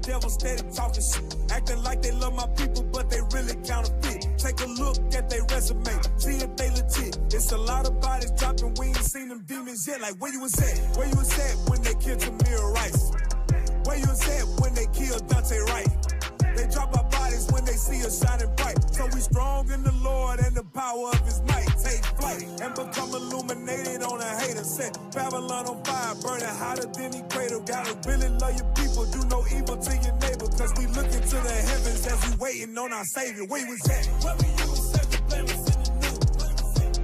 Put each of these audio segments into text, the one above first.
devil steady talking shit. Acting like they love my people, but they really counterfeit. Take a look at their resume, see if they legit. It's a lot of bodies dropping, we ain't seen them demons yet. Like, where you was at? Where you was at when they killed Tamir Rice? Where you was at when they killed Dante Wright? They drop our bodies when they see us shining bright. So we strong in the Lord and the power of his might. Take flight and become illuminated on a hater set. Babylon on fire, burning hotter than the cradle. Gotta really love your people, do no evil to your neighbor. Cause we look into the heavens as we waiting on our Savior. Where you was at? Where were you when Sergeant Blair was in the news?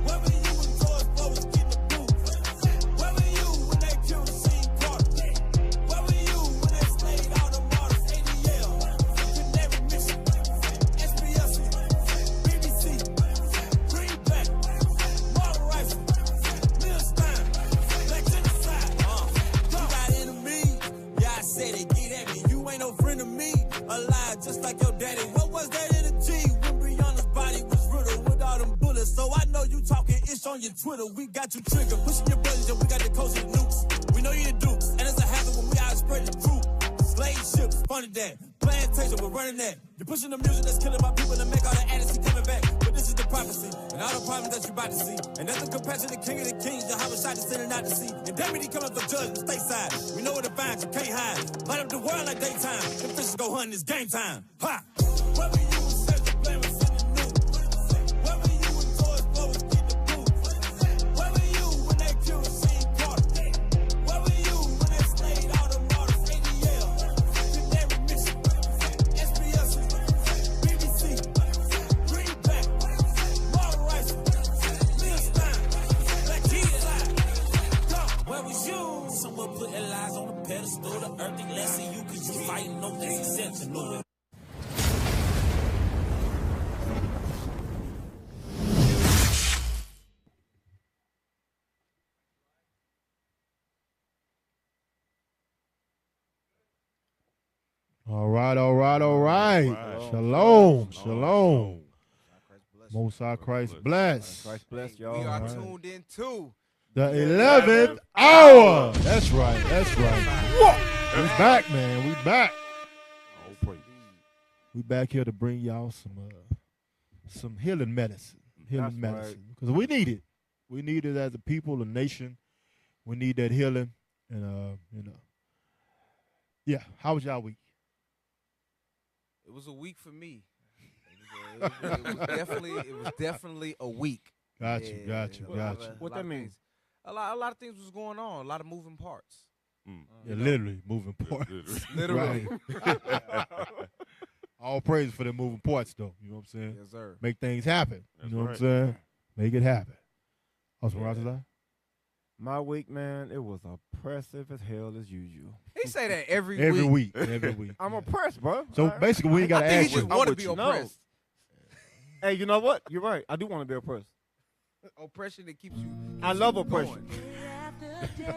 Where were you when George Floyd was getting the boot? Where were you when they killed Sheen Carter? Where were you when they slayed all the martyrs? ADL, Canary Mission, SBS, BBC, Greenback, Martyr Rifle, Millstein, Black Genocide. You got enemies? Yeah, I said it, get at me. You ain't no friend of me. Alive just like your daddy. What was that energy when Breonna's body was riddled with all them bullets? So I know you talking ish on your Twitter. We got you triggered, pushing your buttons, and we got the coast of the nukes. We know you the dukes, and it's a habit when we out spread the truth. Slave ships, funded that. Plantation, we're running that. You're pushing the music that's killing my people to make all the addicts coming back. But this is the prophecy, and all the problems that you about to see. And that's the compassion, the king of the kings, the homicide is sending out to sea. And deputy coming for judgment, stateside. We know where to find you, can't hide. Light up the world like daytime. Them fishes go hunting, it's game time. Ha! Where were you when Sergeant Blair was in the news? Where were you when George Floyd was getting the boot? Where were you when they killed Sheen Carter? Where were you when they slayed all the martyrs? ADL, Canary Mission, SBS, BBC, Greenback, Martyr Rifle, Millstein, Black Genocide. Where was you? Someone putting lies on the pedestal. The earthly lesson you cause you fighting no that's exceptional. All right. Shalom. Most High Christ bless. Christ bless y'all. We are tuned in too. The 11th hour. That's right. We back, man. We back. We back here to bring y'all some healing medicine. Because we need it. We need it as a people, a nation. We need that healing. And yeah. How was y'all week? It was a week for me. It was definitely a week. Got you. What that means? A lot of things was going on. A lot of moving parts. Yeah, literally moving parts. Literally. All praise for the moving parts, though. You know what I'm saying? Yes, sir. Make things happen. That's you know right. what I'm saying? Make it happen. My week, man, it was oppressive as hell as usual. He say that every week. I'm oppressed, bro. So basically, we ain't got to I think ask he you. just want to be oppressed. Hey, you know what? You're right. I do want to be oppressed. Oppression that keeps you. I love oppression.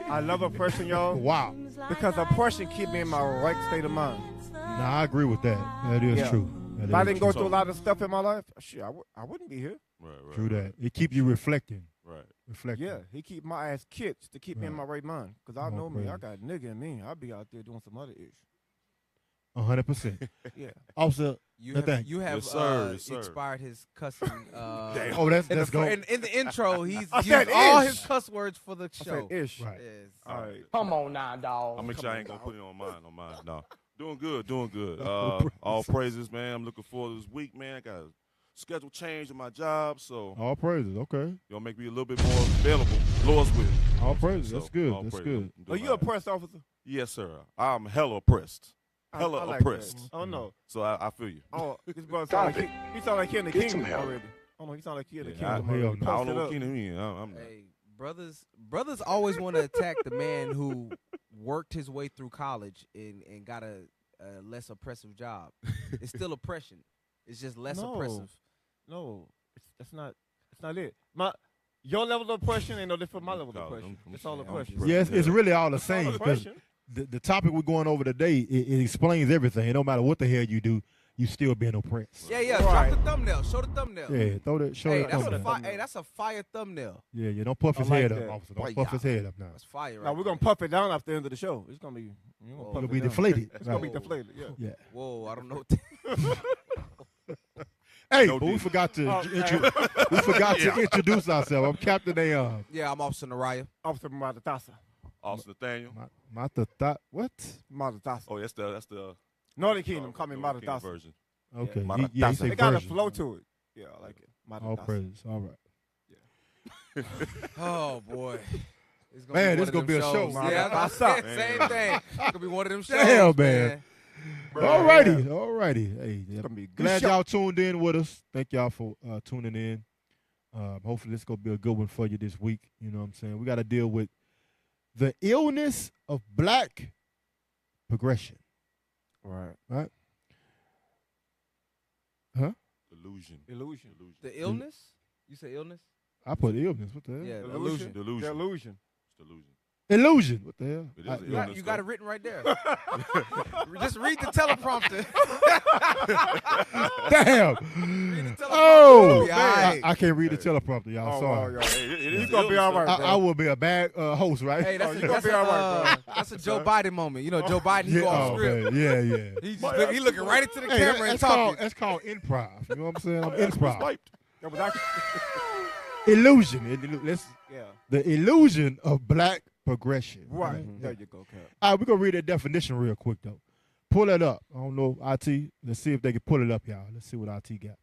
I love oppression, y'all. Wow. Because oppression keep me in my right state of mind. Nah, I agree with that. That is true. If I didn't go through a lot of stuff in my life, shit, I wouldn't be here. Right. True that. It keeps you reflecting. Right. Reflecting. Yeah, he keep my ass kids to keep me in my right mind. Because I know me, I got nigga in me. I'll be out there doing some other ish. 100%. Yeah. Also, You have Yes, sir. expired his cussing. oh, that's go. In the intro, he's I used said all ish. his cuss words for the I show. said ish. Right. Yes. All right. Come on now, dog. I'll make sure I ain't going to put it on mine. No. Doing good. All praises, man. I'm looking forward to this week, man. I got a schedule change in my job, so All praises. Okay. you'll make me a little bit more available. Lord's will. All praises. So, That's good. all That's praises. good. I'm doing Are you all a right. press officer? Yes, sir. I'm hella oppressed. I like oppressed. that. Oh, no. So I feel you. Oh, this brother sound like he sound like he in the kingdom already. Oh, no, he sound like he in the Yeah, kingdom I already. no. don't know Post it what up. kingdom he in. I'm Hey, brothers always want to attack the man who worked his way through college and got a less oppressive job. It's still oppression. It's just less oppressive. No, that's not it. Your level of oppression ain't no different from my level of oppression. It's all oppression. Yes, it's really all the It's all same. Because oppression. the topic we're going over today, it explains everything. It don't matter what the hell you do. you still being oppressed. Yeah, Right. drop the thumbnail. Show the thumbnail. Yeah, show Hey, that that's thumbnail. that's a fire thumbnail. Yeah, don't puff I his like head that. up, officer. Don't Boy, puff his yeah. head up now. That's fire. Now Right we're gonna there. puff it down after the end of the show. It's gonna be. You're gonna Oh. puff It'll it be down. deflated. It's gonna be Right. deflated. Yeah. Yeah. Whoa, I don't know. Hey, No but we deal. forgot to Oh, to introduce ourselves. I'm Captain Ayon. Yeah, I'm Officer Naraya. Officer Matatasa. Austin Nathaniel. What? Matatasa. Oh, that's the Northern Kingdom, call me Northern Kingdom Matatasa. version. Okay. Yeah. Yeah, he say They got a version. flow to it. Yeah, I like it. All Matatasa. praises. All right. Oh boy. It's Man, one this of gonna them be a show. shows. Man. Yeah, That's that's up. same thing. It's gonna be one of them shows. Damn, man. Bro, Alrighty. Hey, It's gonna be a good glad show. y'all tuned in with us. Thank y'all for tuning in. Hopefully this gonna be a good one for you this week. You know what I'm saying? We got to deal with the illness of black progression. Right. Illusion. Illusion. The illness? You say illness? I put illness. What the hell? Yeah, Illusion. Delusion. Delusion. It's delusion. Illusion. What the hell? It is I- an You got, illness, you got it though. written right there. Just read the teleprompter. Damn. Read the teleprompter. Oh, Yeah, man. alright. I can't read the teleprompter, y'all. Oh, Sorry. wow, y'all. Hey, it You is gonna be illness, all though. right, I will be a bad host, right? Hey, that's, you a, gonna that's, be a, all right, bro. that's a Joe Biden moment. You know, Joe Biden, he yeah, go off oh, script. man. Yeah. He just he looking right into the Hey, camera and that's called, talking. that's called improv. You know what I'm saying? I'm It's improv. wiped. That was actually, Illusion. yeah. The illusion of black progression. Right. Mhm. There you go, Cap. All right, we're going to read that definition real quick, though. Pull it up. I don't know, IT. Let's see if they can pull it up, y'all. Let's see what IT got.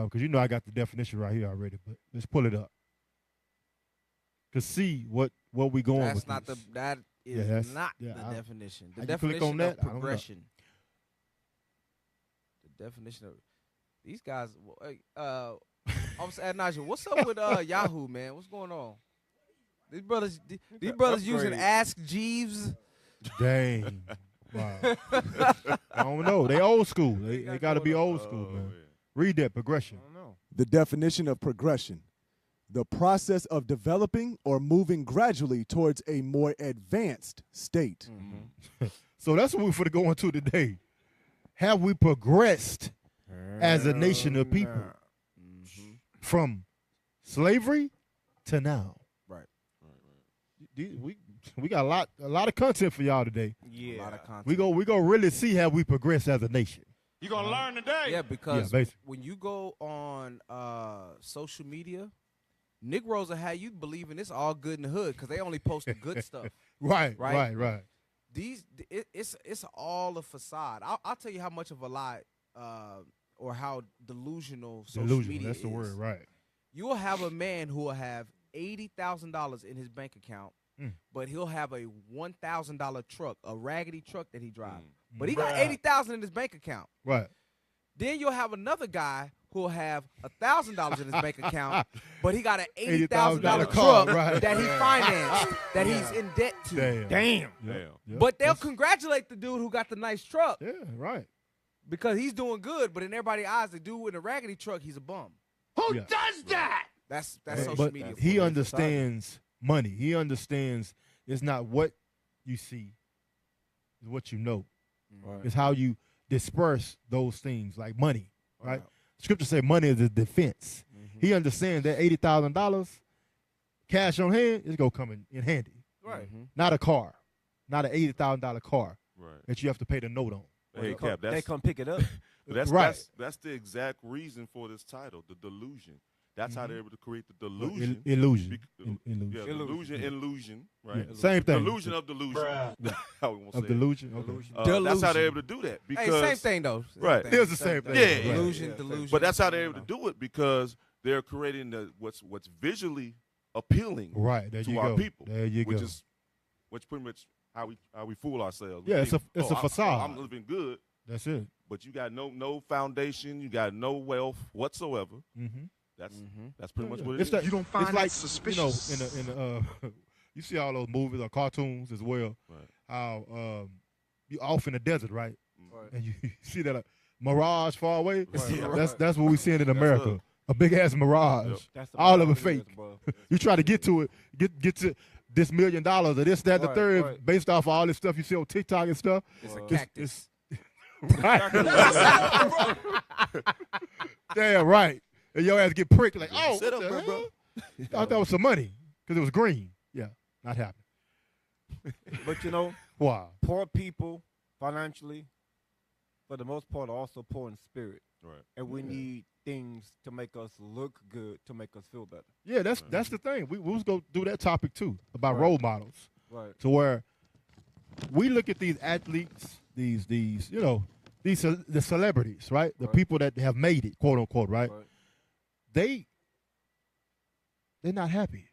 Because you know I got the definition right here already, but let's pull it up. To see what we going That's with not this. that is Yeah, that's- not yeah, the definition. The how you click definition on that? of I don't know. progression. The definition of these guys. Officer Adnaja, what's up with Yahoo, man? What's going on? These brothers using Upgrade. Ask Jeeves. Dang. Wow. I don't know. They old school. They got to be old school, man. Read that progression. I don't know. The definition of progression: the process of developing or moving gradually towards a more advanced state. So that's what we're going to go into today. Have we progressed as a nation of people from slavery to now? Right. We got a lot of content for y'all today. Yeah. A lot of content. We go really see how we progress as a nation. You gonna learn today? Yeah, because basically. when you go on social media, Negroes will have you believing it's all good in the hood because they only post the good stuff. Right. Right. It's all a facade. I'll tell you how much of a lie or how delusional social Delusional. media That's the is. word, right? You will have a man who will have $80,000 in his bank account, but he'll have a $1,000 truck, a raggedy truck that he drives. But he got $80,000 in his bank account. Right. Then you'll have another guy who'll have $1,000 in his bank account, but he got an $80,000 $80,000 car, truck right. that he financed, that he's in debt to. Damn. Damn. Yep. But they'll That's- congratulate the dude who got the nice truck Yeah, right. because he's doing good. But in everybody's eyes, the dude in a raggedy truck, he's a bum. Who does that? That's But social media. for he you. understands money. He understands it's not what you see, it's what you know. Right. It's how you disperse those things like money, right? Scripture say money is a defense. He understands that $80,000 cash on hand is gonna come in handy. Right. Not a car, not an $80,000 car Right. that you have to pay the note on. Hey, Cap, They that's come pick it up. Right. That's the exact reason for this title, the delusion. That's how they're able to create the delusion. Illusion. Bec- Illusion. Yeah, delusion, illusion, right? Yeah, same thing. Delusion of delusion. How we gonna say Of it. delusion. Okay. That's how Delusion. they're able to do that Hey, because same thing though. Right. It is the same thing. Yeah, yeah. Illusion, delusion. But that's how they're able to do it because they're creating what's visually appealing Right. There to you our go. people, There you which go. is pretty much how we fool ourselves. We Yeah, it's think, a facade. I'm living good, That's it. but you got no foundation, you got no wealth whatsoever. Mm-hmm. That's pretty much what it It's is. that, You don't find it's like, it suspicious? in the you see all those movies or cartoons as well. Right. How you off in the desert, right? Right. And you see that mirage far away. Right. That's what we seeing in America. us. A big ass mirage. Yep. That's the All of it problem fake. bro. You try to get to it, get to this $1 million or this, that, the Right, third, right. based off of all this stuff you see on TikTok and stuff. It's a Right. cactus. Damn right. And your ass get pricked like, oh, Sit what up, the bro. hell? I thought that was some money because it was green. Yeah, not happening. But you know, Wow. poor people financially, for the most part, are also poor in spirit, Right. and we need things to make us look good, to make us feel better. Yeah, that's the thing. We was going to do that topic too about Right. role models. Right. To where we look at these athletes, these the celebrities, right? The Right. people that have made it, quote unquote, right? Right. They're not happy.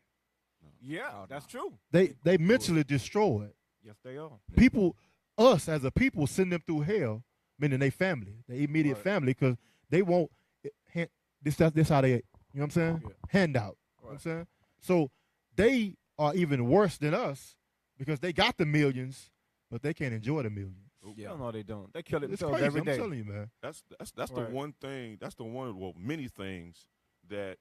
Yeah, that's true. They mentally destroyed. Yes, they are. People, us as a people, send them through hell, meaning they family, their immediate Right. family, because they won't. This how they, you know what I'm saying? Yeah. Handout. You know what I'm Right. saying? So they are even worse than us because they got the millions, but they can't enjoy the millions. Yeah. No, they don't. They kill It's themselves crazy. every I'm day. telling you, man. That's Right. the one thing. That's the one. Well, many things that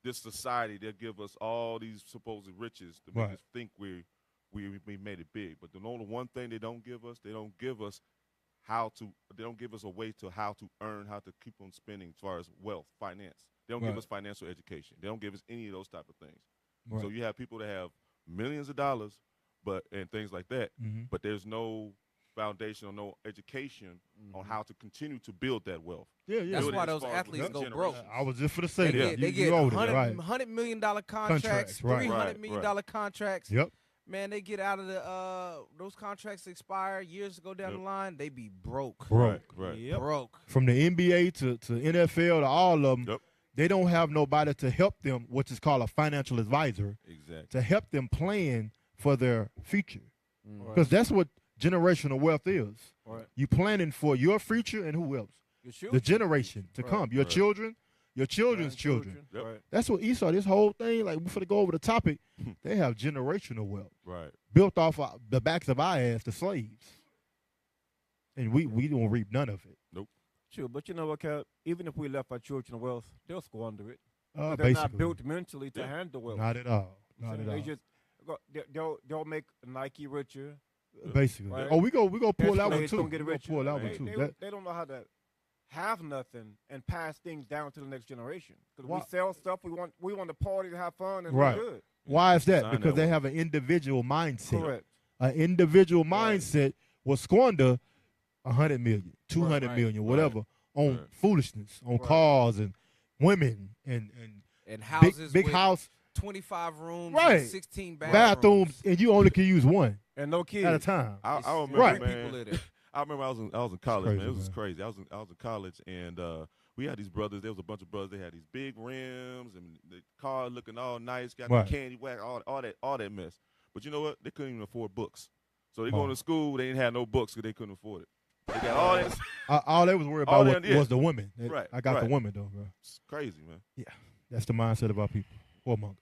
this society they'll give us all these supposed riches to make Right. us think we made it big. But the only one thing they don't give us, they don't give us a way to how to earn, how to keep on spending as far as wealth, finance. They don't give Right. us financial education. They don't give us any of those type of things. Right. So you have people that have millions of dollars, and things like that, Mhm. but there's no foundation or no education on how to continue to build that wealth. Yeah, yeah. That's Build it why as those far as athletes within go broke. generations. I was just for the say They that. get, they You get owed it, $100, right? $100 million contracts, Contracts, right. $300 million Right. contracts. Yep. Man, they get out of those contracts expire years ago down Yep. the line. They be broke. Broke. Right. Yep. Broke. From the NBA to NFL to all of them, Yep. they don't have nobody to help them, which is called a financial advisor, Exactly. to help them plan for their future. Right. Because that's what generational wealth is. Right. You planning for your future and who else? Your The children. generation to Right. come. Your Right. children, your children's children. Grandchildren. Yep. Right. That's what Esau, this whole thing, like, we're going to go over the topic, they have generational wealth Right. built off the backs of our ass, the slaves. And we don't reap none of it. Sure, but you know what, Cap? Even if we left our children wealth, they'll squander it. They're Basically. not built mentally to Yeah. handle wealth. Not at all. You Not know, at they all. just they'll make Nike richer. Basically. Right. Oh, we go pull that one Players too. gonna get We gonna richer. pull that one They- too. They, That- they don't know how to have nothing and pass things down to the next generation. Because Why- we sell stuff, we want to party to have fun and Right. look good. Why is that? Design Because that they way. have an individual mindset. Correct. An individual Right. mindset will squander 100 million, 200 Right. million, whatever, on Right. foolishness, on Right. cars and women and And big, houses big with house 25 rooms, Right. and 16 bathrooms, and you only can use one And no kids. at a time. I It's remember, Right. man. people live there. I remember I was in college, crazy, man. It was man. crazy. I was in college, and we had these brothers. There was a bunch of brothers. They had these big rims and the car looking all nice, got Right. the candy wax, all that mess. But you know what? They couldn't even afford books. So they Wow. going to school. They didn't have no books because they couldn't afford it. They got all that. All they was worried All about they- yeah. was the women. Right, I got the right. women though, bro. It's crazy, man. That's the mindset of our people, whoremongers.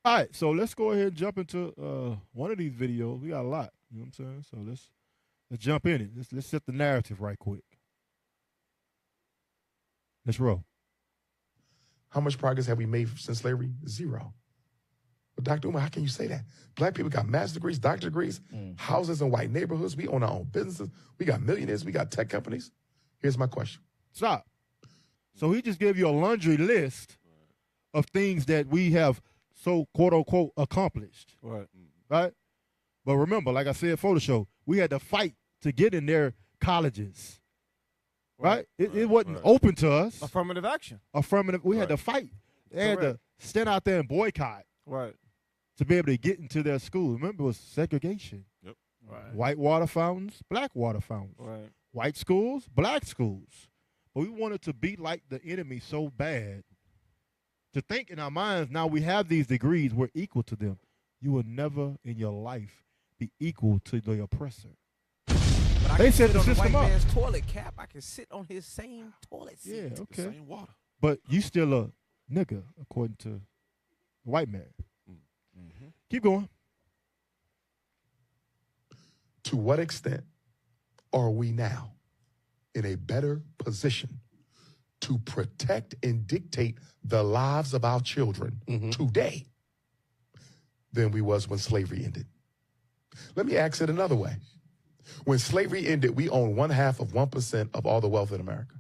All right, so let's go ahead and jump into one of these videos. We got a lot, you know what I'm saying? So let's jump in it. Let's set the narrative right quick. Let's roll. How much progress have we made since slavery? Zero. But Dr. Umar, how can you say that? Black people got master's degrees, doctorate degrees, houses in white neighborhoods. We own our own businesses. We got millionaires. We got tech companies. Here's my question. Stop. So he just gave you a laundry list of things that we have so quote unquote accomplished, Right. right? But remember, like I said for the show, we had to fight to get in their colleges, right? It wasn't right. open to us. Affirmative action. Affirmative. We had to Right. fight. They had to Correct. stand out there and boycott Right. to be able to get into their school. Remember, it was segregation. Right. White water fountains, black water fountains. Right. White schools, black schools. But we wanted to be like the enemy so bad to think in our minds, now we have these degrees, we're equal to them. You will never in your life be equal to the oppressor. But I They can set sit the on the system white up. man's toilet, Cap. I can sit on his same toilet seat. Yeah, The okay. same water. But you still a nigga, according to the white man. Mm-hmm. Keep going. To what extent are we now in a better position to protect and dictate the lives of our children today than we was when slavery ended? Let me ask it another way. When slavery ended, we owned 1/2 of 1% of all the wealth in America.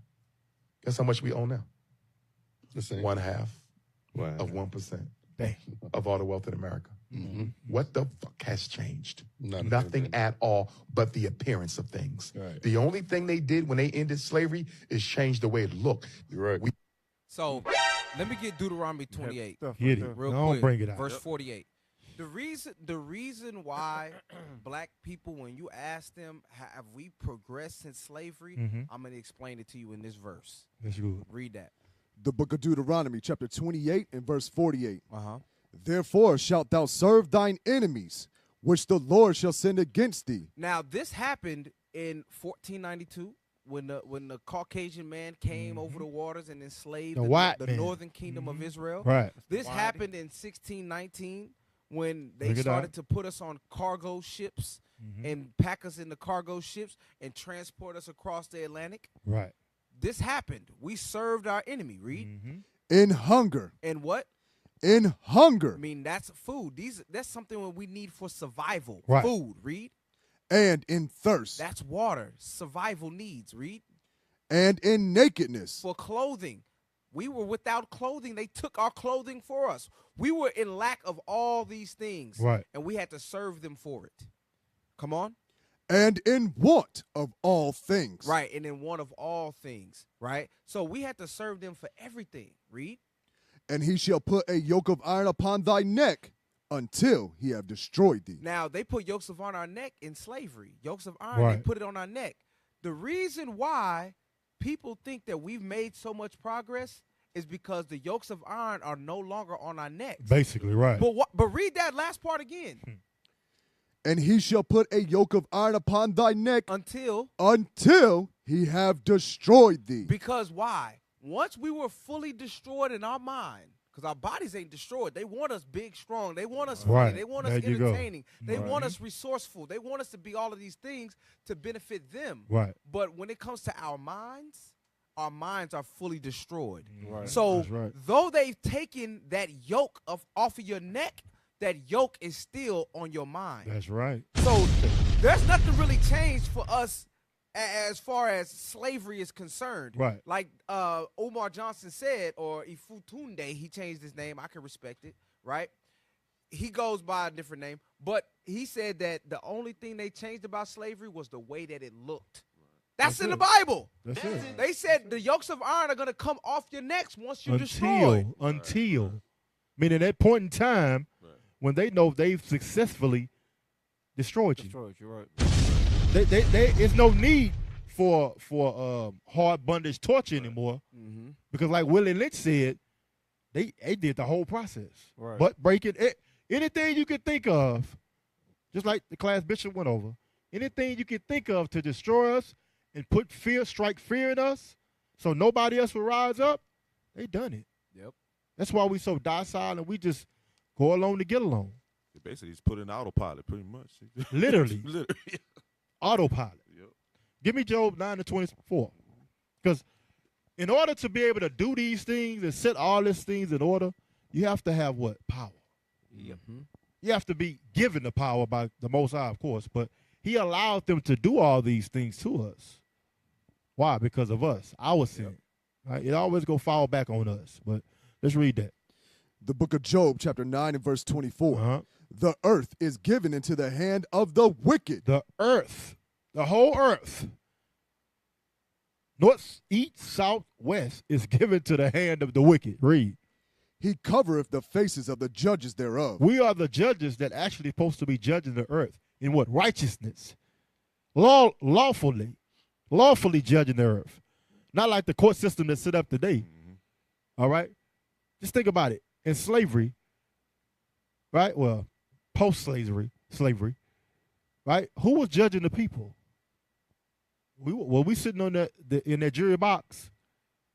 Guess how much we own now? The same. 1/2 Wow. of 1% Dang. of all the wealth in America. Mm-hmm. What the fuck has changed? Nothing. Nothing at all but the appearance of things. Right. The only thing they did when they ended slavery is change the way it looked. You're right. So let me get Deuteronomy 28 Stuff Get right it. there. real Don't quick. bring it out. Verse 48. The reason why black people, when you ask them, have we progressed since slavery? Mhm. I'm going to explain it to you in this verse. That's good. Read that. The book of Deuteronomy, chapter 28 and verse 48. Uh-huh. Therefore shalt thou serve thine enemies, which the Lord shall send against thee. Now, this happened in 1492 when the Caucasian man came over the waters and enslaved The white the man. northern kingdom of Israel. Right. This Why? happened in 1619 when they Look it started up. to put us on cargo ships Mhm. and pack us in the cargo ships and transport us across the Atlantic. Right. This happened. We served our enemy, read. Mm-hmm. In hunger, And what? in hunger, I mean, that's food. That's something that we need for survival. Right. Food, read. and in thirst, That's water. Survival needs, read. and in nakedness. For clothing. We were without clothing. They took our clothing for us. We were in lack of all these things. Right. And we had to serve them for it. Come on. And in want of all things. Right. And in one of all things. Right. So we had to serve them for everything. Read. And he shall put a yoke of iron upon thy neck until he have destroyed thee. Now, they put yokes of iron on our neck in slavery. Yokes of iron, Right. they put it on our neck. The reason why people think that we've made so much progress is because the yokes of iron are no longer on our necks. Basically, right. But read that last part again. And he shall put a yoke of iron upon thy neck Until, until he have destroyed thee. because why? Once we were fully destroyed in our mind, because our bodies ain't destroyed. They want us big, strong. They want us funny. Right. They want us There you go. entertaining. They Right. want us resourceful. They want us to be all of these things to benefit them. Right. But when it comes to our minds are fully destroyed. Right. So That's right. though they've taken that yoke off of your neck, that yoke is still on your mind. That's right. So there's nothing really changed for us as far as slavery is concerned. Right. Like Omar Johnson said, or Ifutunde, he changed his name. I can respect it, right? He goes by a different name. But he said that the only thing they changed about slavery was the way that it looked. That's in the Bible. That's it. They said the yokes of iron are going to come off your necks once you're destroyed. Until, meaning at point in time when they know they've successfully destroyed you. Destroyed you, right. It's no need for hard bondage torture anymore Mm-hmm. because, like Willie Lynch said, they did the whole process. Right. But breaking anything you could think of, just like the class Bishop went over, anything you could think of to destroy us and strike fear in us, so nobody else will rise up, they done it. Yep. That's why we so docile and we just go along to get along. Basically, he's put in autopilot pretty much. Literally. Literally. Autopilot. Yep. Give me Job 9:24. Because in order to be able to do these things and set all these things in order, you have to have what? Power. Yep. You have to be given the power by the Most High, of course, but he allowed them to do all these things to us. Why? Because of us, our sin. Right? It always go fall back on us. But let's read that. The book of Job, chapter 9 and verse 24. Uh-huh. The earth is given into the hand of the wicked. The earth, the whole earth, north, east, south, west, is given to the hand of the wicked. Read. He covereth the faces of the judges thereof. We are the judges that actually supposed to be judging the earth in what? Righteousness. Lawfully judging the earth. Not like the court system that's set up today. All right? Just think about it. In slavery, right? Well, post-slavery, right? Who was judging the people? Were we sitting on in that jury box?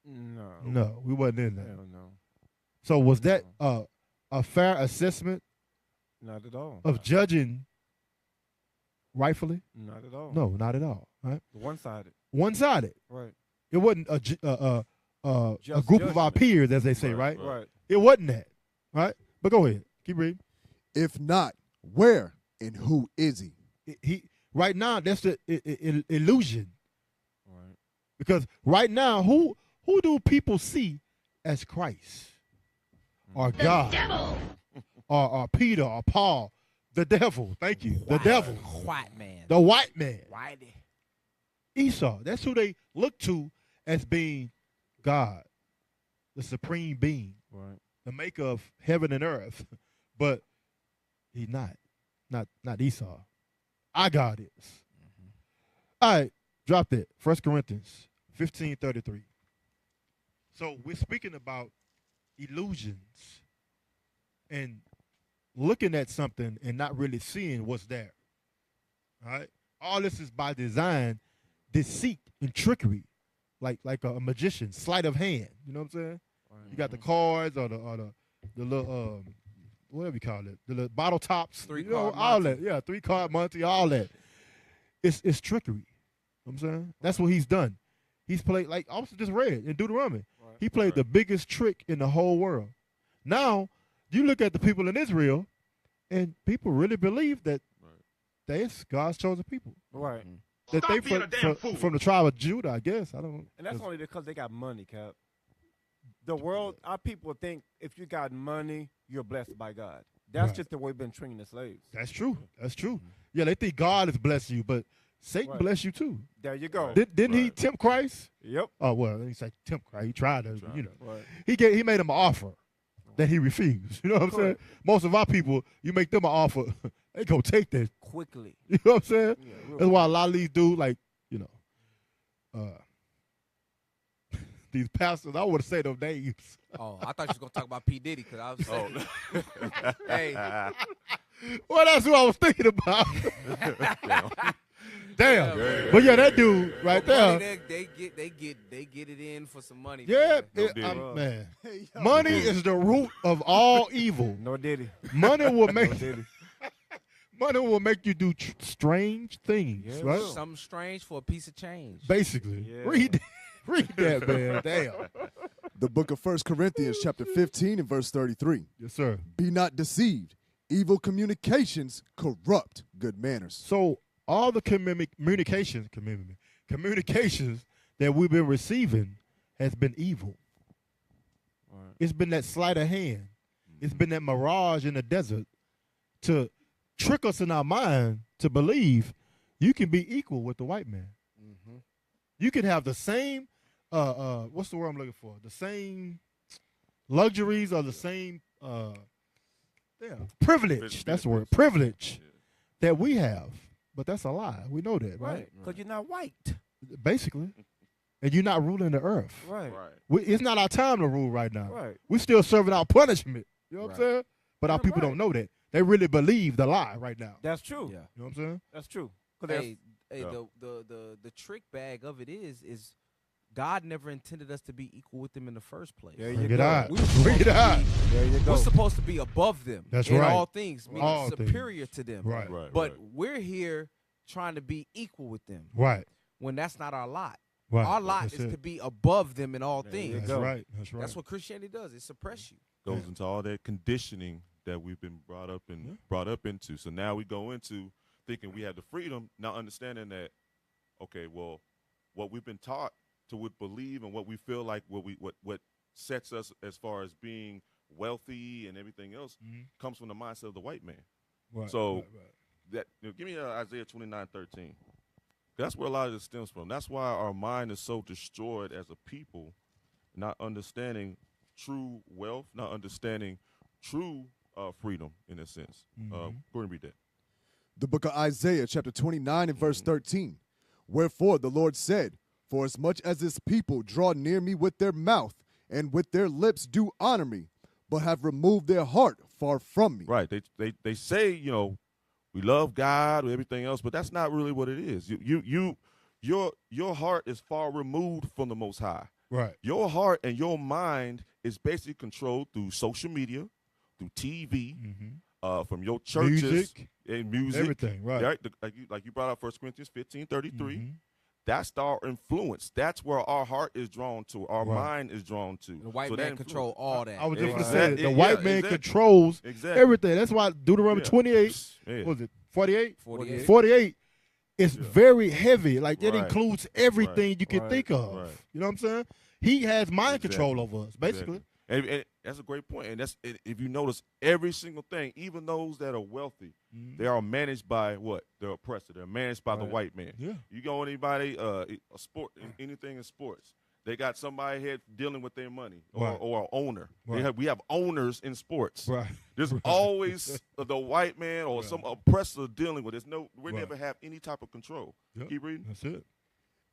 No. No, we wasn't in there. Hell no. So was that a fair assessment Not at all. of judging rightfully? Not at all. No, not at all. Right? One-sided. One-sided. Right. It wasn't a Just group of our judgment. peers, as they say, right? Right. It wasn't that, right? But go ahead, keep reading. If not, where and who is he? Right now, that's the illusion. Right. Because right now, who do people see as Christ or God or Peter or Paul? The devil. Thank you. The devil. White man. The white man. Whitey. Esau. That's who they look to as being God, the supreme being, Right. the maker of heaven and earth. But he's not Esau. Our God is. All right, drop that. 1 Corinthians 15:33. So we're speaking about illusions and looking at something and not really seeing what's there. All right? All this is by design, deceit and trickery, like a magician, sleight of hand. You know what I'm saying? Right. You got the cards or the little whatever you call it, the little bottle tops, Three-card all Monte. that. Yeah, 3-card Monte, all that. It's trickery. You know what I'm saying? That's what he's done. He's played, like I also just read in Deuteronomy. Right. He played the biggest trick in the whole world. Now, you look at the people in Israel, and people really believe that they're God's chosen people. Right. That they from the tribe of Judah, I guess. I don't know. And that's only because they got money, Cap. The world, our people think if you got money, you're blessed by God. That's Right. just the way we've been treating the slaves. That's true. That's true. Yeah, they think God is blessing you, but Satan Right. bless you too. There you go. Didn't he tempt Christ? Yep. Oh well, he said tempt Christ. He tried to, Right. He made him an offer that he refused. You know what I'm saying? Correct. Most of our people, you make them an offer, they go take that. Quickly. You know what I'm saying? Yeah, real That's why a lot of these dudes, like, these pastors, I want to say those names. Oh, I thought you was gonna talk about P. Diddy because I was saying, hey, Well, that's who I was thinking about. Damn. But yeah, that dude right money, there. they get it in for some money. Yeah, man. man. Money is the root of all evil. No diddy. Money will No make diddy. money will make you do strange things, Yeah, right? will. Something strange for a piece of change. Basically, Yeah. read that, man. Damn. The book of 1 Corinthians chapter 15 and verse 33. Yes, sir. Be not deceived. Evil communications corrupt good manners. So all the communications that we've been receiving has been evil. Right. It's been that sleight of hand. It's been that mirage in the desert to trick us in our mind to believe you can be equal with the white man. Mm-hmm. You can have the same, what's the word I'm looking for? The same luxuries or the same, privilege. That's the word, privilege that we have. But that's a lie. We know that, right? Right. Because you're not white. Basically. And you're not ruling the earth. Right. It's not our time to rule right now. Right. We're still serving our punishment. You know what I'm Right. saying? But our Yeah, people right. don't know that. They really believe the lie right now. That's true. Yeah. You know what I'm saying? That's true. 'Cause there's- Hey, the trick bag of it is God never intended us to be equal with them in the first place. There Bring you it go. out. We were supposed Bring it to out. There you go. We're supposed to be above them. That's in right. all things, meaning All things. superior to them. Right. But we're here trying to be equal with them Right. when that's not our lot. Right. Our lot That's is it. to be above them in all There you things. That's go. right. That's right. That's what Christianity does. It suppress you. Goes into all that conditioning that we've been brought up into. So now we go into thinking we have the freedom, not understanding that, okay, well, what we've been taught to would believe and what we feel like what sets us as far as being wealthy and everything else comes from the mindset of the white man. Right. So right. that give me Isaiah 29:13. That's where a lot of this stems from. That's why our mind is so destroyed as a people, not understanding true wealth, not understanding true freedom in a sense. Go ahead and read that. The book of Isaiah chapter 29 and verse 13. Wherefore the Lord said, for as much as this people draw near me with their mouth and with their lips do honor me, but have removed their heart far from me. Right. They say, we love God or everything else, but that's not really what it is. Your heart is far removed from the Most High. Right. Your heart and your mind is basically controlled through social media, through TV, from your churches Music. and music, Everything, right. Like you brought out 1 Corinthians 15:33. Mhm. That's our influence. That's where our heart is drawn to. Our Right. mind is drawn to. The white So that man influence- control all that. I was just going to Exactly. say that. The Yeah, white man exactly. controls Exactly. everything. That's why Deuteronomy Yeah. 28, Yeah. what was it, 48? 48. 48 It's Yeah. very heavy. Like that Right. includes everything Right. you can Right. think of. Right. You know what I'm saying? He has mind Exactly. control over us, basically. Exactly. And that's a great point. And if you notice, every single thing, even those that are wealthy, they are managed by what? The oppressor. They're managed by the Right. white man. Yeah. You go anybody, a sport, anything in sports, they got somebody here dealing with their money Right. or an owner. Right. We have owners in sports. Right. There's always the white man or some oppressor dealing with it. We Right. never have any type of control. Yep. Keep reading. That's it.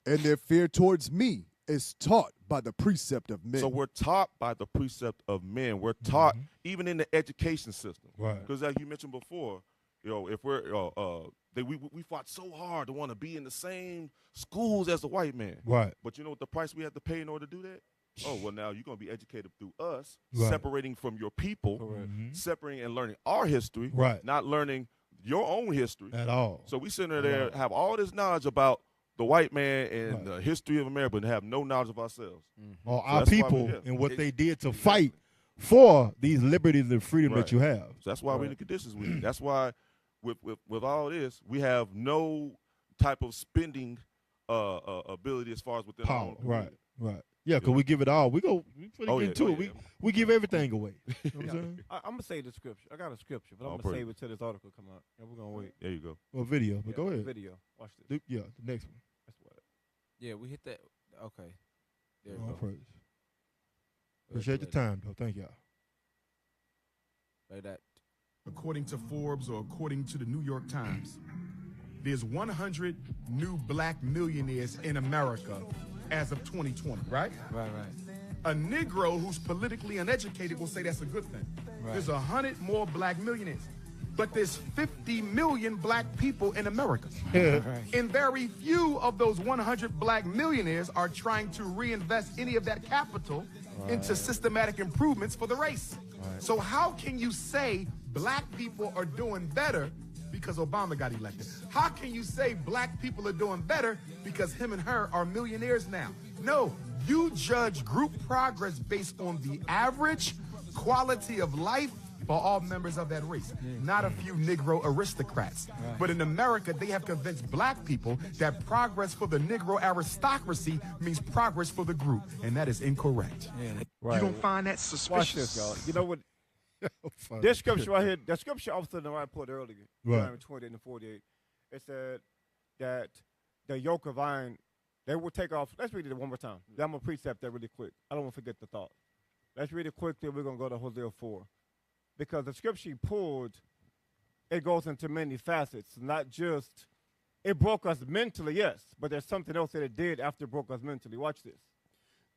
And their fear towards me is taught by the precept of men. So we're taught by the precept of men. We're taught even in the education system. Right. Because as you mentioned before, if we're we fought so hard to want to be in the same schools as the white man. Right. But you know what the price we have to pay in order to do that? Oh, well, now you're going to be educated through us, Right. separating from your people, Mhm. separating and learning our history, Right. not learning your own history. At all. So we sitting there have all this knowledge about the white man and Right. the history of America, but have no knowledge of ourselves. Or So our that's why we people here. and what It- they did to exactly. fight for these liberties and freedom Right. that you have. So that's why we're in the conditions we're in. That's why with all this, we have no type of spending ability as far as within our Power. own Right. community. Right. Yeah, because we give it all. We pretty Oh, get yeah. into Oh, it. yeah. We give everything away. You know what I'm saying? I'm gonna say the scripture. I got a scripture, but I'm Oh, gonna praise. save it till this article come out, and we're gonna wait. There you go. Or video. But Yeah, go ahead. Video. Watch this. Yeah, the next one. That's what. Yeah, we hit that. Okay. There we All go. praise. Let's Appreciate the play time, though. Thank y'all. Play that. According to Forbes or according to the New York Times, there's 100 new black millionaires in America as of 2020, right? Right. A Negro who's politically uneducated will say that's a good thing. There's 100 more black millionaires. But there's 50 million black people in America. And very few of those 100 black millionaires are trying to reinvest any of that capital into systematic improvements for the race. So how can you say black people are doing better because Obama got elected? How can you say black people are doing better because him and her are millionaires now? No, you judge group progress based on the average quality of life for all members of that race, not a few Negro aristocrats. But in America, they have convinced black people that progress for the Negro aristocracy means progress for the group, and that is incorrect. Right. You don't find that Watch suspicious? this, y'all. You know what? Funny. This scripture right here, the scripture officer in the report earlier, Right. Deuteronomy 28 and 48, it said that the yoke of iron, they will take off. Let's read it one more time. I'm going to precept that really quick. I don't want to forget the thought. Let's read it quickly. We're going to go to Hosea 4. Because the scripture he pulled, it goes into many facets. Not just, it broke us mentally, yes, but there's something else that it did after it broke us mentally. Watch this.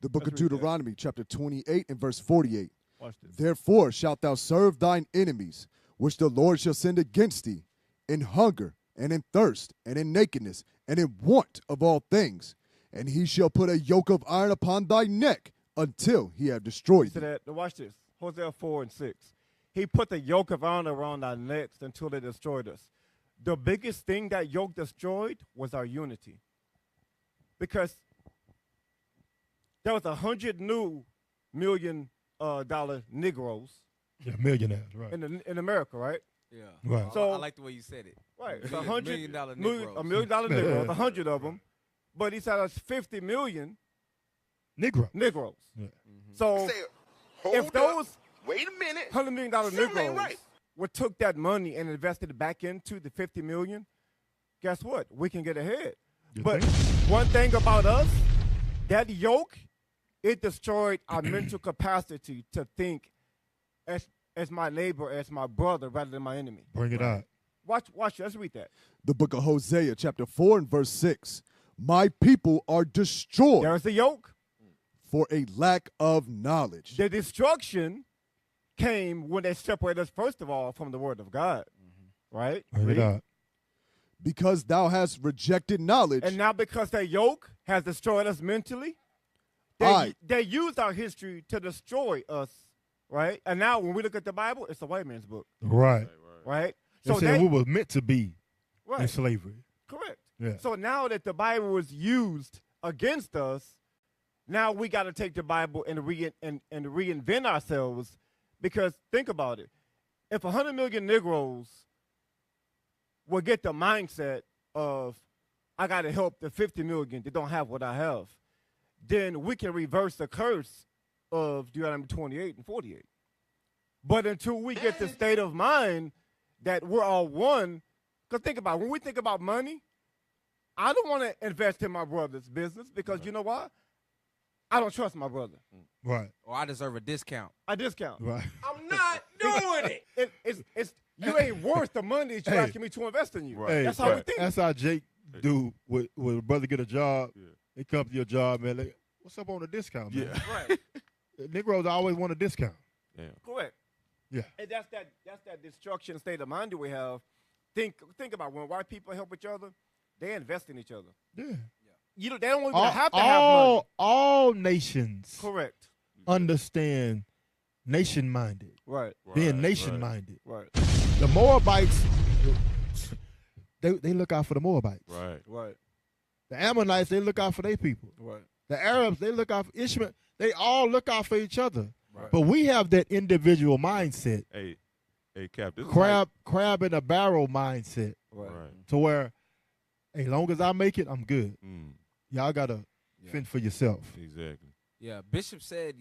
The book of Let's read that. Deuteronomy, chapter 28 and verse 48. Watch this. Therefore shalt thou serve thine enemies, which the Lord shall send against thee, in hunger, and in thirst, and in nakedness, and in want of all things. And he shall put a yoke of iron upon thy neck, until he have destroyed So thee. that, watch this. Hosea 4 and 6. He put the yoke of iron around our necks until it destroyed us. The biggest thing that yoke destroyed was our unity. Because there was 100 new million dollar Negroes Yeah, millionaires, right. in America, right? Yeah. Right. So- I like the way you said it. Right. It's Million- 100 million dollar million- Negroes. $1 million Negroes, 100 of them. But he said us 50 million Negro. Negroes. Yeah. So if those Wait a minute. $100 million Something ain't Negroes right. would took that money and invested it back into the 50 million, guess what? We can get ahead. You But think? one thing about us, that yoke, it destroyed our mental capacity to think as my neighbor, as my brother, rather than my enemy. Bring it out. Watch, let's read that. The book of Hosea, chapter 4 and verse 6. My people are destroyed There's the yoke. for a lack of knowledge. The destruction came when they separated us, first of all, from the word of God. Right? Bring Read. it out. Because thou hast rejected knowledge, And now because that yoke has destroyed us mentally, I- they use our history to destroy us, right? And now when we look at the Bible, it's a white man's book, Right. right? They So said we were meant to be in right, slavery. correct. Yeah. So now that the Bible was used against us, now we got to take the Bible and reinvent ourselves, because think about it. If 100 million Negroes will get the mindset of I got to help the 50 million that don't have what I have. Then we can reverse the curse of Deuteronomy 28 and 48. But until we get the state of mind that we're all one, because think about it, when we think about money, I don't want to invest in my brother's business because you know why? I don't trust my brother. Right. Or I deserve a discount. I discount. Right. I'm not doing it. It's you ain't worth the money that you're asking me to invest in you. Right. Hey, That's how we think. That's how Jake do when a brother get a job. Yeah. They come to your job, man. Like, what's up on the discount, man? Yeah. Right. Negroes always want a discount. Yeah. Correct. Yeah. And that's that destruction state of mind that we have. Think about when white people help each other, they invest in each other. Yeah. They don't even have to have money. All nations Correct. understand nation-minded, Right. being nation-minded. Right. The Moabites, they look out for the Moabites. Right. Right. The Ammonites, they look out for their people. Right. The Arabs, they look out for Ishmael. They all look out for each other. Right. But we have that individual mindset, Hey, Cap. This is crab in a barrel mindset, Right. Right. to where, as long as I make it, I'm good. Mm, Y'all gotta fend for yourself. exactly. Yeah, Bishop said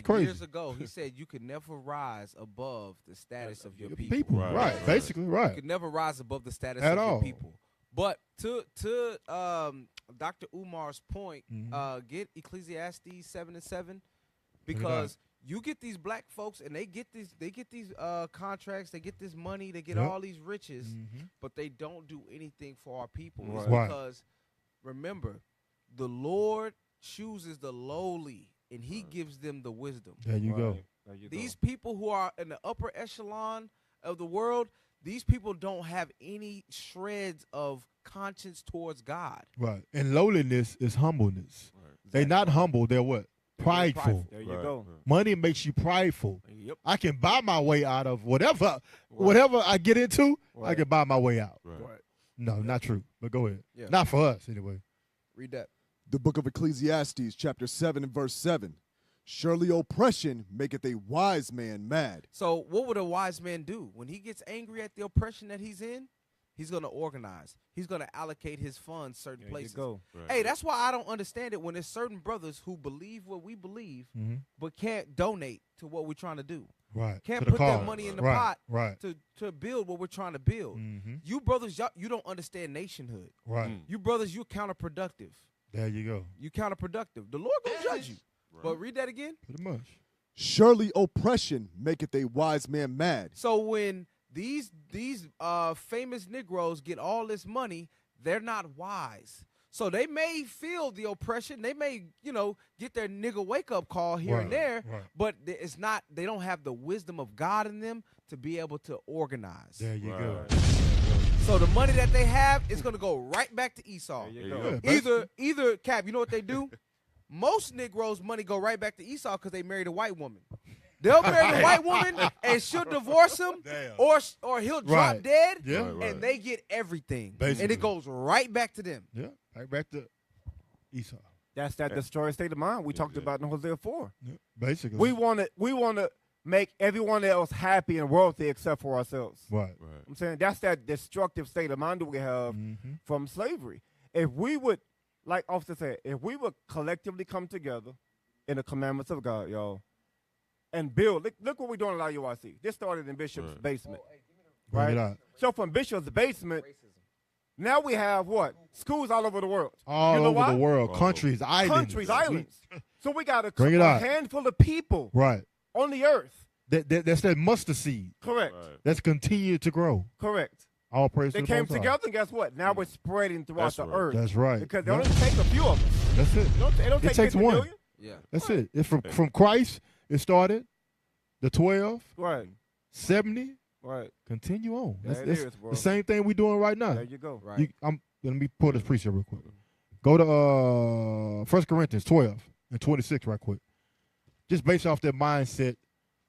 crazy. years ago, he said you could never rise above the status of your people. People, Right, right? right. Basically, You right. could never rise above the status At of all. your people. But to Dr. Umar's point, Mhm. get Ecclesiastes 7:7, because you get these black folks and they get these contracts, they get this money, they get Yep. all these riches, Mhm. but they don't do anything for our people. It's Right. because remember, the Lord chooses the lowly and he gives them the wisdom. There you go. Right. There you These go. people who are in the upper echelon of the world, these people don't have any shreds of conscience towards God. Right. And lowliness is humbleness. Right. They're not humble. They're what? Prideful. There you Right. go. Right. Money makes you prideful. Yep. I can buy my way out of whatever I get into. I Right. can buy my way out. Right. No, not true. But go ahead. Yeah. Not for us anyway. Read that. The book of Ecclesiastes, chapter 7 and verse 7. Surely oppression maketh a wise man mad. So what would a wise man do? When he gets angry at the oppression that he's in, he's going to organize. He's going to allocate his funds certain There places. you go. Right. Hey, that's why I don't understand it when there's certain brothers who believe what we believe, Mm-hmm. but can't donate to what we're trying to do. Right. Can't To the put that cause. money in the Right. pot Right. to build what we're trying to build. Mm-hmm. You brothers, you don't understand nationhood. Right. Mm. You brothers, you're counterproductive. There you go. You counterproductive. The Lord gonna judge you. But read that again. Pretty much. Surely oppression maketh a wise man mad. So when these famous Negroes get all this money, they're not wise. So they may feel the oppression. They may, get their nigga wake up call here and Right, there. right. But it's not. They don't have the wisdom of God in them to be able to organize. There you go. Right. So the money that they have is gonna go right back to Esau. There you There go. you Yeah, Either Cap, you know what they do? Most Negroes' money go right back to Esau because they married a white woman. They'll marry the white woman and she'll divorce him, Damn. or he'll drop Right. dead, Yeah. Right, right. and they get everything, Basically. and it goes right back to them. Yeah. Right back to Esau. That's that destroyed state of mind we talked Yeah. about in Hosea 4. Yeah. Basically. We want to make everyone else happy and wealthy except for ourselves. Right. Right. I'm saying that's that destructive state of mind that we have Mm-hmm. from slavery. If we would, like Officer said, if we would collectively come together in the commandments of God, y'all, and build. Look what we're doing at IUIC. This started in Bishop's Right. basement. Bring Right. it out. So from Bishop's basement, now we have what? Schools all over the world. All you know over why? the world. All Countries, islands. Countries, islands. So we got Bring it a out. handful of people Right. on the earth. That's that mustard seed Correct. Right. that's continued to grow. Correct. All praise They to the came Most High. together, and guess what? Now we're spreading throughout That's the right. earth. That's right. Because they Yeah. only take a few of us. That's it. They don't take takes 50 one. million. Yeah. That's it. It's from Christ. It started. The 12, Right. 70, Right. continue on. There That's, it that's is, bro. the same thing we're doing right now. There you go. Right. Let me pull this precept real quick. Go to 1 Corinthians 12 and 26 right quick. Just based off that mindset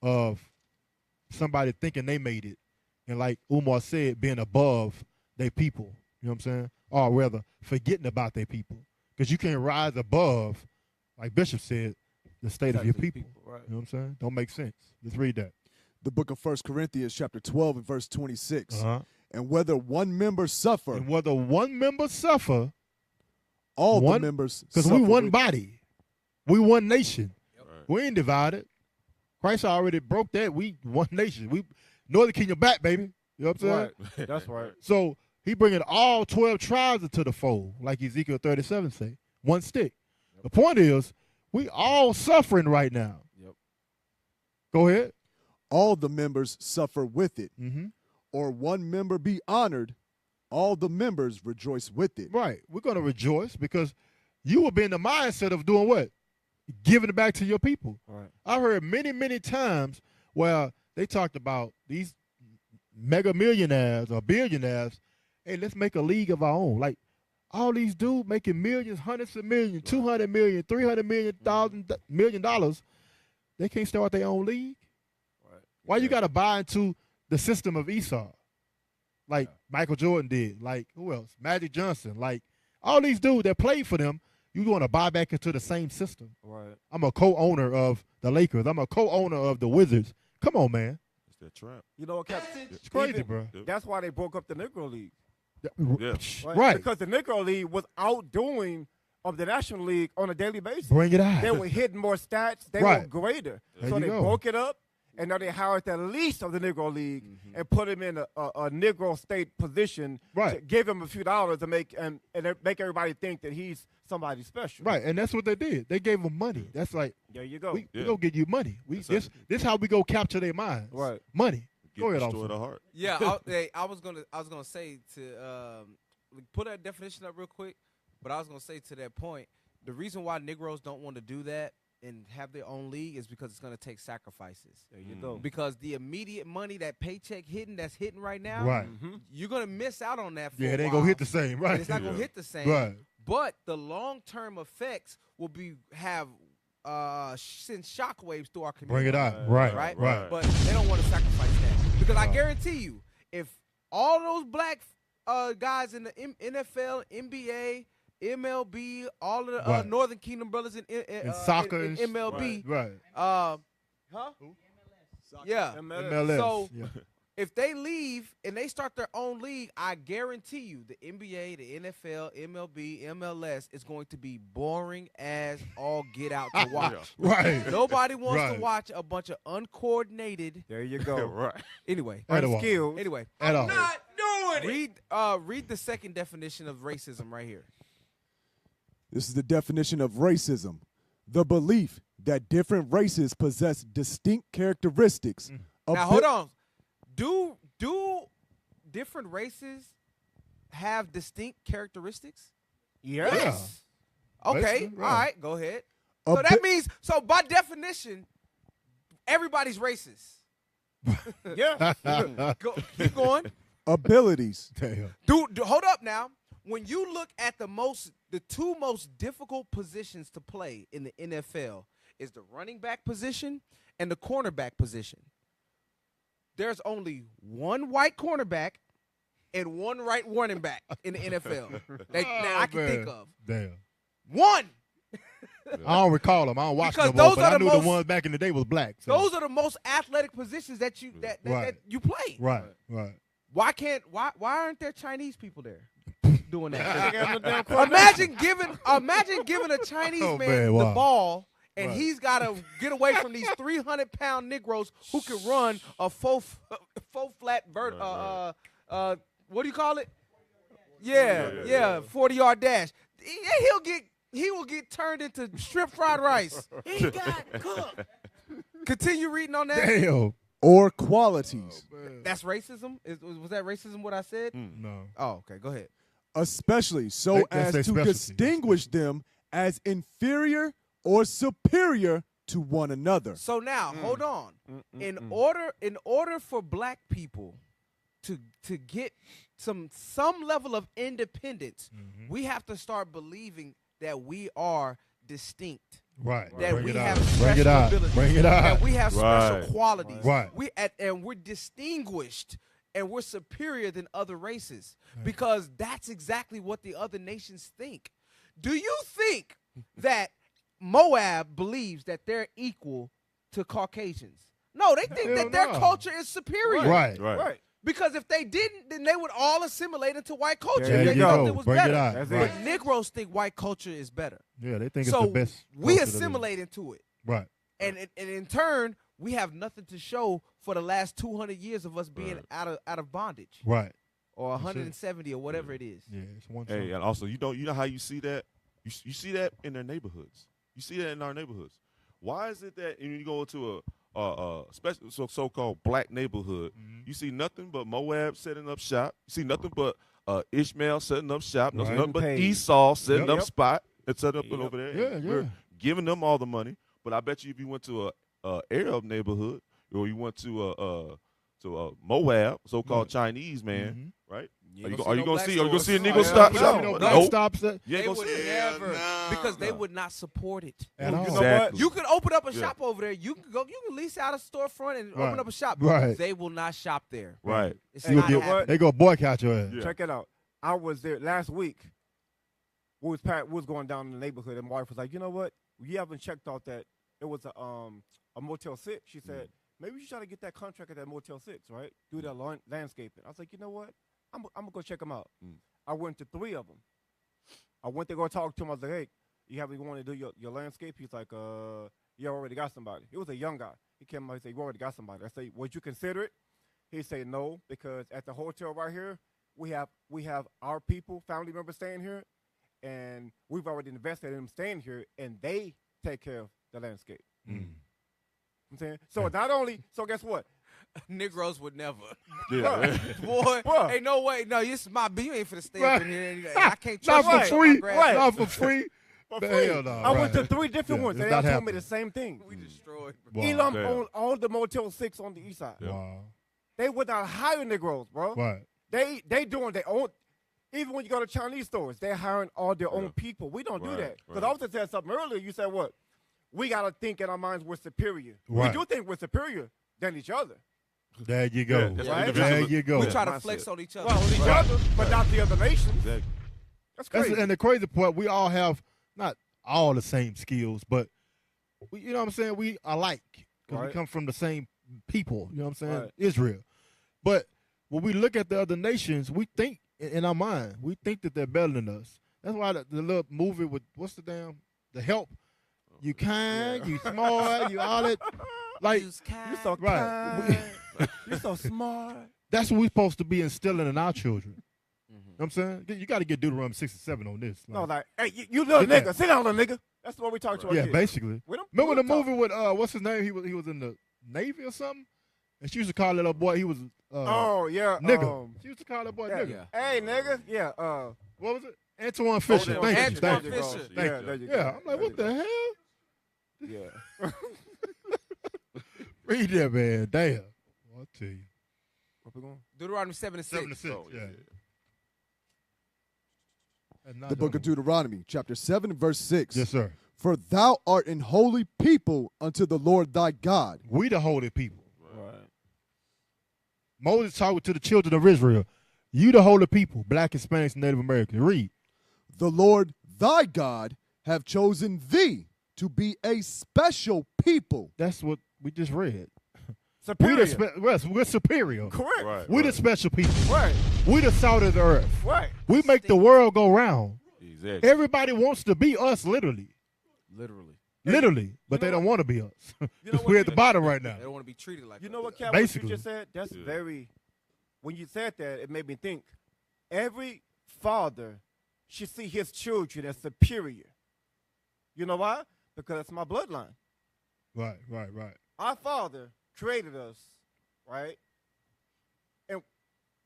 of somebody thinking they made it. And like Umar said, being above their people. You know what I'm saying? Or rather, forgetting about their people. Because you can't rise above, like Bishop said, the state of your people. Right. You know what I'm saying? Don't make sense. Let's read that. The book of 1 Corinthians, chapter 12 and verse 26. Uh-huh. And whether one member suffer, And whether one member suffer, All One- the members. Because we suffer one with- body. We one nation. Right. We ain't divided. Christ already broke that. We one nation. We Northern Kingdom back, baby. You know what I'm saying? Right. That's right. So he bringing all 12 tribes into the fold, like Ezekiel 37 say, one stick. The point is, we all suffering right now. Yep. Go ahead. All the members suffer with it. Mm-hmm. Or one member be honored, all the members rejoice with it. Right. We're going to rejoice because you will be in the mindset of doing what? Giving it back to your people. Right. I heard many, many times where they talked about these mega millionaires or billionaires. Hey, let's make a league of our own. Like all these dudes making millions, hundreds of millions, 200 million, 300 million, $1,000 million. They can't start their own league. Right. Why you got to buy into the system of Esau? Like Michael Jordan did. Like who else? Magic Johnson. Like all these dudes that played for them, you want to buy back into the same system. Right. I'm a co-owner of the Lakers. I'm a co-owner of the Wizards. Come on, man. It's that trap. You know what, Cap? It's crazy, bro. That's why they broke up the Negro League. Yeah. Right. Because the Negro League was outdoing of the National League on a daily basis. Bring it out. They were hitting more stats. They Right. were greater. There So you they go. broke it up, and now they hired the least of the Negro League and put him in a Negro state position. Right. To give him a few dollars to make and make everybody think that he's somebody special. Right, and that's what they did. They gave them money. That's like There you go. we Yeah. gonna give you money. That's This how we go capture their minds. Right. Money. Get Go ahead, destroy officer. the heart. Yeah, I was gonna say to put that definition up real quick, but I was gonna say to that point, the reason why Negroes don't want to do that and have their own league is because it's gonna take sacrifices. There you go. Because the immediate money, that paycheck that's hitting right now, Right. you're gonna miss out on that. For Yeah, a it ain't while. gonna hit the same. Right. It's not gonna hit the same. Right. But the long-term effects will send shockwaves through our community. Bring it out. Right. Right? Right. But they don't want to sacrifice that. Because I guarantee you, if all those black guys in the NFL, NBA, MLB, all of the Right. Northern Kingdom brothers in soccer in and MLB, Right. huh? Yeah. MLS. So yeah. if they leave and they start their own league, I guarantee you the NBA, the NFL, MLB, MLS is going to be boring as all get out to watch. Right. Nobody wants Right. to watch a bunch of uncoordinated. There you go. Right. Anyway, At all. Skills. anyway, At all. read the second definition of racism right here. This is the definition of racism: the belief that different races possess distinct characteristics. Now hold on. Do different races have distinct characteristics? Yes. Okay, Basically, right. all right, go ahead. A So that means, by definition, everybody's racist. Yeah. Keep going. Abilities. Damn. Hold up now. When you look at the two most difficult positions to play in the NFL is the running back position and the cornerback position. There's only one white cornerback and one right running back in the NFL that I can think of. Damn. One. I don't recall them. I don't watch Because them, but those are I the knew most- the ones back in the day was black. So. Those are the most athletic positions that you that Right. you play. Right. Right. Why aren't there Chinese people there doing that? They got no damn quarterback. Imagine giving a Chinese Oh, man man, the wow. ball and Right. he's got to get away from these 300-pound Negroes who can run a faux flat what do you call it? Yeah, 40-yard dash. He will get turned into shrimp fried rice. He got cooked. Continue reading on that. Damn. Or qualities, That's racism? Was that racism what I said? No. Oh, okay. Go ahead. especially so That's as their to specialty. distinguish them as inferior or superior to one another. So now, hold on. In order for black people to get some level of independence, we have to start believing that we are distinct. Right. That Bring we it have out. special Bring it out. abilities. Bring it out. That we have special Right. qualities. Right. And we're distinguished and we're superior than other races because that's exactly what the other nations think. Do you think that Moab believes that they're equal to Caucasians? No, they think Hell that their no. culture is superior. Right. Right. Because if they didn't, then they would all assimilate into white culture. There They you thought go. it was Bring it better. out. That's Right. But Negroes think white culture is better. Yeah, they think So it's the best. we culture that is. assimilate into it. Right. And in turn, we have nothing to show for the last 200 years of us being Right. out of bondage, Right. or That's it. 170 or whatever it is. Yeah, it's one. Hey, song. and also you know how you see that? You see that in their neighborhoods. You see that in our neighborhoods. Why is it that when you go into a special so-called black neighborhood, you see nothing but Moab setting up shop. You see nothing but Ishmael setting up shop. Right. Nothing but Paid. Esau setting Yep. up spot and setting up Yep. over there. Yeah, And we're yeah. giving them all the money. But I bet you if you went to a Arab neighborhood or you went to a Moab, so-called Chinese man, right? You Are you don't gonna black see? Are you gonna see a stores. Negro Oh, stop yeah. shop? No, No, black Nope. stops that You ain't They gonna would see never, nah. because they would not support it. at all. You know what? Exactly. You can open up a Yeah. shop over there. You can lease out a storefront and Right. open up a shop. Right. They will not shop there. Right. It's Hey, not you know happening. what? They go boycott your ass. Yeah. Check it out. I was there last week. We was going down in the neighborhood, and my wife was like, "You know what? You haven't checked out that it was a Motel 6." She said, "Maybe you should try to get that contract at that Motel 6, right? Do that landscaping." I was like, "You know what? I'm gonna go check them out." Mm. I went to 3 of them. I went to go talk to him. I was like, "Hey, you want to do your landscape?" He's like, "You already got somebody." He was a young guy. He came out. He said, "You already got somebody." I say, "Would you consider it?" He said, "No, because at the hotel right here, we have our people, family members staying here, and we've already invested in them staying here, and they take care of the landscape." I'm saying, so not only, so guess what? Negroes would never. Yeah. Boy, Bruh. ain't no way. No, this is my B. You ain't finna stay Right. up in here. And I can't Not trust for you. Right. free. Right. Not for free. For Man, free. hell no, I went to right. 3 different Yeah, ones, it's and they all not told me happening. the same thing. We destroyed. Wow. Elam Damn. owned all the Motel 6 on the east side. Yeah. Wow. They would not hire Negroes, bro. Right. They doing their own. Even when you go to Chinese stores, they're hiring all their own Yeah. people. We don't do Right, that. Because right. I was said something earlier. You said what? We got to think in our minds we're superior. Right. We do think we're superior than each other. There you go. Yeah, that's Right. There individual- you go. We try to mindset. flex on each other. Well, on each Right. other, but not the other nations. Exactly. That's That's, crazy. and the crazy part, we all have not all the same skills, but you know what I'm saying? We alike because we Right. come from the same people. You know what I'm saying? Right. Israel. But when we look at the other nations, we think in our mind, we think that they're better than us. That's why the little movie with The Help. You kind, you smart, you all that. Like Use kind. You so Right. kind. You so smart. that's what we're supposed to be instilling in our children. Mhm. You know what I'm saying? You got to get Deuteronomy 6 and 7 on this. No, like, hey, you little Get nigga, that. sit down, little nigga. That's what we talk to our yeah, kids. basically. We don't- Remember we the don't talk- movie with what's his name? He was in the Navy or something, and she used to call that little boy. He was Oh yeah, nigga. She used to call that boy yeah. nigga. Hey, nigga. Yeah. What was it? Antoine Fisher. Antoine Thank you. Fisher. Thank Antoine you. There you go. Fisher. Thank Yeah, you. there you Yeah, go. I'm like, what the hell? Yeah. Read that, man. Damn. I'll tell you. Where we going? Deuteronomy 7 and 6. 7 to 6. Oh, yeah. yeah. That's not The book of other one. Deuteronomy, chapter 7, and verse 6. Yes, sir. For thou art an holy people unto the Lord thy God. We the holy people. Right. Moses talking to the children of Israel. You the holy people, black, Hispanics, and Native Americans. Read. The Lord thy God have chosen thee to be a special people. That's what we just read. Superior. We're superior. Correct. Right. We the special people. Right. We the salt of the earth. Right. We make the world go round. Exactly. Everybody wants to be us, literally. Literally. Literally. But they know don't want to be us. You know Because what we're you- at the bottom right now. They don't want to be treated like You that. know what, Cal? Basically. What you just said? That's Yeah. very. When you said that, it made me think. Every father should see his children as superior. You know why? Because it's my bloodline. Right. Our Father created us, right? And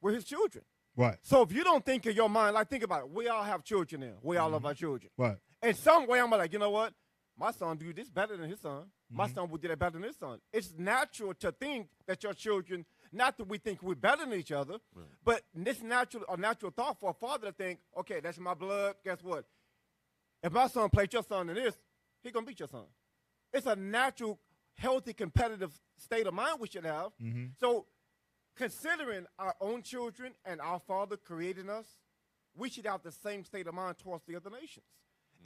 we're His children. Right. So if you don't think in your mind, like think about it, we all have children here. We all love Mm-hmm. our children. Right. In some way, I'm like, you know what? My son do this better than his son. Mm-hmm. My son will do that better than his son. It's natural to think that your children, not that we think we're better than each other, but it's a natural thought for a father to think, okay, that's my blood. Guess what? If my son played your son in this, he's going to beat your son. It's a natural, healthy, competitive state of mind we should have. Mm-hmm. So considering our own children and our Father creating us, we should have the same state of mind towards the other nations.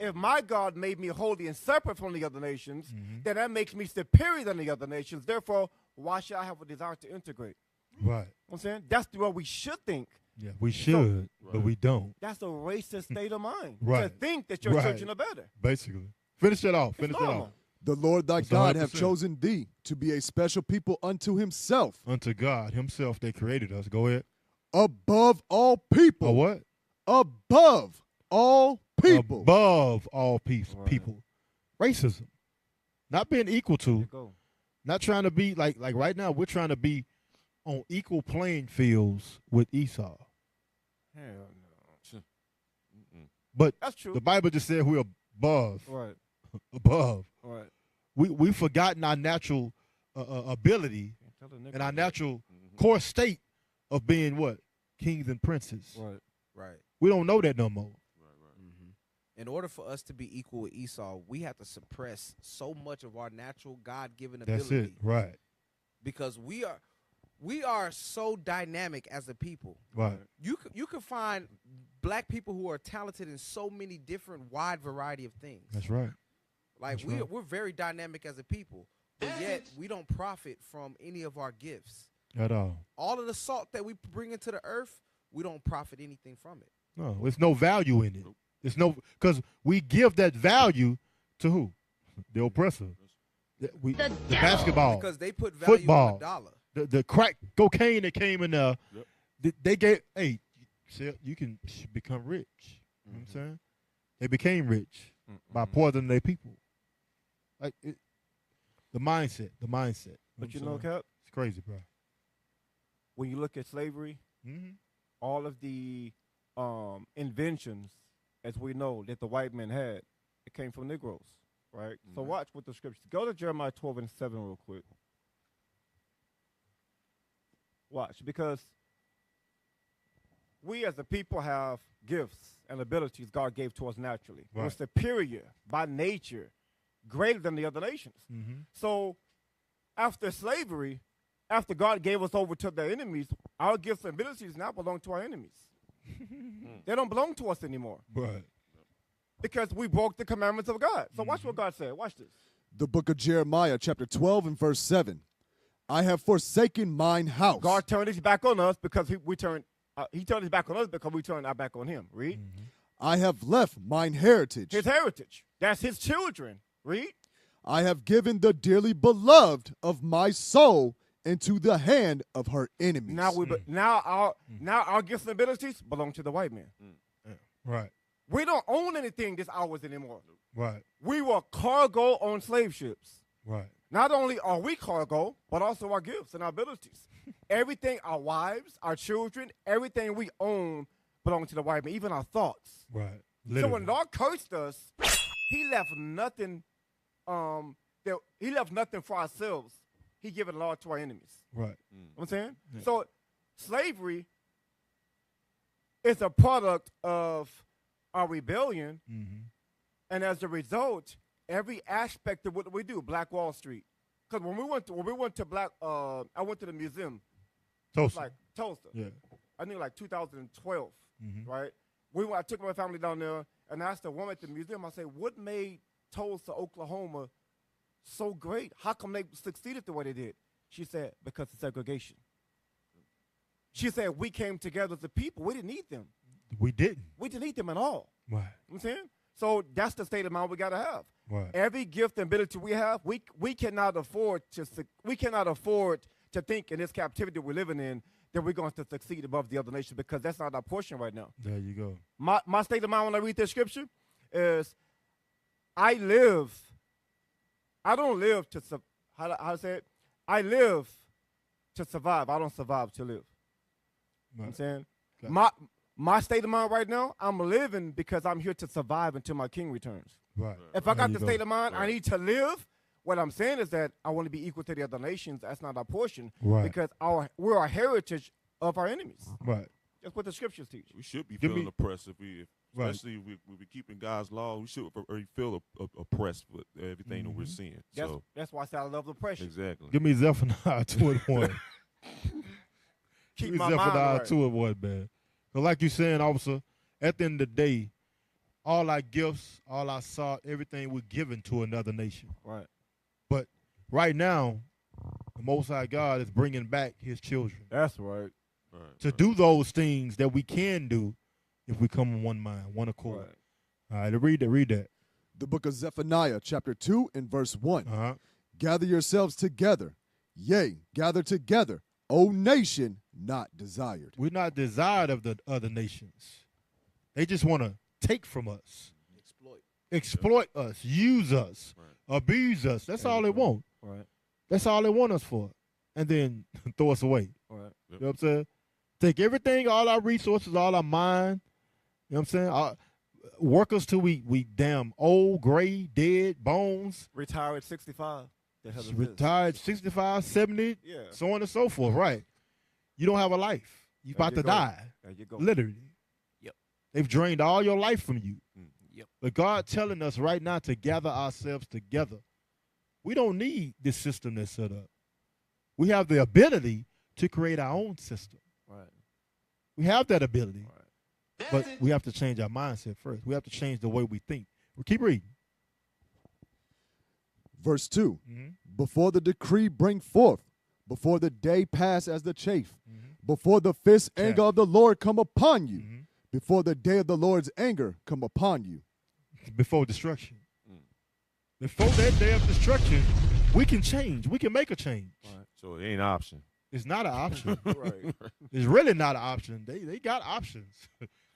If my God made me holy and separate from the other nations, then that makes me superior than the other nations. Therefore, why should I have a desire to integrate? Right. I'm saying that's what we should think. Yeah, we should, but we don't. That's a racist state of mind to Right. think that your Right. children are better. Basically. Finish it off. Finish it normal. off. The Lord thy It's God hath 100%. chosen thee to be a special people unto himself, Unto God himself that created us. Go ahead. above all people. Or what? Above all people. Above all people. Right. People. Racism. Not being equal There to. you go. Not trying to be like right now, we're trying to be on equal playing fields with Esau. Hell no. But That's true. the Bible just said we're above. Right. Above. Right. We've forgotten our natural ability Tell the nigga and our that. natural core state of being what? Kings and princes. Right. Right. We don't know that no more. In order for us to be equal with Esau, we have to suppress so much of our natural God-given That's ability. it. Right. Because we are so dynamic as a people. Right. You can find black people who are talented in so many different wide variety of things. That's right. Like That's right. we're very dynamic as a people, but yet we don't profit from any of our gifts. At all. All of the salt that we bring into the earth, we don't profit anything from it. No, there's no value in it. It's no because we give that value to who? The oppressor. The basketball. Because they put value Football. on the dollar. The crack cocaine that came in there. They gave you can become rich. You know what I'm saying? They became rich by poisoning their people. Like the mindset. But you know, Cap, it's crazy, bro. when you look at slavery, all of the inventions, as we know, that the white men had, it came from Negroes, right? So watch what the scriptures. Go to Jeremiah 12:7 real quick. Watch, because we as a people have gifts and abilities God gave to us naturally. We're Right. superior by nature, greater than the other nations. So after slavery, after God gave us over to the enemies, our gifts and abilities now belong to our enemies. They don't belong to us anymore. Right. Because we broke the commandments of God. So watch what God said. Watch this. The book of Jeremiah, chapter 12 and verse 7. I have forsaken mine house. God turned his back on us because he turned his back on us because we turned our back on him. Read. I have left mine heritage. His heritage. That's his children. Read. I have given the dearly beloved of my soul into the hand of her enemies. Now our gifts and abilities belong to the white man. Right. We don't own anything that's ours anymore. Right. We were cargo on slave ships. Right. Not only are we cargo, but also our gifts and our abilities. Everything, our wives, our children, everything we own belongs to the white man, even our thoughts. Right. So when God cursed us, he left nothing. He left nothing for ourselves. He gave it all to our enemies. Right. You know what I'm saying? Yeah. So slavery is a product of our rebellion, and as a result, every aspect of what we do, Black Wall Street. Because when we went to I went to the museum. Tulsa. Like Tulsa. Yeah. I think like 2012, right? I took my family down there, and I asked the woman at the museum, I said, what made Tulsa, Oklahoma so great? How come they succeeded the way they did? She said, because of segregation. She said, we came together as a people. We didn't need them. We didn't. We didn't need them at all. Right. You know what I'm saying? So that's the state of mind we got to have. Right. Every gift and ability we have, we cannot afford to think in this captivity we're living in that we're going to succeed above the other nations, because that's not our portion right now. There you go. My state of mind when I read this scripture is I don't live to I live to survive. I don't survive to live. You know what I'm saying? My state of mind right now, I'm living because I'm here to survive until my king returns. Right. If I got There the you state go. of mind, I need to live. What I'm saying is that I want to be equal to the other nations. That's not our portion. Right. Because we're a heritage of our enemies. Right. That's what the scriptures teach. We should be Give feeling me- oppressed Right. especially if we keeping God's law. We should already feel oppressed with everything that we're seeing. So That's why I say I love oppression. exactly. Give me Zephaniah 2:1. Keep Give me my mind Zephaniah right. 2:1, man. So like you saying, officer, at the end of the day, all our gifts, all our salt, everything we're given to another nation. Right. But right now, The Most High God is bringing back his children That's right. to do those things that we can do if we come in one mind, one accord. Right. All right, read that. The book of Zephaniah, chapter 2 and verse 1. Uh-huh. Gather yourselves together, yea, gather together, O nation not desired. We're not desired of the other nations. They just want to take from us, exploit us, use us, abuse us. That's all they want. Right. That's all they want us for. And then throw us away. Right. You know what I'm saying? Take everything, all our resources, all our mind. You know what I'm saying? Work us till we damn old, gray, dead, bones. Retire at 65. The hell is this? Retired 65, 70, Yeah. so on and so forth. Right. You don't have a life. You're There about you to go. die. There you go. Literally. Yep. They've drained all your life from you. Yep. But God telling us right now to gather ourselves together. We don't need this system that's set up. We have the ability to create our own system. Right. We have that ability. Right. But we have to change our mindset first. We have to change the way we think. We'll keep reading. Verse 2. Mm-hmm. Before the decree bring forth, before the day pass as the chaff, Mm-hmm. before the fierce anger of the Lord come upon you, Mm-hmm. before the day of the Lord's anger come upon you. Before destruction. Before that day of destruction, we can change. We can make a change. Right. So it ain't an option. It's not an option. Right. It's really not an option. They got options.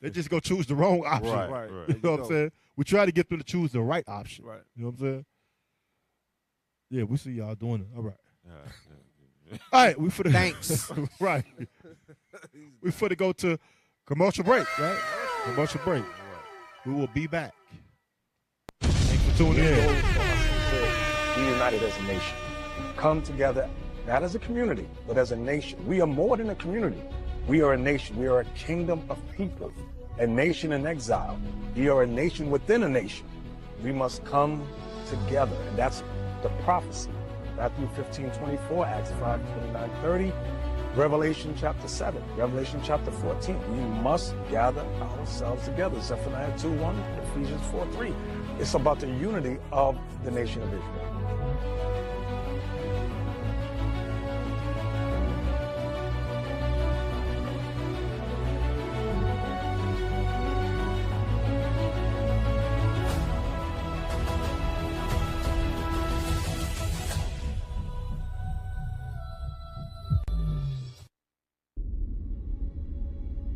They just go choose the wrong option. Right. Right. Right. You know what I'm saying? We try to get them to choose the right option. Right. You know what I'm saying? Yeah, we see y'all doing it. All right. Yeah. All right, we for the Thanks. right. We for to go to commercial break, right? Commercial break. We will be back. Thanks for tuning in. Be united as a nation. Come together, not as a community, but as a nation. We are more than a community. We are a nation. We are a kingdom of people, a nation in exile. We are a nation within a nation. We must come together, and that's the prophecy. Matthew 15:24, Acts 5:29-30, Revelation chapter 7, Revelation chapter 14. We must gather ourselves together. Zephaniah 2:1, Ephesians 4:3. It's about the unity of the nation of Israel.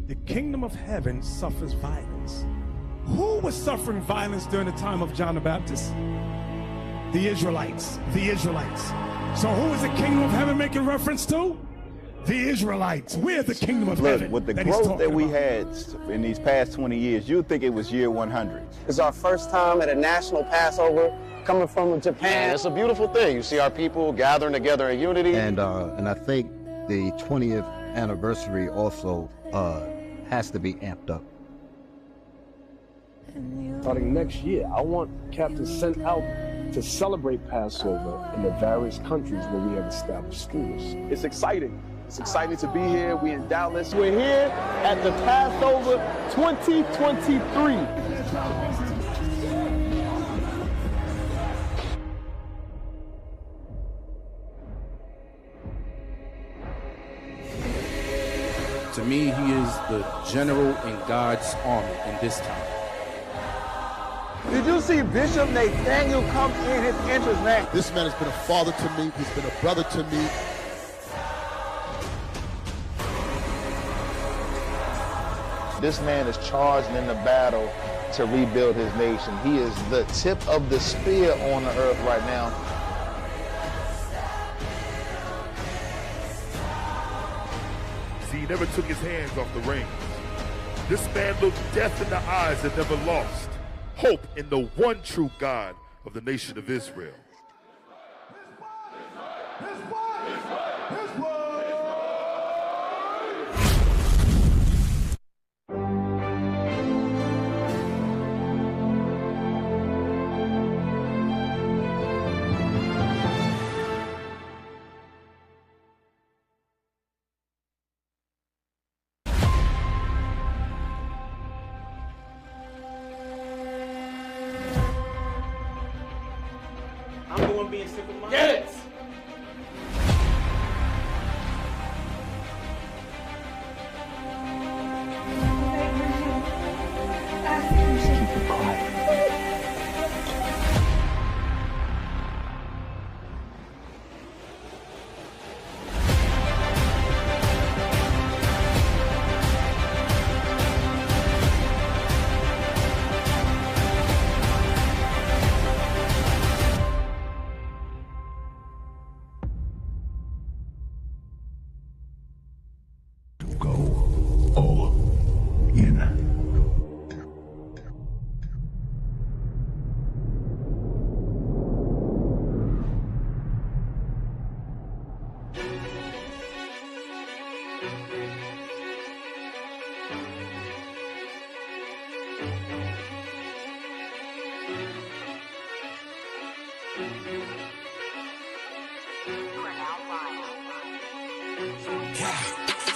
The kingdom of heaven suffers violence. Who was suffering violence during the time of John the Baptist? The Israelites. The Israelites. So who is the kingdom of heaven making reference to? The Israelites. We're the kingdom of heaven. With the that he's growth that talking we about. had in these past 20 years, you'd think it was year 100. It's our first time at a national Passover coming from Japan. It's a beautiful thing. You see our people gathering together in unity. And I think the 20th anniversary also has to be amped up. Starting next year, I want captains sent out to celebrate Passover in the various countries where we have established schools. It's exciting. It's exciting to be here. We in Dallas. We're here at the Passover 2023. To me, he is the general in God's army in this time. Did you see Bishop Nathaniel come in his entrance, man? This man has been a father to me. He's been a brother to me. This man is charged in the battle to rebuild his nation. He is the tip of the spear on the earth right now. See, he never took his hands off the reins. This man looked death in the eyes and never lost hope in the one true God of the nation of Israel. I'm the one being simple-minded. Get it!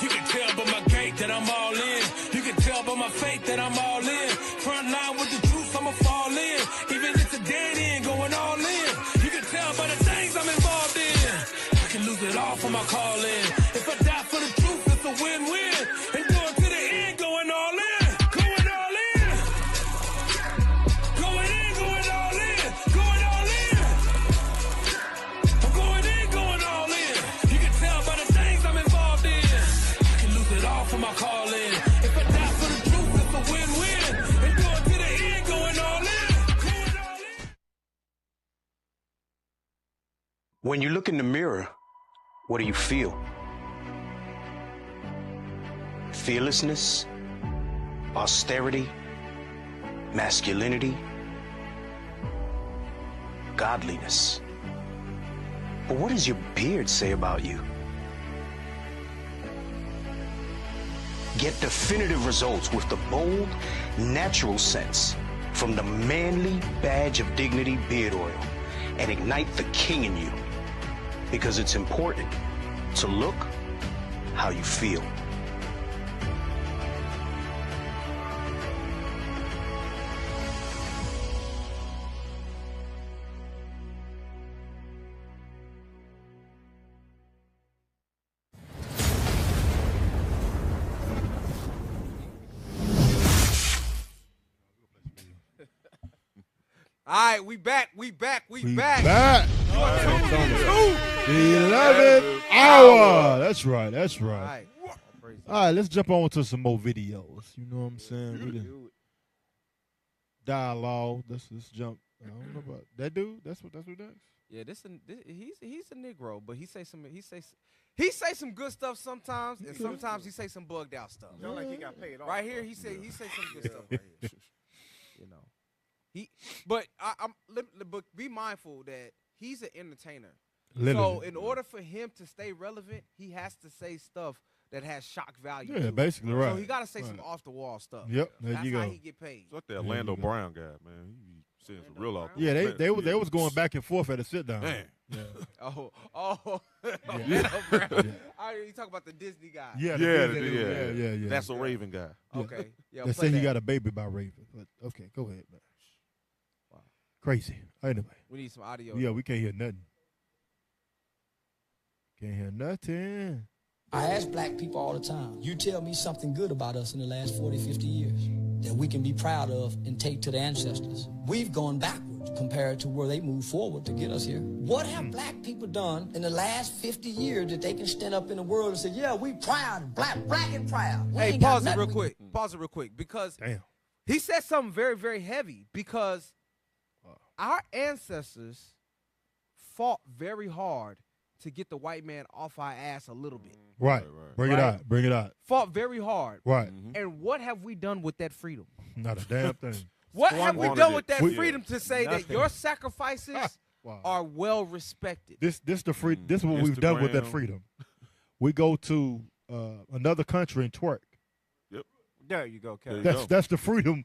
You can tell by my gait that I'm all in. You can tell by my faith that I'm all in. Front line with the truth, I'ma fall in. Even if it's a dead end, going all in. You can tell by the things I'm involved in. I can lose it all for my calling. If I die for the truth, it's a win-win. And going to the end, going all in. Going all in. Going in, going all in. Going all in. I'm going in, going all in. You can tell by the things I'm involved in. I can lose it all for my calling. If I die for the truth, it's a win-win. And going to the end, going all in. Going all in. When you look in the mirror, what do you feel? Fearlessness, austerity, masculinity, godliness. But what does your beard say about you? Get definitive results with the bold, natural scents from the manly badge of dignity beard oil and ignite the king in you. Because it's important to look how you feel. All right, we back. We back. Back. You are tuned The 11th hour. That's right. That's right. All right, let's jump on to some more videos. You know what I'm saying? We done dialogue. Let's jump. I don't know about that dude. That's what does. Yeah, he's a Negro, but he say some some good stuff sometimes, and sometimes he say some bugged out stuff. Sound like he got paid off. Right here, he say some good stuff right here. You know, but but be mindful that he's an entertainer. Literally. So in order for him to stay relevant, he has to say stuff that has shock value. Yeah, too. basically, right. So he got to say Right. some off the wall stuff. Yep, there That's you how go. he get paid. It's like that Orlando Brown guy, man. He be saying some real off. Yeah, they was going back and forth at a sit down. Man. Yeah. Oh, Yeah. Orlando Brown. Yeah. You talk about the Disney guy. Yeah, yeah. That's a Raven guy. Okay. Yeah, They play say he that. got a baby by Raven, but okay, go ahead, man. Wow. Crazy. Anyway. We need some audio. Yeah, we can't hear nothing. Can't hear nothing. I ask black people all the time, you tell me something good about us in the last 40, 50 years that we can be proud of and take to the ancestors. We've gone backwards compared to where they moved forward to get us here. What have black people done in the last 50 years that they can stand up in the world and say, yeah, we proud, black and proud. We Hey, ain't got pause it nothing real we- quick. Pause it real quick because Damn. he said something very, very heavy because our ancestors fought very hard to get the white man off our ass a little bit. Right. Bring it out. Bring it out. Fought very hard. Right. And what have we done with that freedom? Not a damn thing. What have we done with that We- freedom to say that Nothing. your sacrifices Wow. are well respected? This the free. This is what we've done with that Instagram. freedom. We go to another country and twerk. Yep. There you go, Kevin. That's the freedom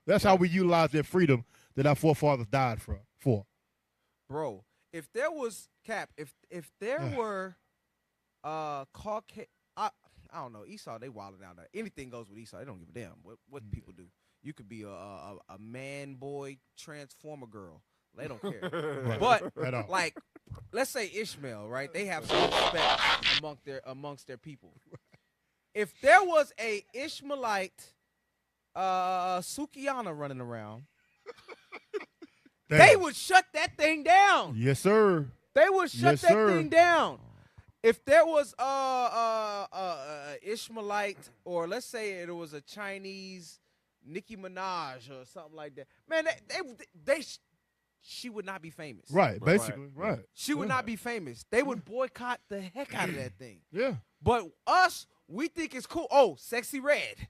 That's how we utilize that freedom that our forefathers died for. Bro, if there was if there were Caucasian, I don't know, Esau, they wilding out there. Anything goes with Esau. They don't give a damn what people do. You could be a man, boy, transformer girl. They don't care. Right. But At all. like, let's say Ishmael, right? They have some respect amongst their people. If there was a Ishmaelite Sukiana running around, they would shut that thing down. Yes, sir. They would shut Yes, that sir. thing down. If there was Ishmaelite, or let's say it was a Chinese Nicki Minaj or something like that, man, she would not be famous. Right, basically, right. She would not be famous. They would boycott the heck out of that thing. Yeah. But us, we think it's cool. Oh, Sexy Red.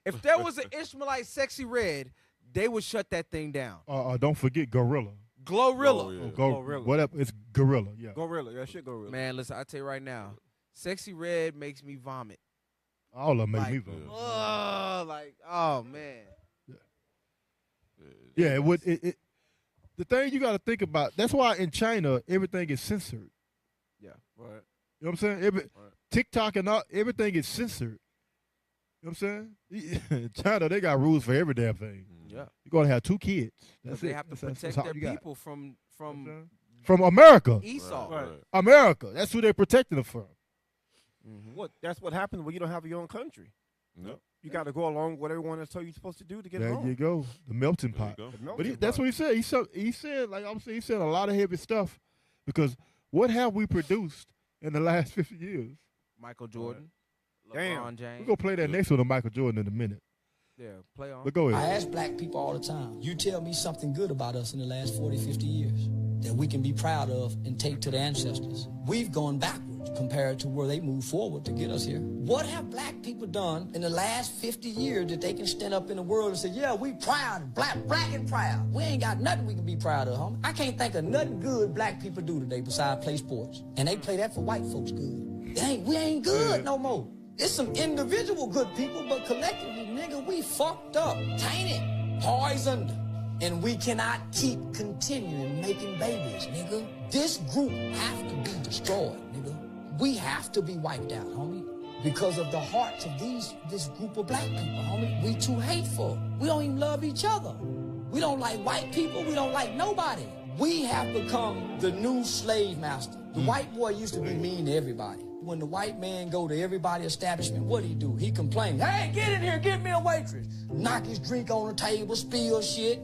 If there was an Ishmaelite Sexy Red, they would shut that thing down. Don't forget Gorilla. Glorilla. Gorilla. Whatever. It's Gorilla. Yeah. Gorilla. That shit Gorilla. Man, listen, I tell you right now, Sexy Red makes me vomit. All of them make Like, me vomit. oh man. Yeah, it would. the thing you got to think about. That's why in China everything is censored. Yeah, right. You know what I'm saying? TikTok and all, everything is censored. You know what I'm saying? China, they got rules for every damn thing. Yeah. You're going to have 2 kids. That's They it. have to That's protect all their you got. people from America. Esau. Right. America. That's who they're protecting them from. That's what happens when you don't have your own country. Yep. You got to go along with what everyone else tells you supposed to do to get There along. you go. The melting pot. The But melting that's pot. what he said. He said, like I'm saying, he said a lot of heavy stuff because what have we produced in the last 50 years? Michael Jordan, Damn. LeBron James. We're going to play that next one of Michael Jordan in a minute. Yeah, play on. But go I ahead. ask black people all the time, you tell me something good about us in the last 40, 50 years that we can be proud of and take to the ancestors. We've gone backwards compared to where they moved forward to get us here. What have black people done in the last 50 years that they can stand up in the world and say, yeah, we proud, black and proud. We ain't got nothing we can be proud of, homie. I can't think of nothing good black people do today besides play sports. And they play that for white folks good. We ain't good no more. It's some individual good people, but collectively, nigga, we fucked up, tainted, poisoned. And we cannot keep continuing making babies, nigga. This group have to be destroyed, nigga. We have to be wiped out, homie. Because of the hearts of this group of black people, homie. We too hateful. We don't even love each other. We don't like white people. We don't like nobody. We have become the new slave master. The white boy used to be mean to everybody. When the white man go to everybody's establishment, what he do? He complain, hey, get in here, get me a waitress. Knock his drink on the table, spill shit.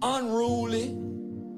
Unruly.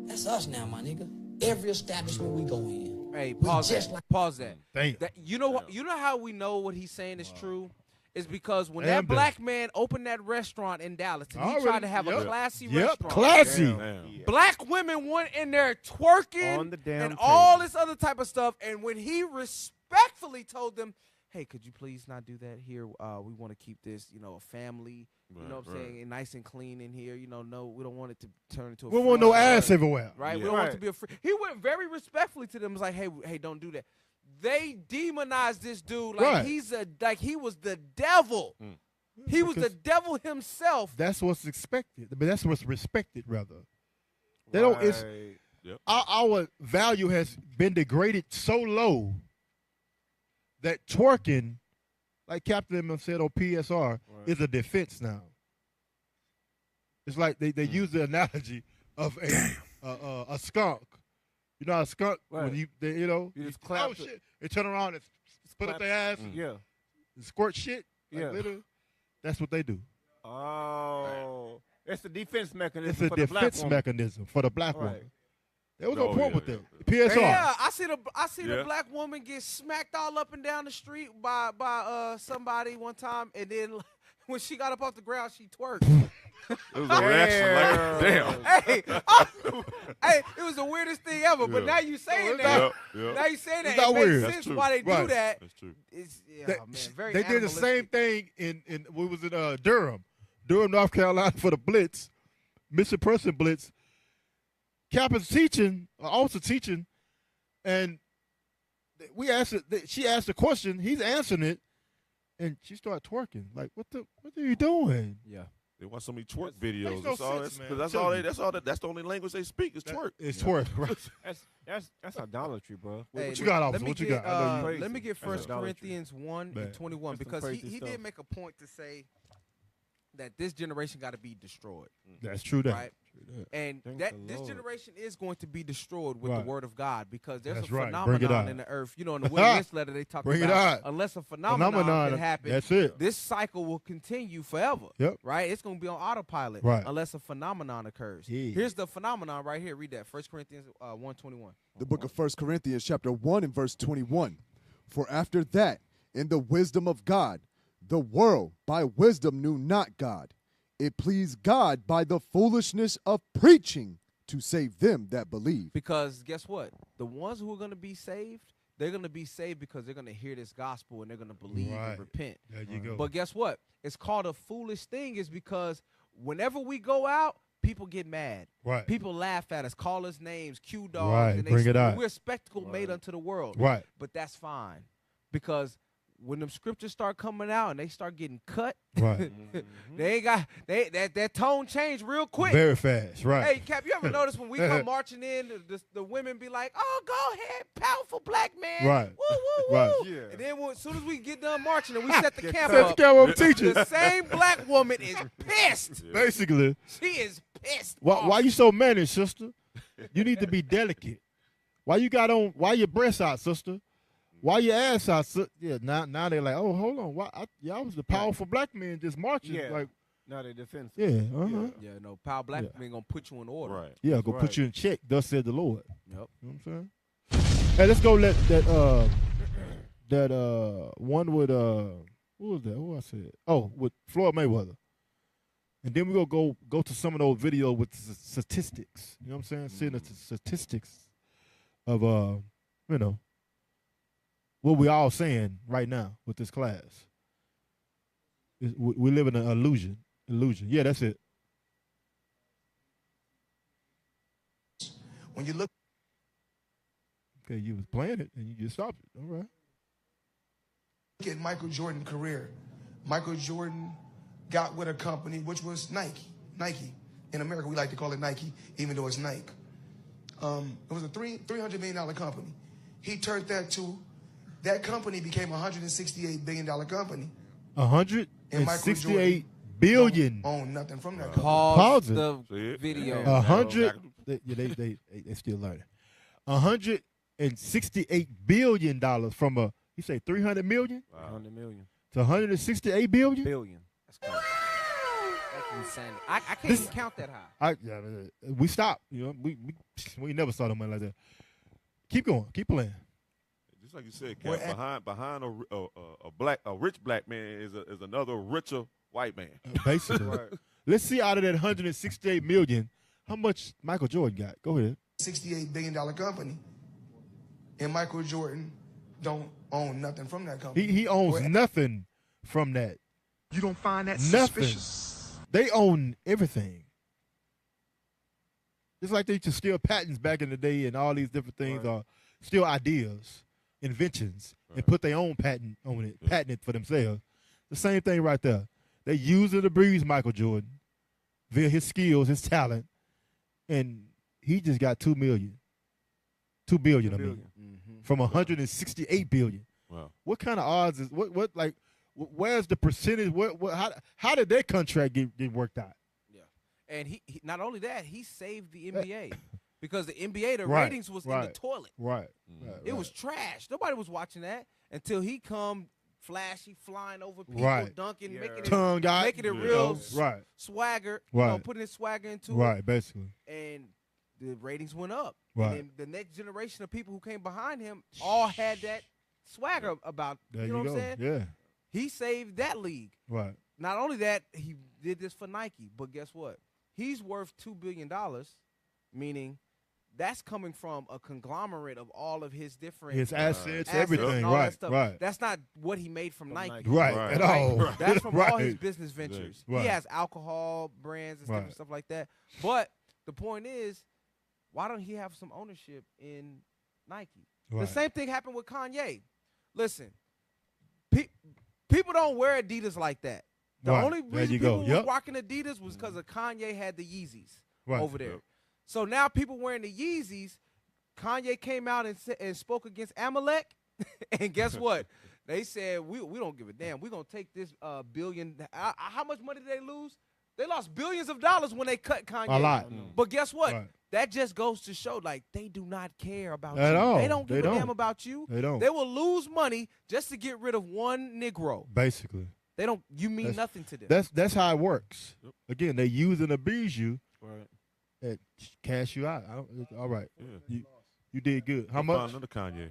That's us now, my nigga. Every establishment we go in. Hey, we pause just that. like Pause that. Damn. You know how we know what he's saying is true? Is because when Damn, that black man opened that restaurant in Dallas and he Already- tried to have a yep. classy Yep, restaurant. classy. Damn. Black women went in there twerking On the damn and all table. this other type of stuff. And when he respectfully told them, hey, could you please not do that here? We want to keep this, a family, you know what I'm saying, and nice and clean in here. No, we don't want it to turn into a We don't want no free- ass everywhere. Right? Yeah. We don't want it to be a free. He went very respectfully to them. Was like, hey, don't do that. They demonized this dude like Right. he was the devil. He was the Because devil himself. That's what's expected. But that's what's respected, rather. They don't. It's Right. Yep. our value has been degraded so low that twerking, like Captain Emma said on PSR, is a defense now. It's like they use the analogy of a skunk. You know, a skunk Right. when you just clap oh it. shit, they turn around and put up clap their ass, Yeah. and squirt shit. Like Yeah. literally, that's what they do. Oh. It's a defense mechanism It's a for the black defense woman. mechanism for the black Right. woman. They was Oh, on point yeah, with yeah, that. PSR. Yeah, I see the Yeah. black woman get smacked all up and down the street by somebody one time, and then when she got up off the ground, she twerked. It was a reaction like, damn. Hey, it was the weirdest thing ever. But Yeah. now you saying it's that, Yep. now you saying that, It's not it makes weird. That's sense true. why they do Right. that. That's true. It's They- man, very they did the same animalistic. thing in we was in Durham, North Carolina for the Blitz, Missing Person Blitz. Cap is teaching, also teaching, and we asked it. She asked a question, he's answering it, and she started twerking. Like, what are you doing? Yeah. They want so many twerk videos. makes no That's all. sense, man. That's Tell all. me. That's the only language they speak is twerk. It's twerk, right? That's idolatry, bro. Hey, What you got, officer? let me What you get, got? I know you- Crazy. let me get That's 1 idolatry. Corinthians 1 Man. and 21 That's some because crazy he stuff. did make a point to say that this generation got to be destroyed. That's true. That. Right. And Thank that the this Lord. generation is going to be destroyed with Right. the word of God because there's That's a right. Bring it phenomenon on. in the earth. In the Witness letter they talk Bring it about on. unless a phenomenon can happen, That's it. this cycle will continue forever. Yep. Right? It's going to be on autopilot Right. unless a phenomenon occurs. Yeah. Here's the phenomenon right here. Read that. 1 Corinthians 1:21. The book of 1 Corinthians chapter 1 and verse 21. For after that, in the wisdom of God, the world by wisdom knew not God. It pleased God by the foolishness of preaching to save them that believe. Because guess what? The ones who are going to be saved, they're going to be saved because they're going to hear this gospel and they're going to believe Right. and repent. There you go. But guess what? It's called a foolish thing is because whenever we go out, people get mad. Right. People laugh at us, call us names, Q dogs. Right. And Bring it out. We're a spectacle made unto the world. Right. But that's fine because when them scriptures start coming out and they start getting cut, Right. they ain't got that tone changed real quick. Very fast, right. Hey, Cap, you ever notice when we come marching in, the women be like, "Oh, go ahead, powerful black man." Right. Woo, woo, Right. woo. Yeah. And then as soon as we get done marching and we set the camp Set up, the camera up, teachers. the same black woman is pissed. Basically. She is pissed. Why you so managed, sister? You need to be delicate. Why your breasts out, sister? Why your ass out? Yeah, now they're like, oh, hold on. Why? Y'all was the powerful black man just marching. Yeah. Like, Now they defensive. yeah, uh-huh. Yeah, no, power black man gonna put you in order. Right. Yeah, go put you in check. Thus said the Lord. Yep. You know what I'm saying? Hey, let's go let that one with who was that? Who I said? Oh, with Floyd Mayweather. And then we go to some of those videos with the statistics. You know what I'm saying? Seeing the statistics of you know, what we all saying right now with this class. We live in an illusion. Yeah, that's it. When you look Okay, you was playing it and you just stopped it. All right. at Michael Jordan's career, Michael Jordan got with a company which was Nike. Nike. In America, we like to call it Nike, even though it's Nike. It was a $300 million company. He turned that company became a $168 billion company. $168 billion. Don't own nothing from that company. Pause it. the video. 100. They still learning. $168 billion from a, you say 300 million? 100 million. To 168 billion? Billion. That's crazy. That's insane. I can't even count that high. We stopped. You know, we never saw no money like that. Keep going. Keep playing. Just like you said, Cap, behind a rich black man is another richer white man. Basically. Right. Let's see out of that 168 million, how much Michael Jordan got. Go ahead. $68 billion company. And Michael Jordan don't own nothing from that company. He owns nothing from that. You don't find that Nothing. suspicious? They own everything. Just like they used to steal patents back in the day and all these different things are still ideas, inventions, and put their own patent on it, patent it for themselves. The same thing right there. They use it to abuse Michael Jordan via his skills, his talent, and he just got $2 billion. From 168 billion. Wow. What kind of odds is where's the percentage? How did their contract get worked out? Yeah, and he not only that, he saved the NBA because the NBA the Right, ratings was in right, the toilet. Right. It was trash. Nobody was watching that until he come flashy, flying over people, Right. dunking, making Tongue out. making it Yeah. real Right. swagger. Right. You know, putting his swagger into it. Right, basically. And the ratings went up. Right. And then the next generation of people who came behind him all had that swagger about. There you know you what I'm go. saying? Yeah. He saved that league. Right. Not only that, he did this for Nike, but guess what? He's worth $2 billion, meaning that's coming from a conglomerate of all of his different His assets, and everything. all that Right, stuff. right. That's not what he made from Nike. Right, at all. Right. That's from all his Right. business ventures. Right. He has alcohol brands and stuff, Right. and stuff like that. But the point is, why don't he have some ownership in Nike? Right. The same thing happened with Kanye. Listen, people don't wear Adidas like that. The Right. only There reason you people go. were Yep. rocking Adidas was because of Kanye had the Yeezys Right. over there. Yep. So now people wearing the Yeezys, Kanye came out and spoke against Amalek, and guess what? They said, we don't give a damn. We're going to take this billion. How much money did they lose? They lost billions of dollars when they cut Kanye. A lot. But guess what? Right. That just goes to show, like, they do not care about At you. all. They don't give They a damn don't. about you. They don't. They will lose money just to get rid of one Negro. Basically. They don't. You mean nothing to them. That's how it works. Again, they use and abuse you. Right. And cash you out. All right. Yeah. You did good. How Let's much? find another Kanye.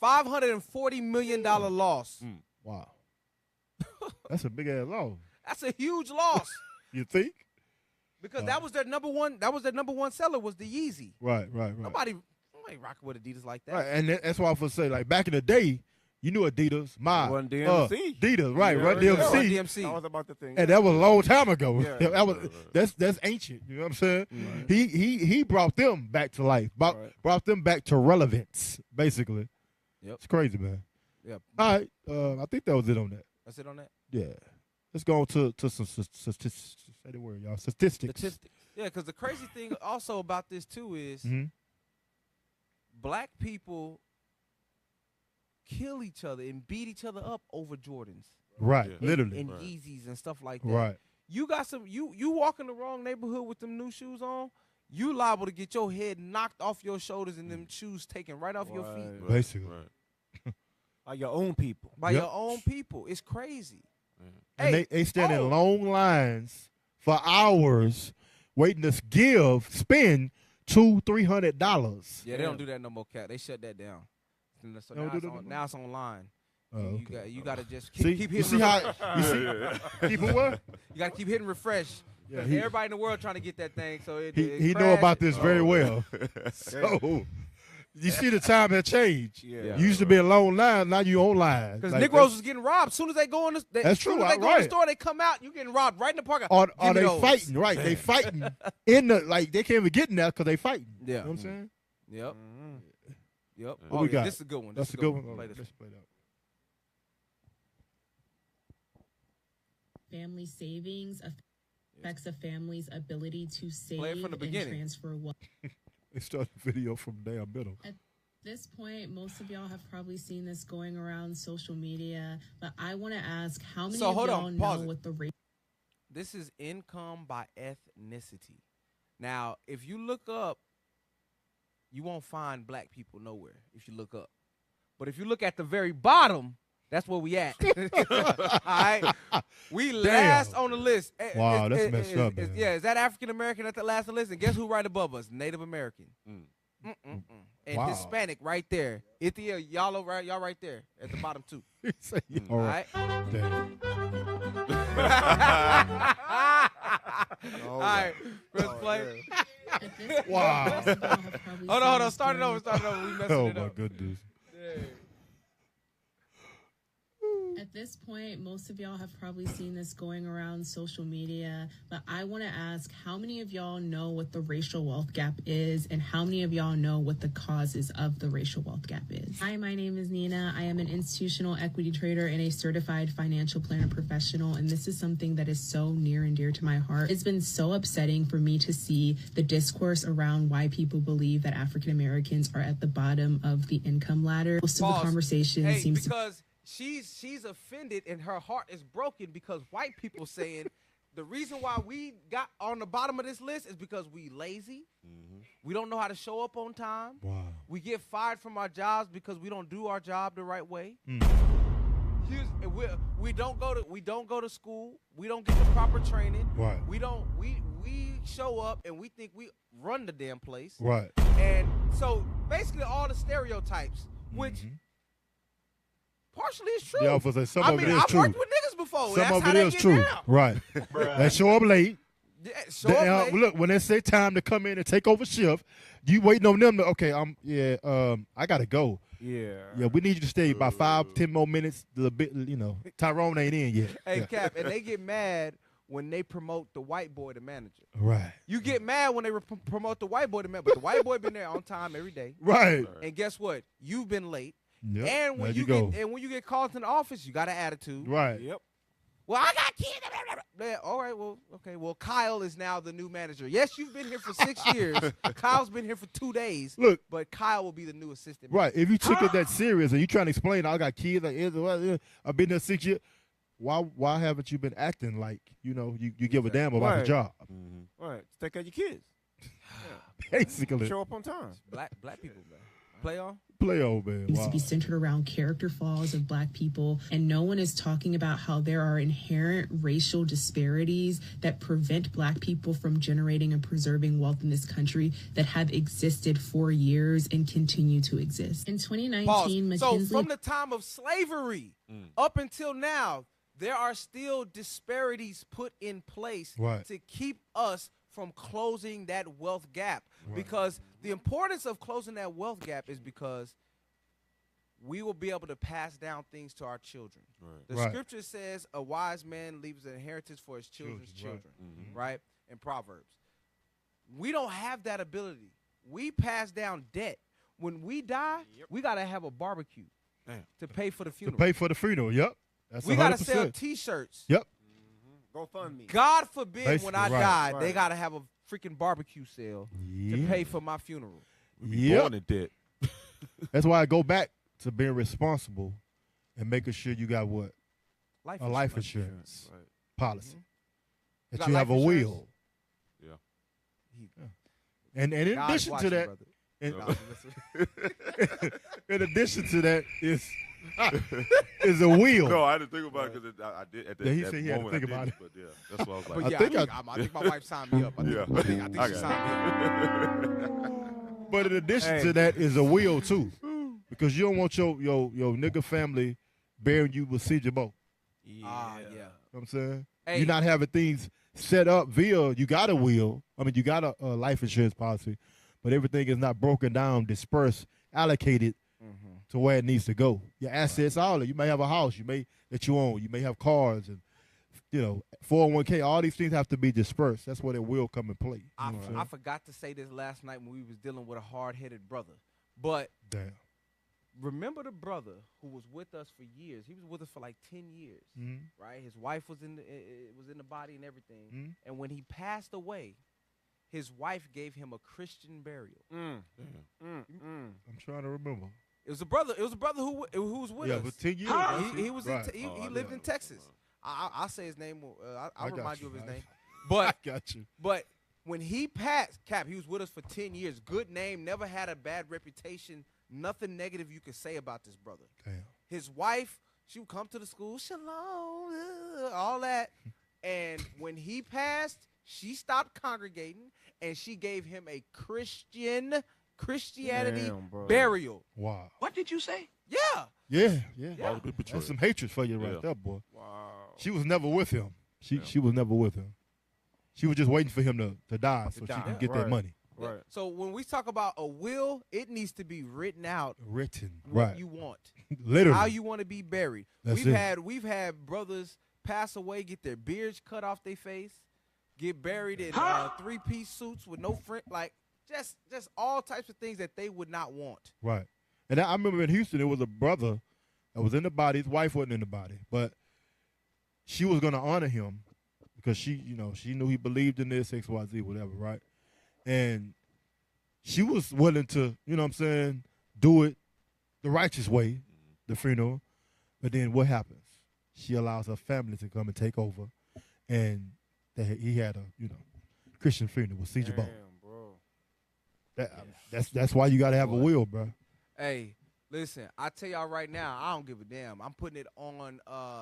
$540 million loss. Wow. That's a big ass loss. That's a huge loss. You think? Because that was their number one. That was their number one seller was the Yeezy. Right. Nobody ain't rocking with Adidas like that. Right, and that's why I was say, like, back in the day, you knew Adidas, Run DMC. Adidas, right? Yeah, Run yeah. DMC. Run DMC. That was about the thing. And that was a long time ago. Yeah. That was that's ancient. You know what I'm saying? He brought them back to life. Brought them back to relevance, basically. Yep. It's crazy, man. Yeah. All right. I think that was it on that. That's it on that? Yeah. Let's go on to some statistics. Say the word, y'all. Statistics. Yeah, because the crazy thing also about this too is Mhm. black people kill each other and beat each other up over Jordans. Right, And- literally. And Right. Yeezys and stuff like that. Right. You got some you walk in the wrong neighborhood with them new shoes on, you liable to get your head knocked off your shoulders and them shoes taken right off your feet. Basically. By your own people. By Yep. your own people. It's crazy. And Hey, they stand in oh. long lines for hours waiting to spend $200-$300. Yeah, they don't do that no more, Cat. They shut that down. So They don't now, do it's that no on, more? now it's online. Oh, okay. You got to just See? keep You hitting see how- refresh. you see- keep it what? You got to keep hitting refresh. Yeah, 'Cause he- everybody in the world trying to get that thing, so it He know crashed. about this very Oh. well. So you see the time has changed. Yeah. You used to be a long line, now you online. Because Like, Negroes was getting robbed. As soon as they go in the, That's true, Soon as they go in the right. store, they come out. You getting robbed right in the parking Or lot. Give me they those. fighting, right? They fighting in the like they can't even get in there because they fighting. Yeah. You know what I'm saying? Yep. Yep. What oh, we yeah, got? This is a good one. That's This a is good one. Play this. Let's play that. Family savings affects a family's ability to save Play it from the and beginning. transfer wealth. They started the video from damn middle. At this point, most of y'all have probably seen this going around social media, but I want to ask how many So, of hold y'all on, know pause it. what the rate. This is income by ethnicity. Now, if you look up, you won't find black people nowhere if you look up. But if you look at the very bottom, that's where we at. All right? We last on the list. Wow, that's messed up, man. Yeah, is that African American at the last on the list? And guess who right above us? Native American. And Wow. Hispanic right there. Ithiel, y'all right there at the bottom too. All right. Damn. All right, press play. Wow. Hold on. Start it over. We messing Oh it my up. goodness. At this point, most of y'all have probably seen this going around social media, but I want to ask how many of y'all know what the racial wealth gap is and how many of y'all know what the causes of the racial wealth gap is? Hi, my name is Nina. I am an institutional equity trader and a certified financial planner professional, and this is something that is so near and dear to my heart. It's been so upsetting for me to see the discourse around why people believe that African Americans are at the bottom of the income ladder. Most of the Pause. conversation Hey, seems to because she's offended and her heart is broken because white people saying the reason why we got on the bottom of this list is because we lazy. We don't know how to show up on time. Wow. We get fired from our jobs because we don't do our job the right way. We don't go to school. We don't get the proper training. Right. We show up and we think we run the damn place. Right. And so basically all the stereotypes, which partially is true. Yeah, I was gonna say, some I of mean, it is I've true. worked with niggas before. Some That's of how it they is get true. down. Right. They show up late. Yeah, show up late. Look, when they say time to come in and take over shift, you waiting on them to, okay, I gotta go. Yeah, we need you to stay about 5-10 more minutes. A bit, Tyrone ain't in yet. Hey, Yeah. Cap, and they get mad when they promote the white boy to manager. Right. You get mad when they promote the white boy to manager, but the white boy been there on time every day. Right. And guess what? You've been late. Yep. And when There you when you get called to the office, you got an attitude. Right. Yep. Well, I got kids. Yeah, all right. Well, okay. Well, Kyle is now the new manager. Yes, you've been here for 6 years. Kyle's been here for 2 days. Look, but Kyle will be the new assistant. Right. If you took it that serious and you trying to explain, I got kids, I've been there 6 years. Why haven't you been acting like you give a damn about the Right. job? Right. Take care of your kids. Basically. Show up on time. Black people, man. Play on. Play on, man. Needs Wow. to be centered around character flaws of Black people, and no one is talking about how there are inherent racial disparities that prevent Black people from generating and preserving wealth in this country that have existed for years and continue to exist. In 2019, Pause. So McKinsey from the time of slavery up until now, there are still disparities put in place Right. to keep us from closing that wealth gap. Because the importance of closing that wealth gap is because we will be able to pass down things to our children. The Right. scripture says a wise man leaves an inheritance for his children's children, right? In Proverbs. We don't have that ability. We pass down debt. When we die, we got to have a barbecue. to pay for the To funeral. pay for the funeral. Yep. That's We 100%. gotta sell T-shirts. Yep. GoFundMe. God forbid Basically, when I right. die, they gotta have a freaking barbecue sale to pay for my funeral. Yep. Born in debt. That's why I go back to being responsible and making sure you got what? Life a life insurance. insurance policy. That got you have a life insurance? will. Yeah. And in God's addition to watching, that, brother. in addition to that is a will. No, I didn't think about it because I did at that, Yeah, he that said he had to moment. think I about didn't, it. But yeah, that's what I was like. But yeah, I think my wife signed me up. I think she signed me up. But in addition to that is a will too, because you don't want your nigga family burying you with CJ Bo. Yeah. You know what I'm saying? Hey. You're not having things set up via, you got a will. I mean, you got a life insurance policy, but everything is not broken down, dispersed, allocated to where it needs to go. Your assets, all that. You may have a house that you own. You may have cars and, 401k. All these things have to be dispersed. That's where that will come in play. I forgot to say this last night when we was dealing with a hard-headed brother. But Damn. remember the brother who was with us for years. He was with us for like 10 years, right? His wife was in the body and everything. And when he passed away, his wife gave him a Christian burial. I'm trying to remember. It was a brother. It was a brother who was with us. Yeah, for 10 years. He was Right. he lived in Texas. I'll say his name. I'll remind you of his I- name. But I got you. But when he passed, Cap, he was with us for 10 years. Good name, never had a bad reputation. Nothing negative you could say about this brother. Damn. His wife, she would come to the school, shalom, all that. And when he passed, she stopped congregating and she gave him a Christianity Damn, bro. burial. Wow. What did you say? Yeah. Yeah. All the betrayal. That's some hatred for you right Yeah. there, boy. Wow. She was never with him. She was never with him. She was just waiting for him to die so she can get that Right. money. Right. So when we talk about a will, it needs to be written out. Written. What Right. you want. Literally. How you want to be buried. That's We've it. had brothers pass away, get their beards cut off their face, get buried in three-piece suits with no friend, like just all types of things that they would not want. Right. And I remember in Houston, there was a brother that was in the body. His wife wasn't in the body, but she was going to honor him because she knew he believed in this, XYZ, whatever, right? And she was willing to, do it the righteous way, the funeral. But then what happens? She allows her family to come and take over, and he had a, Christian funeral with CJ Bo. Bro. That's why you got to have a will, bro. Hey, listen, I tell y'all right now, I don't give a damn. I'm putting it on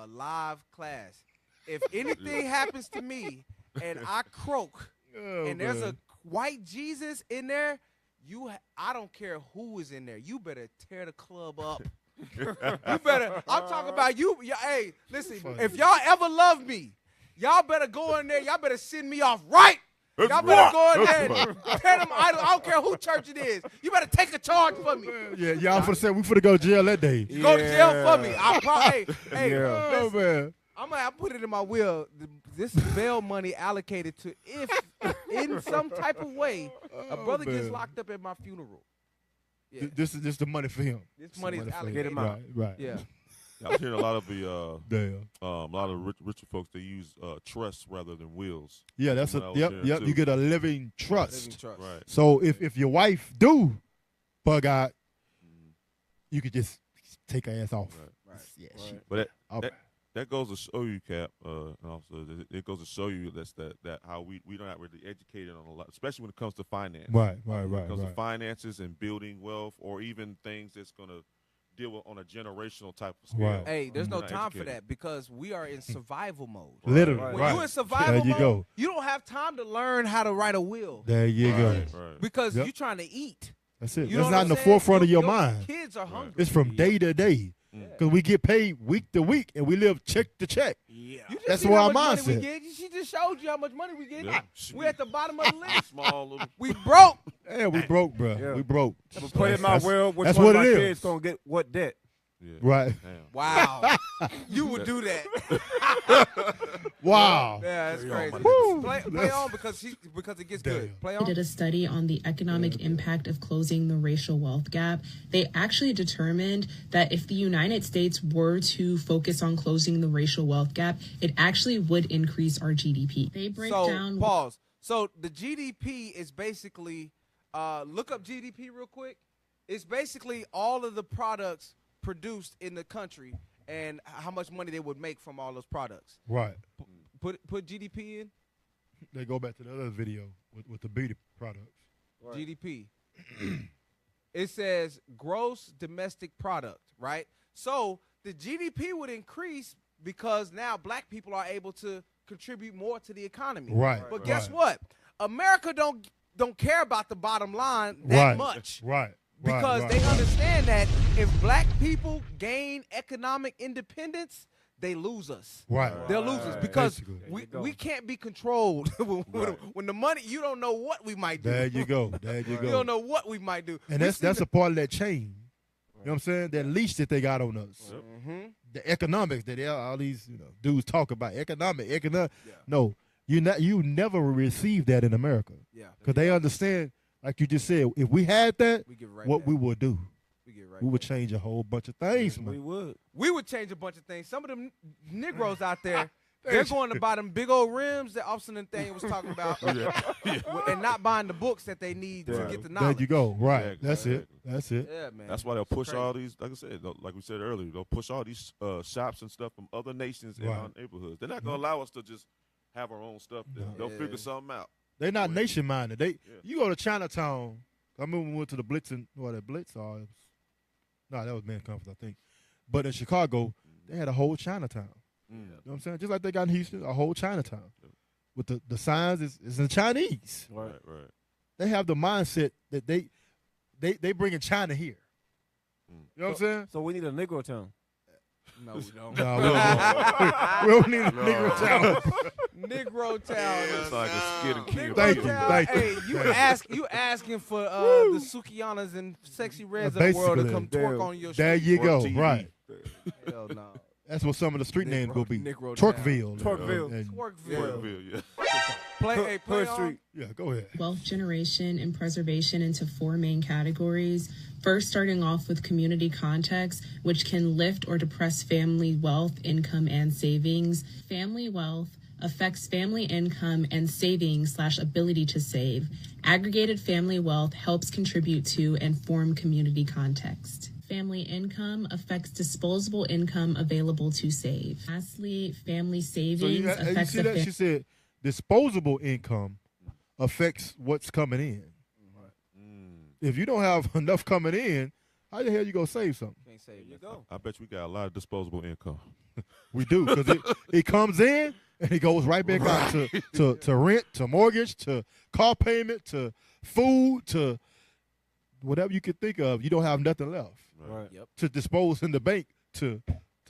live class. If anything happens to me and I croak and there's a white Jesus in there, I don't care who is in there. You better tear the club up. You better. I'm talking about you. Hey, listen, if y'all ever love me, y'all better go in there. Y'all better send me off right. Y'all better go in there and tear them idols. I don't care who church it is. You better take a charge for me. Yeah, y'all finna say we finna go to jail that day. Go to jail for me. I probably. Hey, Oh, listen, man. I put it in my will. This is bail money allocated to if in some type of way a brother gets man. locked up at my funeral. Yeah. This is the money for him. This money is for him. allocated. Get him out. Right. Yeah. I was hearing a lot of the Damn. a lot of richer folks, they use trusts rather than wills. Yeah, that's When I was yep. hearing too. You get a living trust. Living trust. Right. So if your wife do bug out, you could just take her ass off. Right. Yeah, Right. But All right. that goes to show you, Cap. And also, it goes to show you that how we don't have really educated on a lot, especially when it comes to finance. Right. When it comes to finances and building wealth, or even things that's going to deal with on a generational type of scale. Right. Hey, there's We're no not time for educated. that because we are in survival mode. Literally. Right. When Right. you in survival There you mode, go. you don't have time to learn how to write a will There you go. Right. because Yep. you're trying to eat. That's it. You That's know not what in the I'm saying? forefront of your mind. Kids are hungry. It's from day to day. Because we get paid week to week and we live check to check. You just That's see where how our much money we mindset. get. She just showed you how much money we get. Yeah. We at the bottom of the list. Small little. We broke. Yeah, we broke, bro. Yeah. We broke. Put in my will, which that's one what of my it is. kids gonna get what debt? Yeah. Right. Damn. Wow. You would do that. Wow. Yeah, that's Play on, crazy. my Play on because it gets good. Play They on. did a study on the economic impact of closing the racial wealth gap. They actually determined that if the United States were to focus on closing the racial wealth gap, it actually would increase our GDP. They break down. Pause. So the GDP is basically, look up GDP real quick. It's basically all of the products produced in the country and how much money they would make from all those products. Right. Put GDP in. They go back to the other video with the beauty products. Right. GDP. It says gross domestic product, right? So the GDP would increase because now black people are able to contribute more to the economy. Right. But guess what? America don't care about the bottom line that much. Right. Because they understand that if black people gain economic independence, they lose us. Right. They'll lose us because Basically. we can't be controlled. When the money, you don't know what we might do. There you go. There you go. You don't know what we might do. And that's a part of that chain. You know what I'm saying? That leash that they got on us. The economics that all these dudes talk about. Economic. No, you never receive that in America. Yeah. Because they understand, like you just said, if we had that, We get right what back. we would do. We would change a whole bunch of things, man. We would change a bunch of things. Some of them Negroes out there, they're going to buy them big old rims that Austin and Thing was talking about, and not buying the books that they need to get the knowledge. There you go. Right. Exactly. That's it. That's it. Yeah, man. That's why they'll It's push crazy. all these, like I said, like we said earlier, they'll push all these shops and stuff from other nations in Right. our neighborhoods. They're not going to allow us to just have our own stuff. They'll figure something out. They're not nation minded. You go to Chinatown. I remember we went to the Blitz and Blitz or no, that was Man Conference, I think. But in Chicago, they had a whole Chinatown. You know what I'm saying? Just like they got in Houston, a whole Chinatown. With the signs is in Chinese. Right. They have the mindset that they bringing China here. You know what I'm saying? So we need a Negro town. No, we don't. No, we don't need a Negro town. Negro town. It's like a skid and kill. Thank you. Hey, you asking for the Sukianas and Sexy Reds of the world to come twerk on your street. There you go. Right. Hell no. That's what some of the street names will be. Negro Twerkville. Twerkville. Yeah. Play on. Yeah, go ahead. Wealth generation and preservation into 4 main categories. First, starting off with community context, which can lift or depress family wealth, income, and savings. Family wealth affects family income and savings / ability to save. Aggregated family wealth helps contribute to and form community context. Family income affects disposable income available to save. Lastly, family savings So you affects see that? She said disposable income affects what's coming in. If you don't have enough coming in, how the hell you gonna save something? Can't save you. I bet you got a lot of disposable income. We do, because it comes in and it goes right back out to rent, to mortgage, to car payment, to food, to whatever you can think of. You don't have nothing left to dispose in the bank to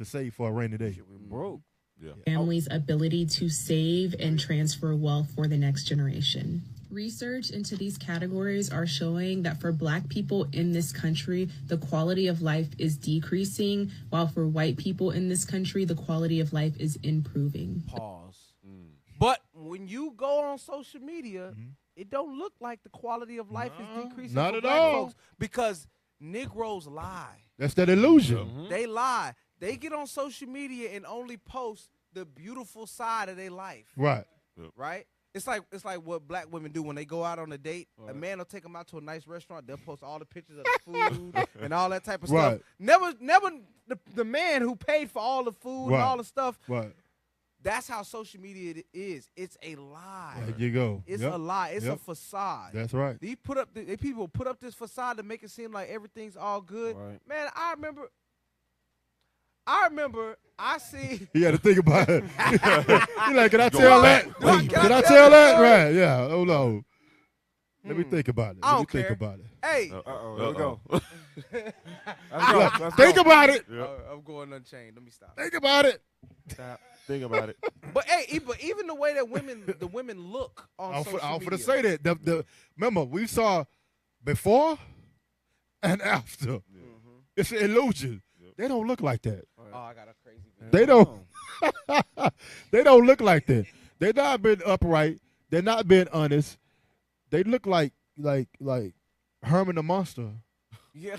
save for a rainy day. Broke. Yeah. Families' ability to save and transfer wealth for the next generation. Research into these categories are showing that for Black people in this country, the quality of life is decreasing, while for white people in this country, the quality of life is improving. Pause. But when you go on social media, it don't look like the quality of life is decreasing not for at Black all. folks because Negroes lie. That's that illusion. They lie. They get on social media and only post the beautiful side of their life. Right. Right? It's like what Black women do when they go out on a date. A man will take them out to a nice restaurant. They'll post all the pictures of the food and all that type of stuff. Never the man who paid for all the food and all the stuff. Right. That's how social media is. It's a lie. There you go. It's Yep. a lie. It's Yep. a facade. That's right. These people put up this facade to make it seem like everything's all good. Right. Man, I remember I see. You got to think about it. You like, can I Go tell back. that? Can Can I I tell tell that that? story? Right. Yeah. Oh no. Let me think about it. I Let me don't think care. about it. Hey, Here we go. Think about it. I'm going unchained. Let me stop. Think about it. Think about it. But hey, but even the way that the women look on social I'm media. going to say that. Remember, we saw before and after. It's an illusion. They don't look like that. Oh, I got a crazy video. They don't. They don't look like that. They not been upright. They're not being honest. They look like Herman the Monster. Yeah.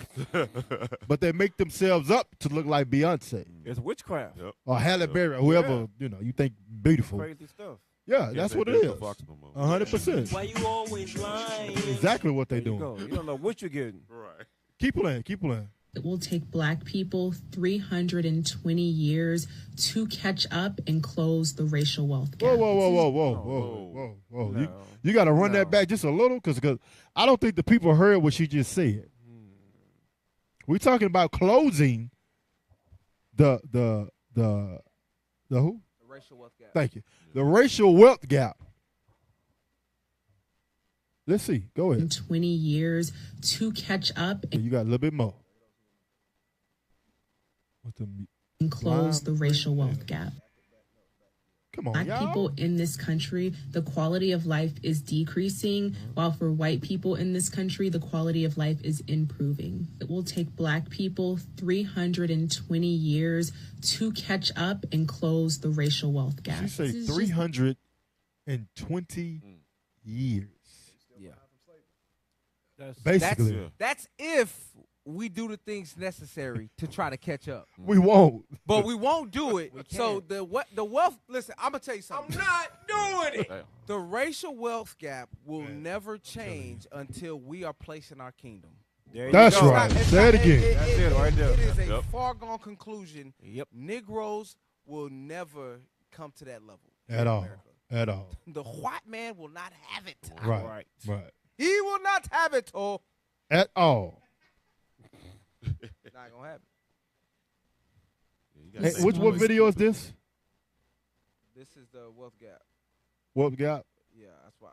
But they make themselves up to look like Beyonce. It's witchcraft. Or Halle Berry, or whoever you think beautiful. Crazy stuff. Yeah, that's what it is. 100%. Why you always lying? Exactly what they doing. You don't know what you're getting. Right. Keep playing. Keep playing. It will take Black people 320 years to catch up and close the racial wealth gap. Whoa. You got to run that back just a little because I don't think the people heard what she just said. We're talking about closing the who? The racial wealth gap. Thank you. The racial wealth gap. Let's see. Go ahead. 20 years to catch up You got a little bit more. and close the racial wealth gap. Come on, Black y'all. people in this country, the quality of life is decreasing, while for white people in this country, the quality of life is improving. It will take Black people 320 years to catch up and close the racial wealth gap. She say This is just- 320 years. Yeah. Basically. That's if we do the things necessary to try to catch up. We won't. But we won't do it. So the wealth. Listen, I'm gonna tell you something. I'm not doing it. The racial wealth gap will never change until we are placing our kingdom. That's right. Say it again. That's it right there. It is a Yep. foregone conclusion. Yep. Negroes will never come to that level At in all. America. At all. The white man will not have it. Right. Right. He will not have it. Oh, At all. not gonna happen. Hey, what video is this? This is the wealth gap. Wealth gap? Yeah, that's why.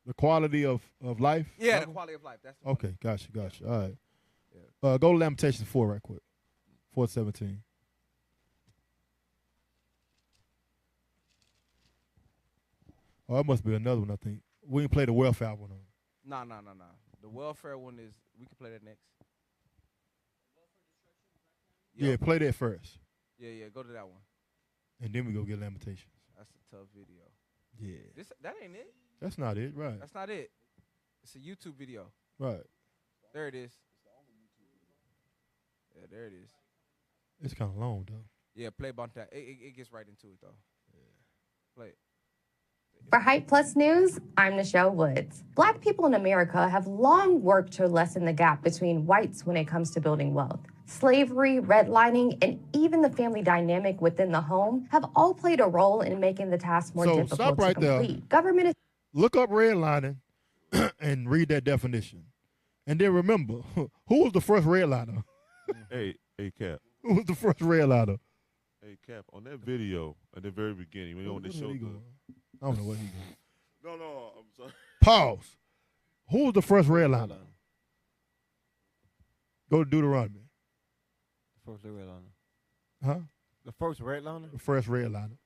The quality of life? Yeah, the quality of life. That's the Okay, gotcha. All right. Go to Lamentations 4 right quick. 4:17. Oh, that must be another one, I think. We didn't play the welfare one on. No. The welfare one is. We can play that next. Yeah, play that first. Yeah. Go to that one. And then we go get Lamentations. That's a tough video. Yeah. That ain't it. That's not it, right. That's not it. It's a YouTube video. Right. There it is. Yeah, there it is. It's kind of long, though. Yeah, play about that. It gets right into it, though. Yeah. Play it. For Hype Plus News, I'm Nichelle Woods. Black people in America have long worked to lessen the gap between whites when it comes to building wealth. Slavery, redlining, and even the family dynamic within the home have all played a role in making the task more So difficult stop to right complete. there. Government is Look up redlining and read that definition. And then remember, who was the first redliner? Hey, Cap. Who was the first redliner? Hey, Cap, on that video at the very beginning, when you on the show. I don't know what he doing. No, I'm sorry. Pause. Who was the first redliner? Go to Deuteronomy. The first redliner. Huh? The first redliner? The first redliner.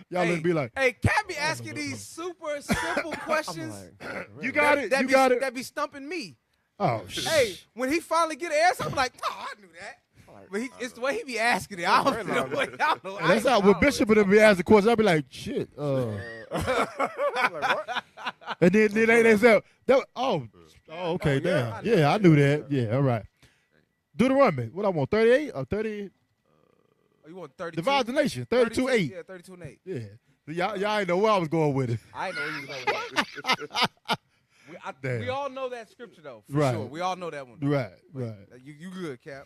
Y'all Hey, would be like, Hey, Cat be asking these super simple questions. You got it. You got it. That be stumping me. Oh, Hey, when he finally get an answer, I'm like, oh, I knew that. But it's the way he be asking it. I don't know. I know. And that's how when Bishop and them be asking questions, I'll be like, shit. And then they say, okay, damn. Yeah, I knew that. Yeah, all right. Deuteronomy, what I want, 38 or 30? Oh, you want 32? Divide the nation, 32-8. Yeah, 32 and 8. Yeah. Y'all ain't know where I was going with it. I ain't know where you was going with that. Damn. We all know that scripture, though, for Right. sure. We all know that one. Right. You good, Cap.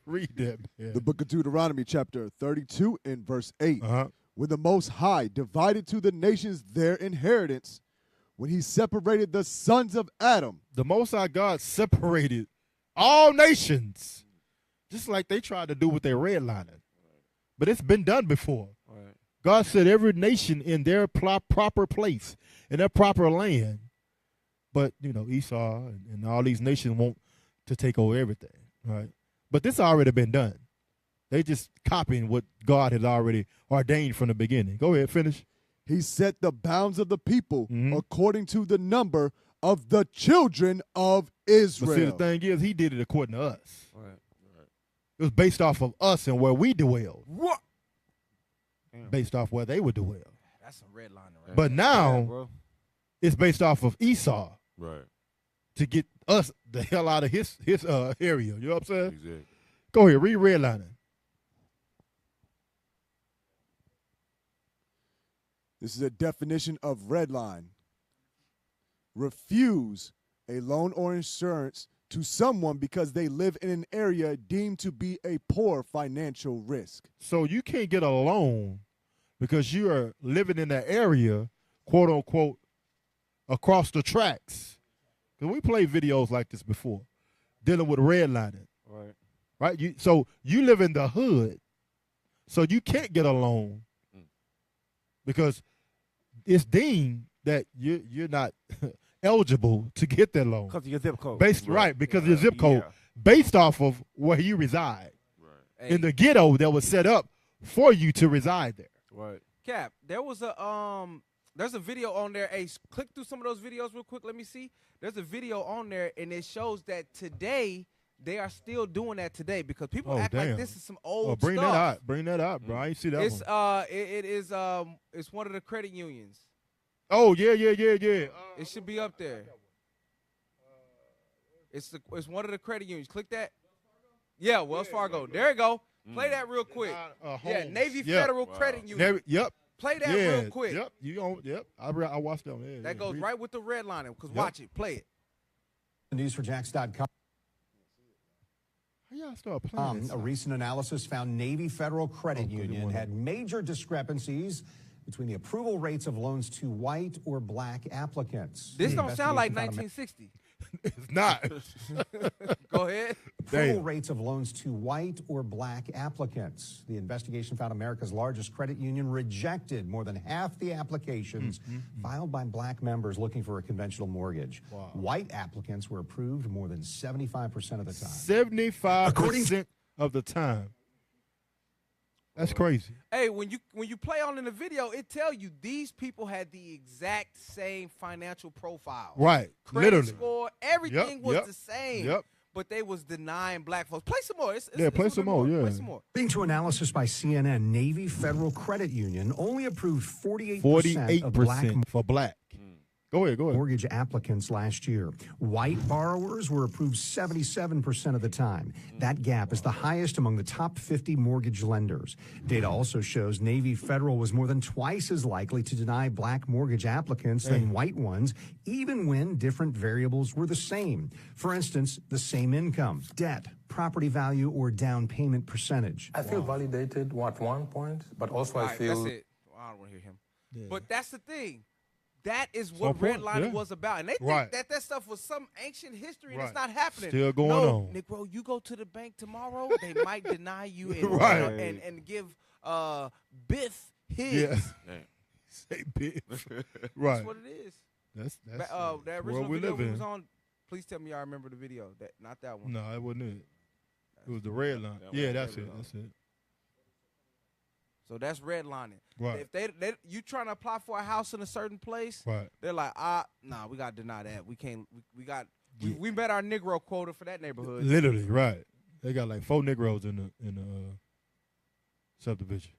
Read that, man. The book of Deuteronomy, chapter 32 and verse 8. Uh-huh. When the Most High divided to the nations their inheritance, when he separated the sons of Adam. The Most High God separated all nations, just like they tried to do with their redlining. But it's been done before. Right. God set every nation in their proper place, in their proper land. But, Esau and all these nations want to take over everything, right? But this already been done. They just copying what God had already ordained from the beginning. Go ahead, finish. He set the bounds of the people according to the number of the children of Israel. But see, the thing is, he did it according to us. Right. It was based off of us and where we dwell. What? Based off where they would dwell. That's some redlining, right? But now bro. it's based off of Esau Right. to get us the hell out of his area. You know what I'm saying? Exactly. Go ahead, read redlining. This is a definition of red line. Refuse a loan or insurance to someone because they live in an area deemed to be a poor financial risk. So you can't get a loan because you are living in that area, quote unquote, across the tracks. Because we played videos like this before, dealing with redlining. Right. Right? So you live in the hood, so you can't get a loan because it's deemed that you're not eligible to get that loan. Because of your zip code. Right, because of your zip code, based off of where you reside. Right. In the ghetto that was set up for you to reside there. Right. Cap, there was there's a video on there. Hey, click through some of those videos real quick. Let me see. There's a video on there, and it shows that today they are still doing that today because people act like this is some old bring stuff. that out. Bring that out, bro. I ain't see that It's one. it's one of the credit unions. Oh yeah. It should be up there. It's one of the credit unions. Click that. Yeah, Wells Fargo. There you go. Play that real quick. Yeah, Navy Federal Credit Union. Yep. Play that real quick. Yep. Yep. I watched that one. Yeah, that goes right with the redlining. Because watch it. Play it. News4Jax.com. How y'all start playing this? A recent analysis found Navy Federal Credit Union had major discrepancies between the approval rates of loans to white or black applicants. This don't sound like 1960. It's not. Go ahead. Approval rates of loans to white or black applicants. The investigation found America's largest credit union rejected more than half the applications filed by black members looking for a conventional mortgage. Wow. White applicants were approved more than 75% of the time. 75% of the time. That's crazy. Hey, when you play on in the video, it tell you these people had the exact same financial profile. Right. Credit Literally. score, everything was the same. Yep. But they was denying black folks. Play some more. Play some more. Play some more. According to analysis by CNN, Navy Federal Credit Union only approved 48% of black for black. Go ahead. mortgage applicants last year. White borrowers were approved 77% of the time. That gap is the highest among the top 50 mortgage lenders. Data also shows Navy Federal was more than twice as likely to deny black mortgage applicants than white ones, even when different variables were the same. For instance, the same income, debt, property value, or down payment percentage. I feel validated at one point, but also I feel... That's it. I don't want to hear him. Yeah. But that's the thing. That is what redlining was about. And they think that stuff was some ancient history and it's not happening. Still going on. Negro, you go to the bank tomorrow, they might deny you and give Biff his. Yeah. Say Biff. Right. That's what it is. That's that original video we was on. Please tell me y'all remember the video. Not that one. No, it wasn't it. It was the red line. Yeah, that's it. That's it. So that's redlining. Right. If you trying to apply for a house in a certain place, they're like, nah, we got to deny that. We can't. We met our Negro quota for that neighborhood. Literally, right. They got like 4 Negroes in the subdivision.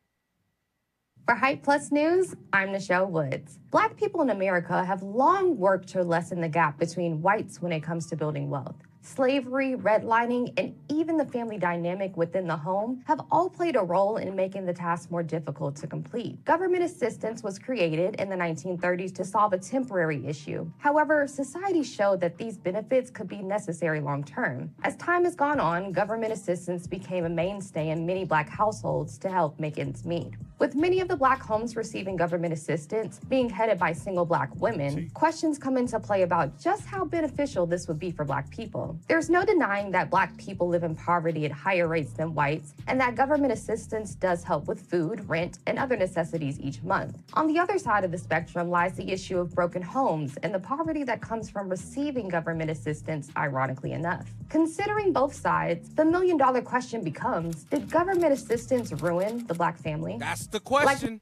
For Hype Plus News, I'm Nichelle Woods. Black people in America have long worked to lessen the gap between whites when it comes to building wealth. Slavery, redlining, and even the family dynamic within the home have all played a role in making the task more difficult to complete. Government assistance was created in the 1930s to solve a temporary issue. However, society showed that these benefits could be necessary long-term. As time has gone on, government assistance became a mainstay in many Black households to help make ends meet. With many of the Black homes receiving government assistance being headed by single Black women, questions come into play about just how beneficial this would be for Black people. There's no denying that Black people live in poverty at higher rates than whites, and that government assistance does help with food, rent, and other necessities each month. On the other side of the spectrum lies the issue of broken homes and the poverty that comes from receiving government assistance, ironically enough. Considering both sides, the million-dollar question becomes, did government assistance ruin the Black family? That's the question.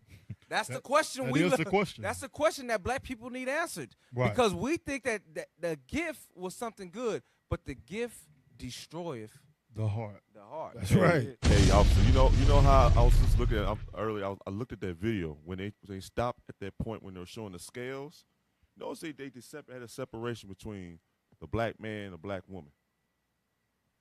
That's the question. That's the question. That's the question that Black people need answered. Right. Because we think that the gift was something good, but the gift destroyeth The heart. The heart. That's right. Hey, officer, you know how I was just looking at earlier. I looked at that video when they stopped at that point when they were showing the scales. Notice they had a separation between the black man and the black woman.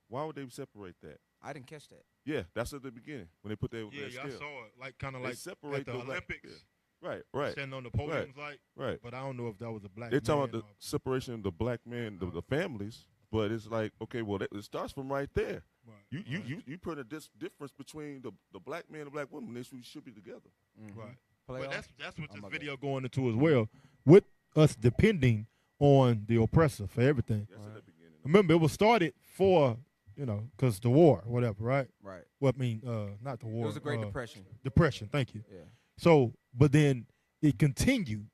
Why would they separate that? I didn't catch that. Yeah, that's at the beginning when they put their Yeah, scale. I saw it. Like kind of They like separate at the the black- Olympics. yeah. Right. Standing on the podiums, like. Right. But I don't know if that was a black. They're talking man about the separation of the black man, the families. But it's like, okay, well, it starts from right there. Right. You put a difference between the black man and the black woman. They should be together. Right. Play But on? that's what Oh, this my video going into as well, with us depending on the oppressor for everything. That's at the beginning. Remember, it was started for, because the war, whatever, right? Right. Well, I mean, not the war. It was the Great Depression. Depression, thank you. Yeah. So, but then it continued,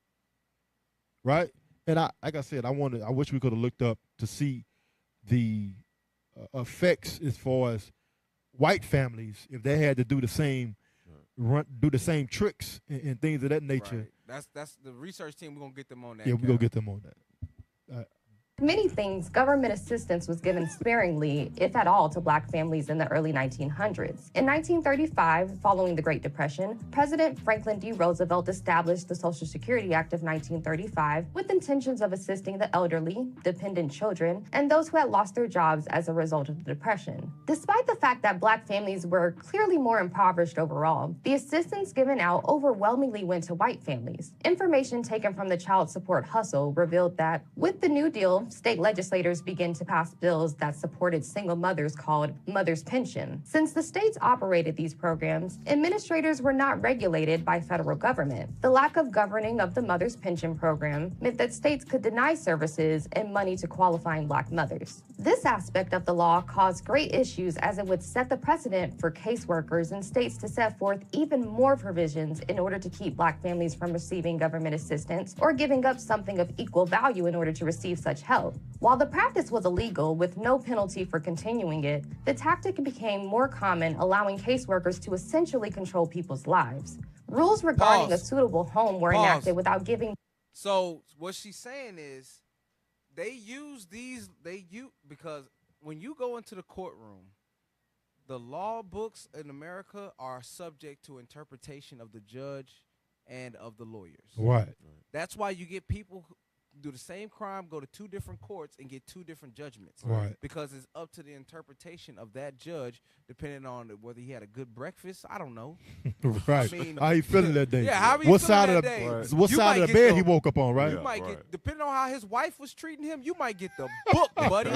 right? And like I said, I wish we could have looked up to see the effects as far as white families if they had to do the same, do the same tricks and things of that nature. Right. That's the research team. We're gonna get them on that. Yeah, we're gonna get them on that. Many things, government assistance was given sparingly, if at all, to black families in the early 1900s. In 1935, following the Great Depression, President Franklin D. Roosevelt established the Social Security Act of 1935 with intentions of assisting the elderly, dependent children, and those who had lost their jobs as a result of the Depression. Despite the fact that black families were clearly more impoverished overall, the assistance given out overwhelmingly went to white families. Information taken from the Child Support Hustle revealed that, with the New Deal, state legislators began to pass bills that supported single mothers called Mother's Pension. Since the states operated these programs, administrators were not regulated by federal government. The lack of governing of the Mother's Pension program meant that states could deny services and money to qualifying black mothers. This aspect of the law caused great issues as it would set the precedent for caseworkers in states to set forth even more provisions in order to keep black families from receiving government assistance or giving up something of equal value in order to receive such help. While the practice was illegal with no penalty for continuing it, the tactic became more common, allowing caseworkers to essentially control people's lives. Rules regarding a suitable home were enacted without giving. So what she's saying is because when you go into the courtroom, the law books in America are subject to interpretation of the judge and of the lawyers. Right. That's why you get people who do the same crime, go to two different courts, and get two different judgments. Right. Because it's up to the interpretation of that judge, depending on whether he had a good breakfast. I don't know. Right. I mean, how he feeling that day? Yeah, how he what feeling side that of the day? what You side might of the get bed he woke up on? Right. You might get, depending on how his wife was treating him, you might get the book, buddy.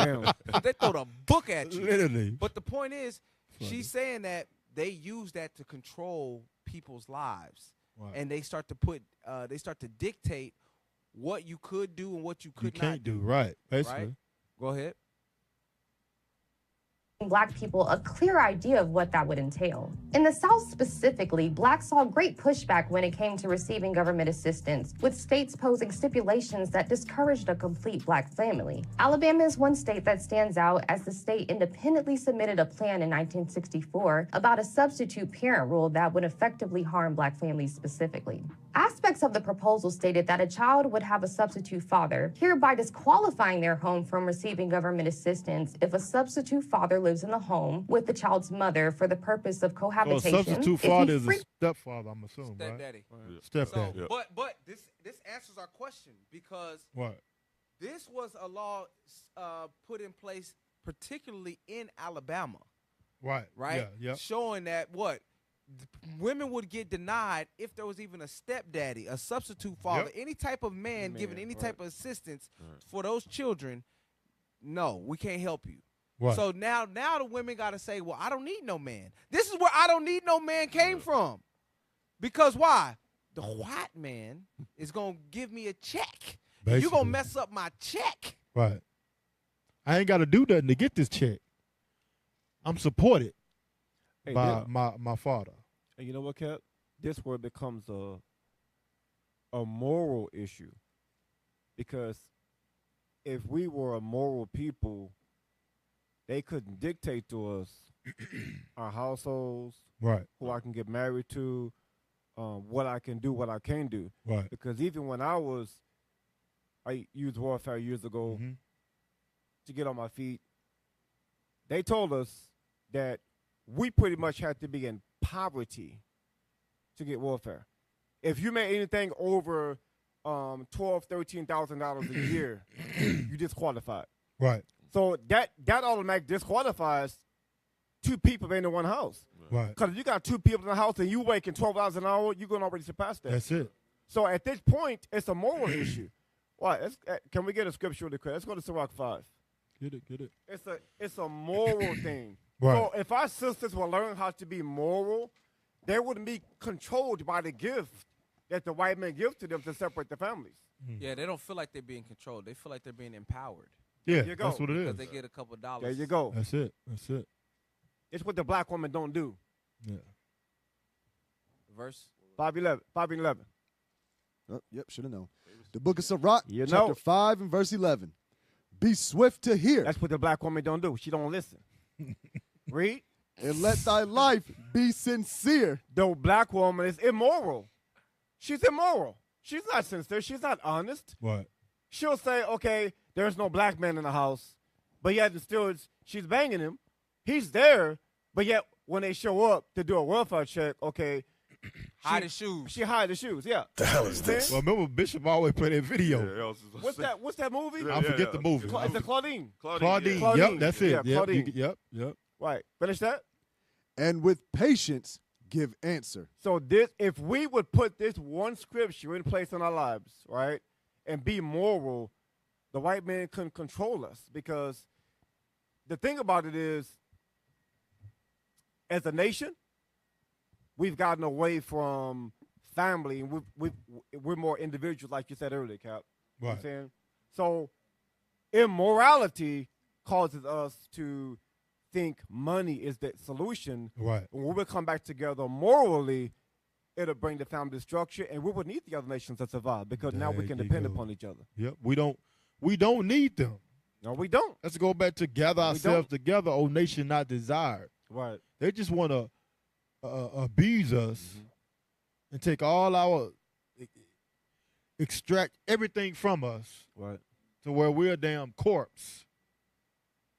They throw the book at you. Literally. But the point is, she's saying that they use that to control people's lives, and they start to dictate what you could do and what you could can't not do. Right. Basically. Right? Go ahead. Black people a clear idea of what that would entail. In the South specifically, blacks saw great pushback when it came to receiving government assistance, with states posing stipulations that discouraged a complete black family. Alabama is one state that stands out as the state independently submitted a plan in 1964 about a substitute parent rule that would effectively harm black families specifically. Aspects of the proposal stated that a child would have a substitute father, hereby disqualifying their home from receiving government assistance if a substitute father lives in the home with the child's mother for the purpose of So a cohabitation. substitute if he father is a fre- stepfather, I'm assuming, right? Stepdaddy. Stepdaddy. So, but this answers our question because What? this was a law put in place particularly in Alabama, Right. right? Yeah. Yeah. Showing that women would get denied if there was even a stepdaddy, a substitute father, any type of man giving any type of assistance for those children. No, we can't help you. Right. So now the women got to say, well, I don't need no man. This is where I don't need no man came from. Because why? The white man is going to give me a check. You're going to mess up my check. Right. I ain't got to do nothing to get this check. I'm supported by my father. And you know what, Cap? This where it becomes a moral issue. Because if we were a moral people, they couldn't dictate to us our households, right? Who I can get married to, what I can do, what I can't do. Right. Because even when I used warfare years ago to get on my feet, they told us that we pretty much have to be in poverty to get welfare. If you make anything over $12,000-$13,000 a year, you disqualified. Right. So that automatically disqualifies two people in one house. Right. Because if you got two people in the house and you making $12 an hour, you're going to already surpass that. That's it. So at this point, it's a moral issue. Why? Can we get a scripture really quick? Let's go to Sirach 5. Get it. It's a moral thing. Right. So if our sisters will learn how to be moral, they wouldn't be controlled by the gift that the white man gives to them to separate the families. Yeah, they don't feel like they're being controlled. They feel like they're being empowered. Yeah, There you go. that's what it is. Because they get a couple dollars. There you go. That's it. It's what the black woman don't do. Yeah. Verse 5:11. Oh, yep, should have known. The book of Sirach, You chapter know. 5 and verse 11. Be swift to hear. That's what the black woman don't do. She don't listen. Read. And let thy life be sincere. The black woman is immoral. She's immoral. She's not sincere. She's not honest. Right. She'll say, okay, there's no black man in the house, but yet still she's banging him. He's there, but yet when they show up to do a welfare check, okay, hide the shoes. She hide the shoes. Yeah. The hell is this? Well, remember Bishop always play that video. What's that movie? I forget the movie. It's a Claudine. Claudine. Claudine. Yep, that's it. Yeah, Yep, Claudine. Yep. Right. Finish that. And with patience give answer. So if we would put this one scripture in place in our lives, right, and be moral, the white man couldn't control us, because the thing about it is, as a nation, we've gotten away from family, and we're more individual, like you said earlier, Cap. You know what I'm Right. saying? So immorality causes us to think money is the solution. Right. When we come back together morally, it'll bring the family structure, and we would need the other nations to survive, because now we There can you depend go. upon each other. Yep. We don't need them. No, we don't. Let's go back to gather ourselves together, O nation not desired. Right. They just want to abuse us and take all our, extract everything from us, right, to where we're a damn corpse.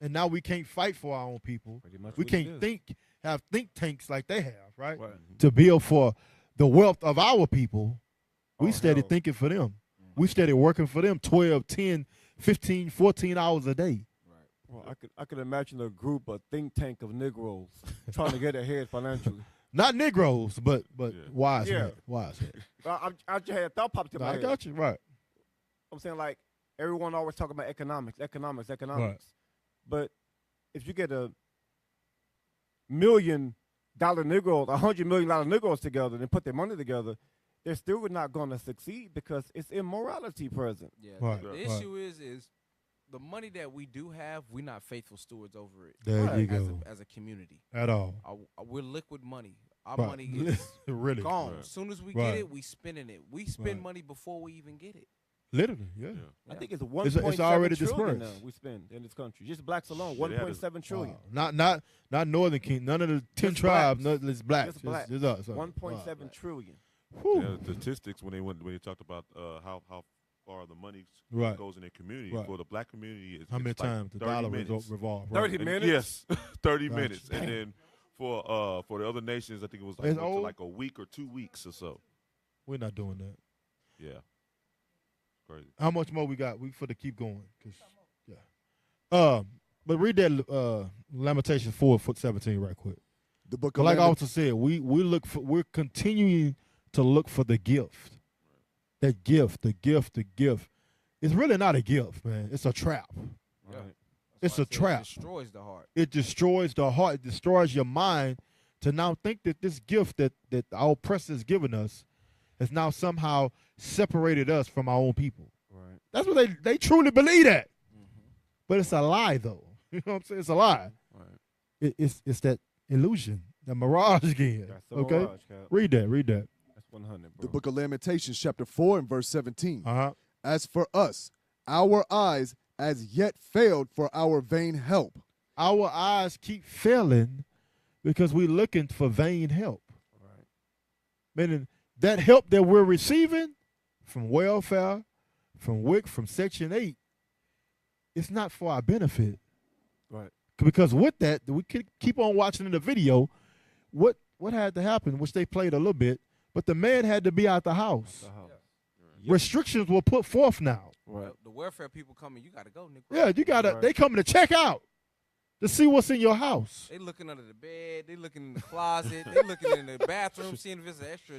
And now we can't fight for our own people. much We what it can't is. have think tanks like they have, right? Right. To build for the wealth of our people. We steady hell. thinking for them. We steady working for them 12, 10, 15, 14 hours a day. Well, I could imagine a group, a think tank of Negroes trying to get ahead financially. Not Negroes, but wise Yeah. men. Wise men. I just had a thought popped in No, my I head. got you, right. I'm saying, like, everyone always talking about economics. Right. But if you get $1 million Negroes, $100 million Negroes together and put their money together, they're still not going to succeed, because it's immorality present. Yeah. Right, The right. issue is the money that we do have, we're not faithful stewards over it. There you go. As a community. At all. We're liquid money. Our Right. money is Really. gone. Right. As soon as we Right. get it, we spending it. We spend Right. money before we even get it. Literally, yeah. I think it's It's 1.7 already trillion dispersed. now we spend in this country. Just blacks alone, Yeah, they had 1.7 trillion. Not Northern King. None of the 10 Just tribes. blacks. None, it's blacks. Just blacks. It's us. 1.7 trillion. Yeah, the statistics when they talked about how far the money Right. goes in their community, Right. for the black community, How many it's like times the 30 dollar minutes. revolve? 30 And- minutes? Yes, 30 Gotcha. minutes. And then for the other nations, I think it was It's up to old? like a week or 2 weeks or so. We're not doing that. Yeah. Crazy. How much more we got? We for to keep going. 'Cause, yeah. But read that Lamentations 4:17 right quick. The book But of like I Lament- also said, we're continuing to look for the gift. That gift, the gift. It's really not a gift, man. It's a trap. Right. It's a trap. It destroys the heart. It destroys the heart. It destroys your mind to now think that this gift that our oppressor has given us has now somehow separated us from our own people. Right. That's what they truly believe that. But it's a lie, though. You know what I'm saying? It's a lie. Right. It's that illusion, the mirage again. That's the Okay? mirage, Cap. Read that. That's 100, bro. The book of Lamentations, chapter 4 and verse 17. Uh-huh. As for us, our eyes as yet failed for our vain help. Our eyes keep failing because we're looking for vain help. Right. Meaning that help that we're receiving from welfare, from WIC, from Section 8, it's not for our benefit. Right. Because with that, we could keep on watching in the video what had to happen, which they played a little bit, but the man had to be out the house. Restrictions were put forth now. Right. The welfare people coming, you got to go, Nick. Yeah, you got to, Right. they coming to check out to see what's in your house. They looking under the bed. They looking in the closet. They looking in the bathroom, seeing if it's an extra,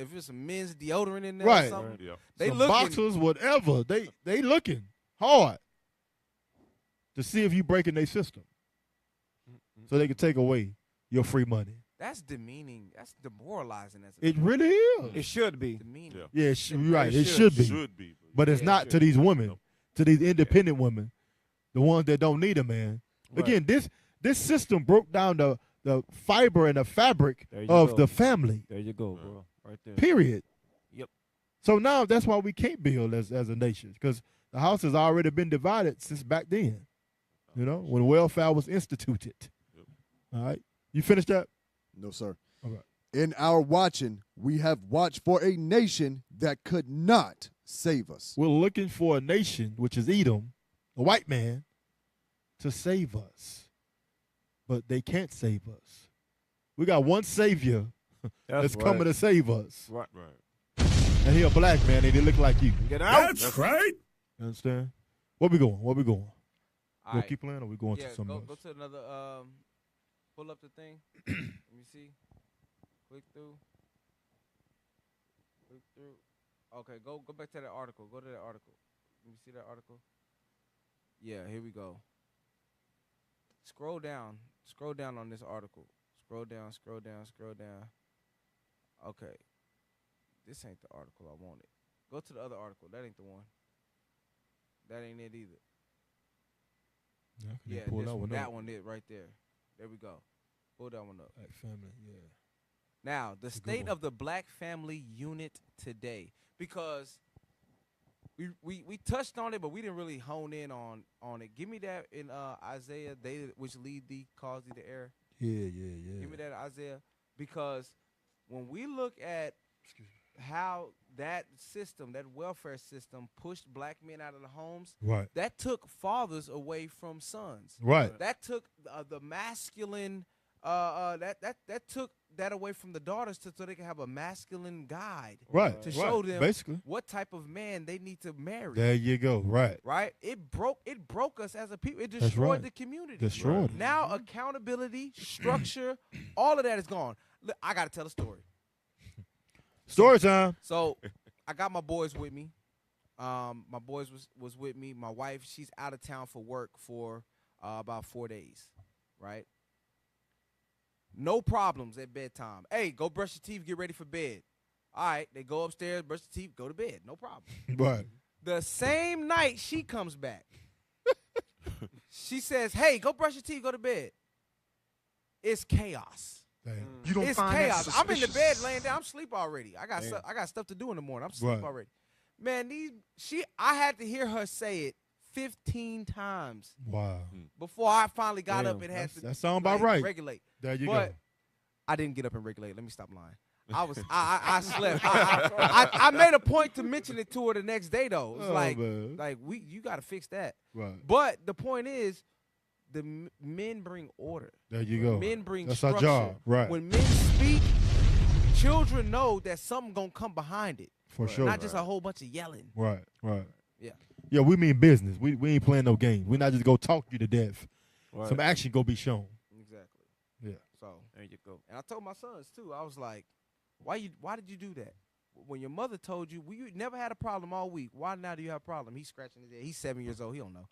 if it's some men's deodorant in there Right. or something. Right. Yeah. They Some looking. boxers, whatever. They looking hard to see if you breaking their system, so they can take away your free money. That's demeaning. That's demoralizing. As a It really is. It should be. demeaning. Yeah. Yeah, you're right. It should be. Should be. But it's Yeah, not it to these women, to these independent women, the ones that don't need a man. Right. Again, this system broke down the fiber and the fabric There you of go. the family. There you go, bro. Right there. Period. Yep. So now that's why we can't build as a nation, because the house has already been divided since back then. You know, when welfare was instituted. All right. You finished that? No, sir. All right. In our watching, we have watched for a nation that could not save us. We're looking for a nation, which is Edom, a white man, to save us. But they can't save us. We got one savior that's right. coming to save us. Right. Right. And he a black man and he look like you. Get out. That's right. You understand? Where we going? Where we going? All We'll right. keep playing or we going Yeah, to something go else? to another. Pull up the thing. Let me see. Click through. Click through. Okay, go back to that article. Go to that article. Let me see that article. Yeah, here we go. Scroll down. Scroll down on this article. Scroll down. Scroll down. Scroll down. Okay. This ain't the article I wanted. Go to the other article. That ain't the one. That ain't it either. Yeah, pull this that one, one that up. one it right there. There we go. Pull that one up. Black family, yeah. Now, the a good state one. of the black family unit today, because we touched on it, but we didn't really hone in on it. Give me that in Isaiah, they which lead thee, cause thee to err. Yeah. Give me that Isaiah, because when we look at how that system, that welfare system, pushed black men out of the homes, Right. that took fathers away from sons. Right. That took the masculine. That took that away from the daughters so they can have a masculine guide. Right, To right, show them basically. what type of man they need to marry. There you go. Right. Right? It broke us as a people. It That's destroyed right. the community. Destroyed it. Now accountability, structure, all of that is gone. Look, I gotta tell a story. Story time. So I got my boys with me. My boys was with me. My wife, she's out of town for work for about 4 days. Right? No problems at bedtime. Hey, go brush your teeth, get ready for bed. All right, they go upstairs, brush their teeth, go to bed. No problem. Right. The same night she comes back, she says, hey, go brush your teeth, go to bed. It's chaos. You It's chaos. I'm in the bed laying down. I'm asleep already. I got stuff to do in the morning. I'm asleep Right. already. Man, I had to hear her say it 15 times Wow. before I finally got up Damn, and had that's- to that sound about right. regulate. There you but go. I didn't get up and regulate. Let me stop lying. I slept. I made a point to mention it to her the next day though. It's Oh, like man. you got to fix that. Right. But the point is, the men bring order. There you go. Men bring That's structure. our job. Right. When men speak, children know that something gonna come behind it. For sure. Not just a whole bunch of yelling. Right. Yeah. Yeah, we mean business. We ain't playing no games. We not just go talk you to death. Right. Some action go be shown. Exactly. Yeah. So there you go. And I told my sons too. I was like, why did you do that? When your mother told you, you never had a problem all week. Why now do you have a problem? He's scratching his head. He's 7 years old. He don't know.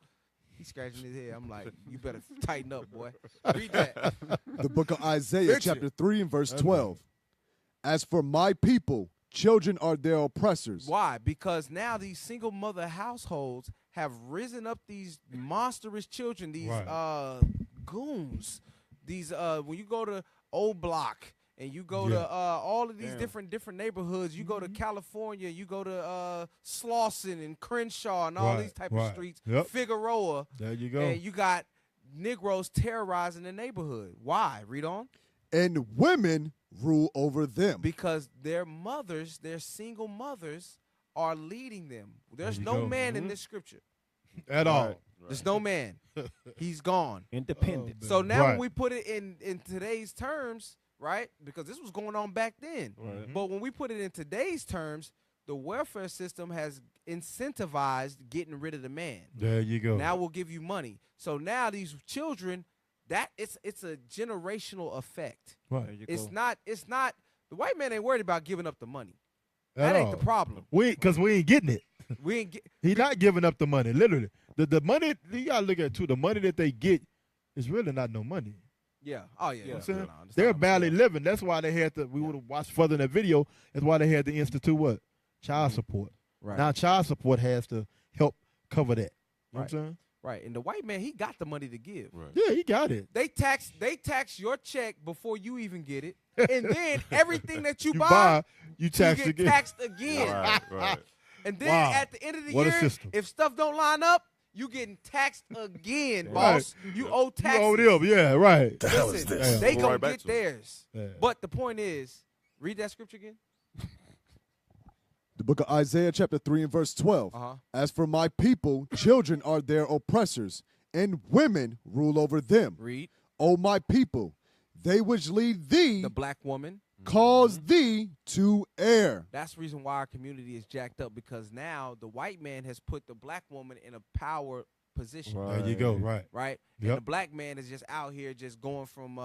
He's scratching his head. I'm like, you better tighten up, boy. Read that. The book of Isaiah, Fix it. chapter 3 and verse 12. As for my people, children are their oppressors. Why? Because now these single mother households have risen up these monstrous children, these goons. These when you go to Old Block and you go to all of these different neighborhoods, you go to California, you go to Slauson and Crenshaw and all these type of streets, Figueroa. There you go. And you got Negroes terrorizing the neighborhood. Why? Read on. And women rule over them. Because their mothers, their single mothers, are leading them. There's you no go. man in this scripture. At all. The snowman, he's gone. Independent. So now when we put it in today's terms, right? Because this was going on back then. Right. But when we put it in today's terms, the welfare system has incentivized getting rid of the man. There you go. Now we'll give you money. So now these children, that it's a generational effect. Right. There you It's go. not the white man ain't worried about giving up the money. At That ain't all. the problem. Because we ain't getting it. We ain't get. He's not giving up the money. Literally, the money you gotta look at too. The money that they get is really not no money. Yeah. Oh yeah. You know what I'm yeah. saying? No, it's They're not- barely living. That's why they had to. We would have watched further in that video. That's why they had to institute what? Child support. Right. Now child support has to help cover that. You know what I'm saying? Right. And the white man, he got the money to give. Right. Yeah, he got it. They tax your check before you even get it, and then everything that you, You buy, buy, you tax get again. taxed again. Right. And then Wow. at the end of the What a year, system. if stuff don't line up, you getting taxed again, Right. boss. You owe taxes. You owe them, yeah, right. The hell is Listen, this? they Go gonna right back get to 'em. theirs. Yeah. But the point is, read that scripture again. The book of Isaiah, chapter 3 and verse 12. Uh-huh. As for my people, children are their oppressors, and women rule over them. Read. O my people, they which lead thee The black woman. cause thee to err. That's the reason why our community is jacked up, because now the white man has put the black woman in a power position. There you go. Right. Right? Yep. And the black man is just out here just going from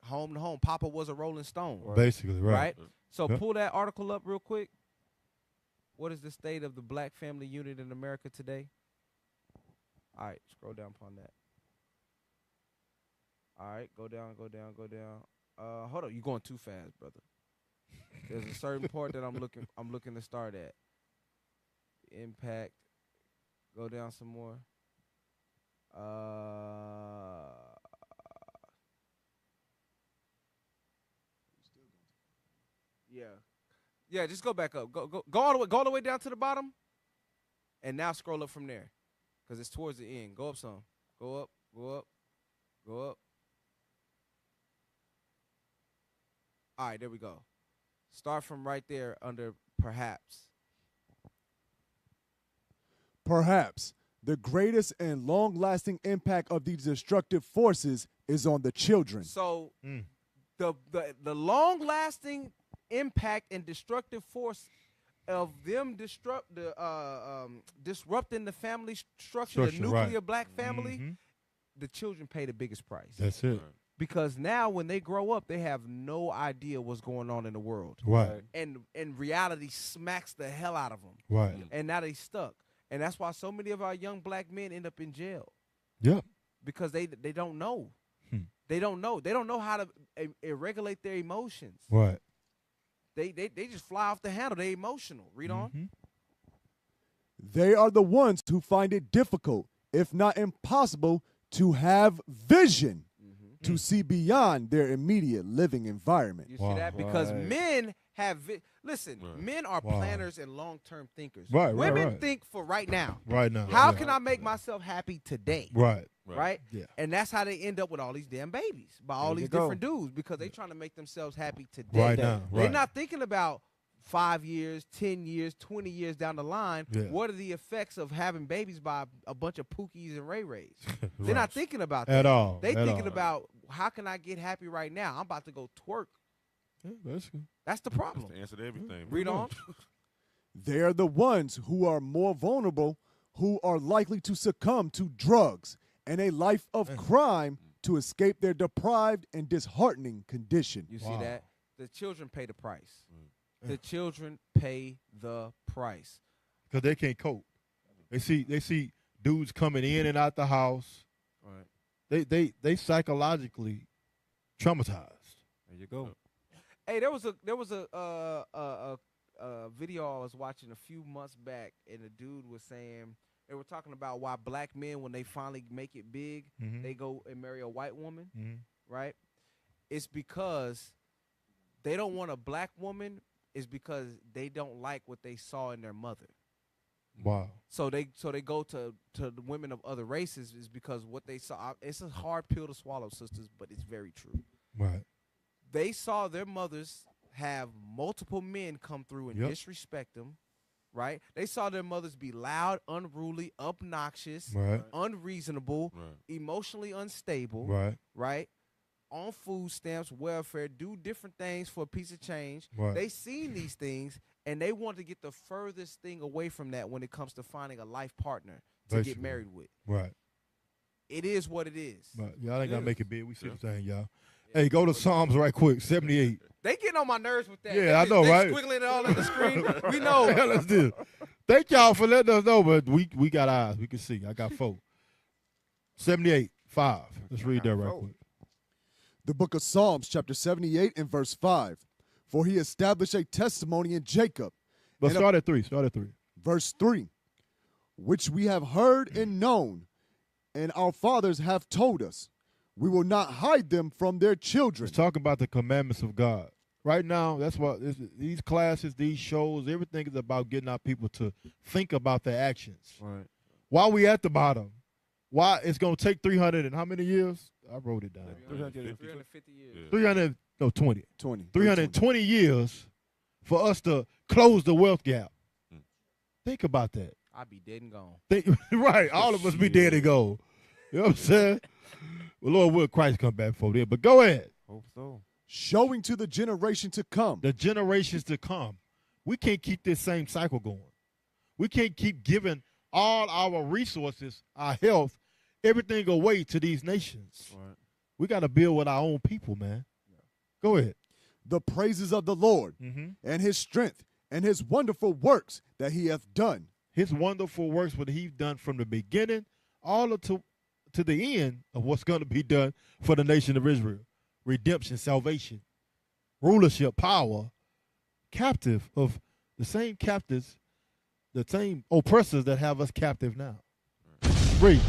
home to home. Papa was a Rolling Stone. Basically, right. Right? So Yep. pull that article up real quick. What is the state of the black family unit in America today? All right, scroll down upon that. All right, go down. Hold on, you're going too fast, brother. There's a certain part that I'm looking to start at. Impact. Go down some more. Yeah, just go back up. Go all the way down to the bottom, and now scroll up from there, because it's towards the end. Go up some. Go up. All right, there we go. Start from right there under perhaps. Perhaps the greatest and long-lasting impact of these destructive forces is on the children. So the long-lasting impact and destructive force of them disrupting the family structure, the nuclear right. black family, Mhm. the children pay the biggest price. That's it. Because now when they grow up, they have no idea what's going on in the world. Right. And reality smacks the hell out of them. Right. And now they stuck. And that's why so many of our young black men end up in jail. Yep. Because they don't know. Hmm. They don't know. They don't know how to regulate their emotions. Right. They just fly off the handle. They emotional. Read on. Mhm. They are the ones who find it difficult, if not impossible, to have vision, to see beyond their immediate living environment. You see that? Because Right. men have listen, men are Wow. planners and long-term thinkers. Right, right, Women right. think for right now. Right now, How yeah. can I make myself happy today? Right. Right? Yeah. And that's how they end up with all these damn babies by all There these you go. different dudes, because they trying to make themselves happy today. Right now, They're right. not thinking about 5 years, 10 years, 20 years down the line. Yeah. What are the effects of having babies by a bunch of Pookies and Ray Rays? They're Right. not thinking about At that. all, They at thinking all. about, how can I get happy right now? I'm about to go twerk. Yeah, that's good. That's the problem. That's the answer to everything. Read on. They are the ones who are more vulnerable, who are likely to succumb to drugs and a life of crime to escape their deprived and disheartening condition. You see that? The children pay the price. The children pay the price. Because they can't cope. They see dudes coming in and out the house. Right. They psychologically traumatized. There you go. Hey, there was a video I was watching a few months back, and the dude was saying, they were talking about why black men, when they finally make it big, Mhm. they go and marry a white woman, Mhm. right? It's because they don't want a black woman. Is because they don't like what they saw in their mother. Wow. So they go to the women of other races is because what they saw. It's a hard pill to swallow, sisters, but it's very true. Right. They saw their mothers have multiple men come through and Yep. disrespect them, right? They saw their mothers be loud, unruly, obnoxious, Right. unreasonable, Right. emotionally unstable, Right. right? On food stamps, welfare, do different things for a piece of change. Right. They seen these things, and they want to get the furthest thing away from that when it comes to finding a life partner to get Basically. married with. Right. It is what it is. But y'all ain't It gotta is. make it big. We see the thing, y'all. Hey, go to Psalms right quick. 78. They getting on my nerves with that. Yeah, I They know, right? squiggling it all on the screen. We know. Yeah, let's do it. Thank y'all for letting us know, but we got eyes. We can see. I got 4. 78, 5. Let's read that right quick. The book of Psalms, chapter 78 and verse 5. For he established a testimony in Jacob. But and start at 3. Start at 3. Verse 3. Which we have heard and known, and our fathers have told us. We will not hide them from their children. Let's talk about the commandments of God. Right now, that's what these classes, these shows, everything is about getting our people to think about their actions. Right. While we at the bottom, why it's going to take 300 and how many years? I wrote it down. 350 years. 20. 20. 320 years for us to close the wealth gap. Think about that. I'd be dead and gone. Right. All of us be dead and go. You know what I'm saying? Well, Lord, will Christ come back for them. But go ahead. Hope so. Showing to the generation to come. The generations to come. We can't keep this same cycle going. We can't keep giving all our resources, our health, everything away to these nations. Right. We got to build with our own people, man. Go ahead. The praises of the Lord and his strength and his wonderful works that he hath done. His wonderful works, what he's done from the beginning all to the end of what's going to be done for the nation of Israel. Redemption, salvation, rulership, power, captive of the same captives, the same oppressors that have us captive now. Read.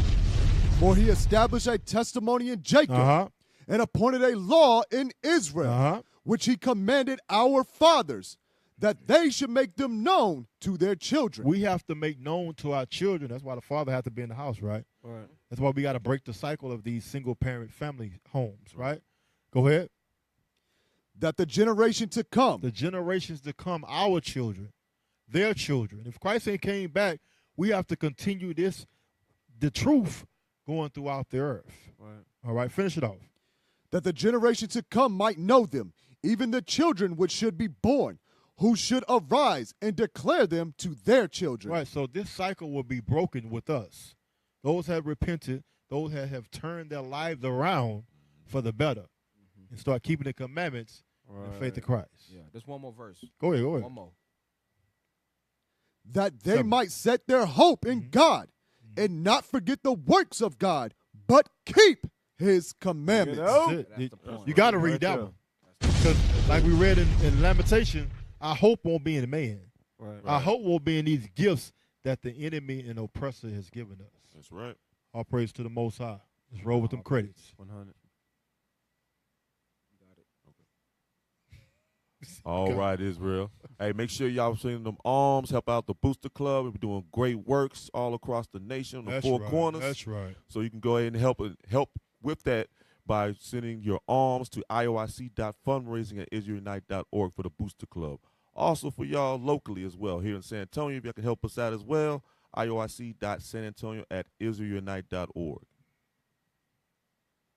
For he established a testimony in Jacob and appointed a law in Israel, which he commanded our fathers, that they should make them known to their children. We have to make known to our children. That's why the father has to be in the house, right? Right. That's why we got to break the cycle of these single-parent family homes, right? Go ahead. That the generation to come. The generations to come, our children, their children. If Christ ain't came back, we have to continue this, the truth going throughout the earth. Right. All right, finish it off. That the generation to come might know them, even the children which should be born, who should arise and declare them to their children. Right, so this cycle will be broken with us. Those have repented, those that have turned their lives around for the better and start keeping the commandments and faith in Christ. Yeah, there's one more verse. Go ahead, go ahead. One more. That they might set their hope in God and not forget the works of God, but keep his commandments. That's it. You got to read that one. Because like we read in Lamentation, our hope won't be in man. Right. Our hope will be in these gifts that the enemy and oppressor has given us. That's right. All praise to the Most High. Let's roll with them credits. 100. All right, Israel. Hey, make sure y'all sending them arms, help out the Booster Club. We're doing great works all across the nation, on the That's four right. corners. That's right. So you can go ahead and help with that by sending your arms to ioic.fundraising@israelunite.org for the Booster Club. Also for y'all locally as well, here in San Antonio, if y'all can help us out as well, ioic.sanantonio@israelunite.org.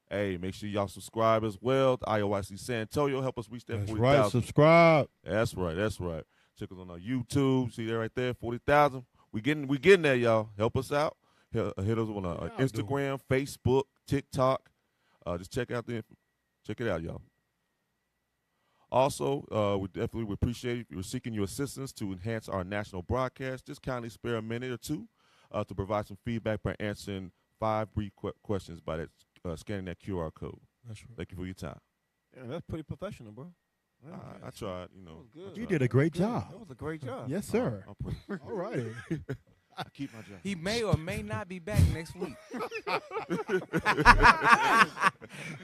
Hey, make sure y'all subscribe as well to IOIC San Antonio. Help us reach that 40,000. That's right, subscribe. That's right, that's right. Check us on our YouTube. See that right there, 40,000. We getting there, y'all. Help us out. Hit us on our Instagram, Facebook, TikTok. Just check it out, y'all. Also, we definitely would appreciate if you're seeking your assistance to enhance our national broadcast. Just kindly spare a minute or two to provide some feedback by answering 5 brief questions by that scanning that QR code. That's right. Thank you for your time. Yeah, that's pretty professional, bro. I tried, you know. You did a great job. That was a great job. Yes, sir. All righty. I keep my job. He may or may not be back next week.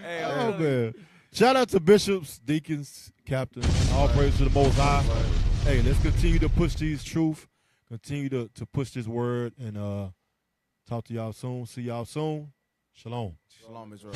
Hey, oh, man. Shout out to bishops, deacons, captains. All praise to the Most High. Hey, let's continue to push these truth. Continue to push this word. And talk to y'all soon. See y'all soon. Shalom. Shalom, Israel.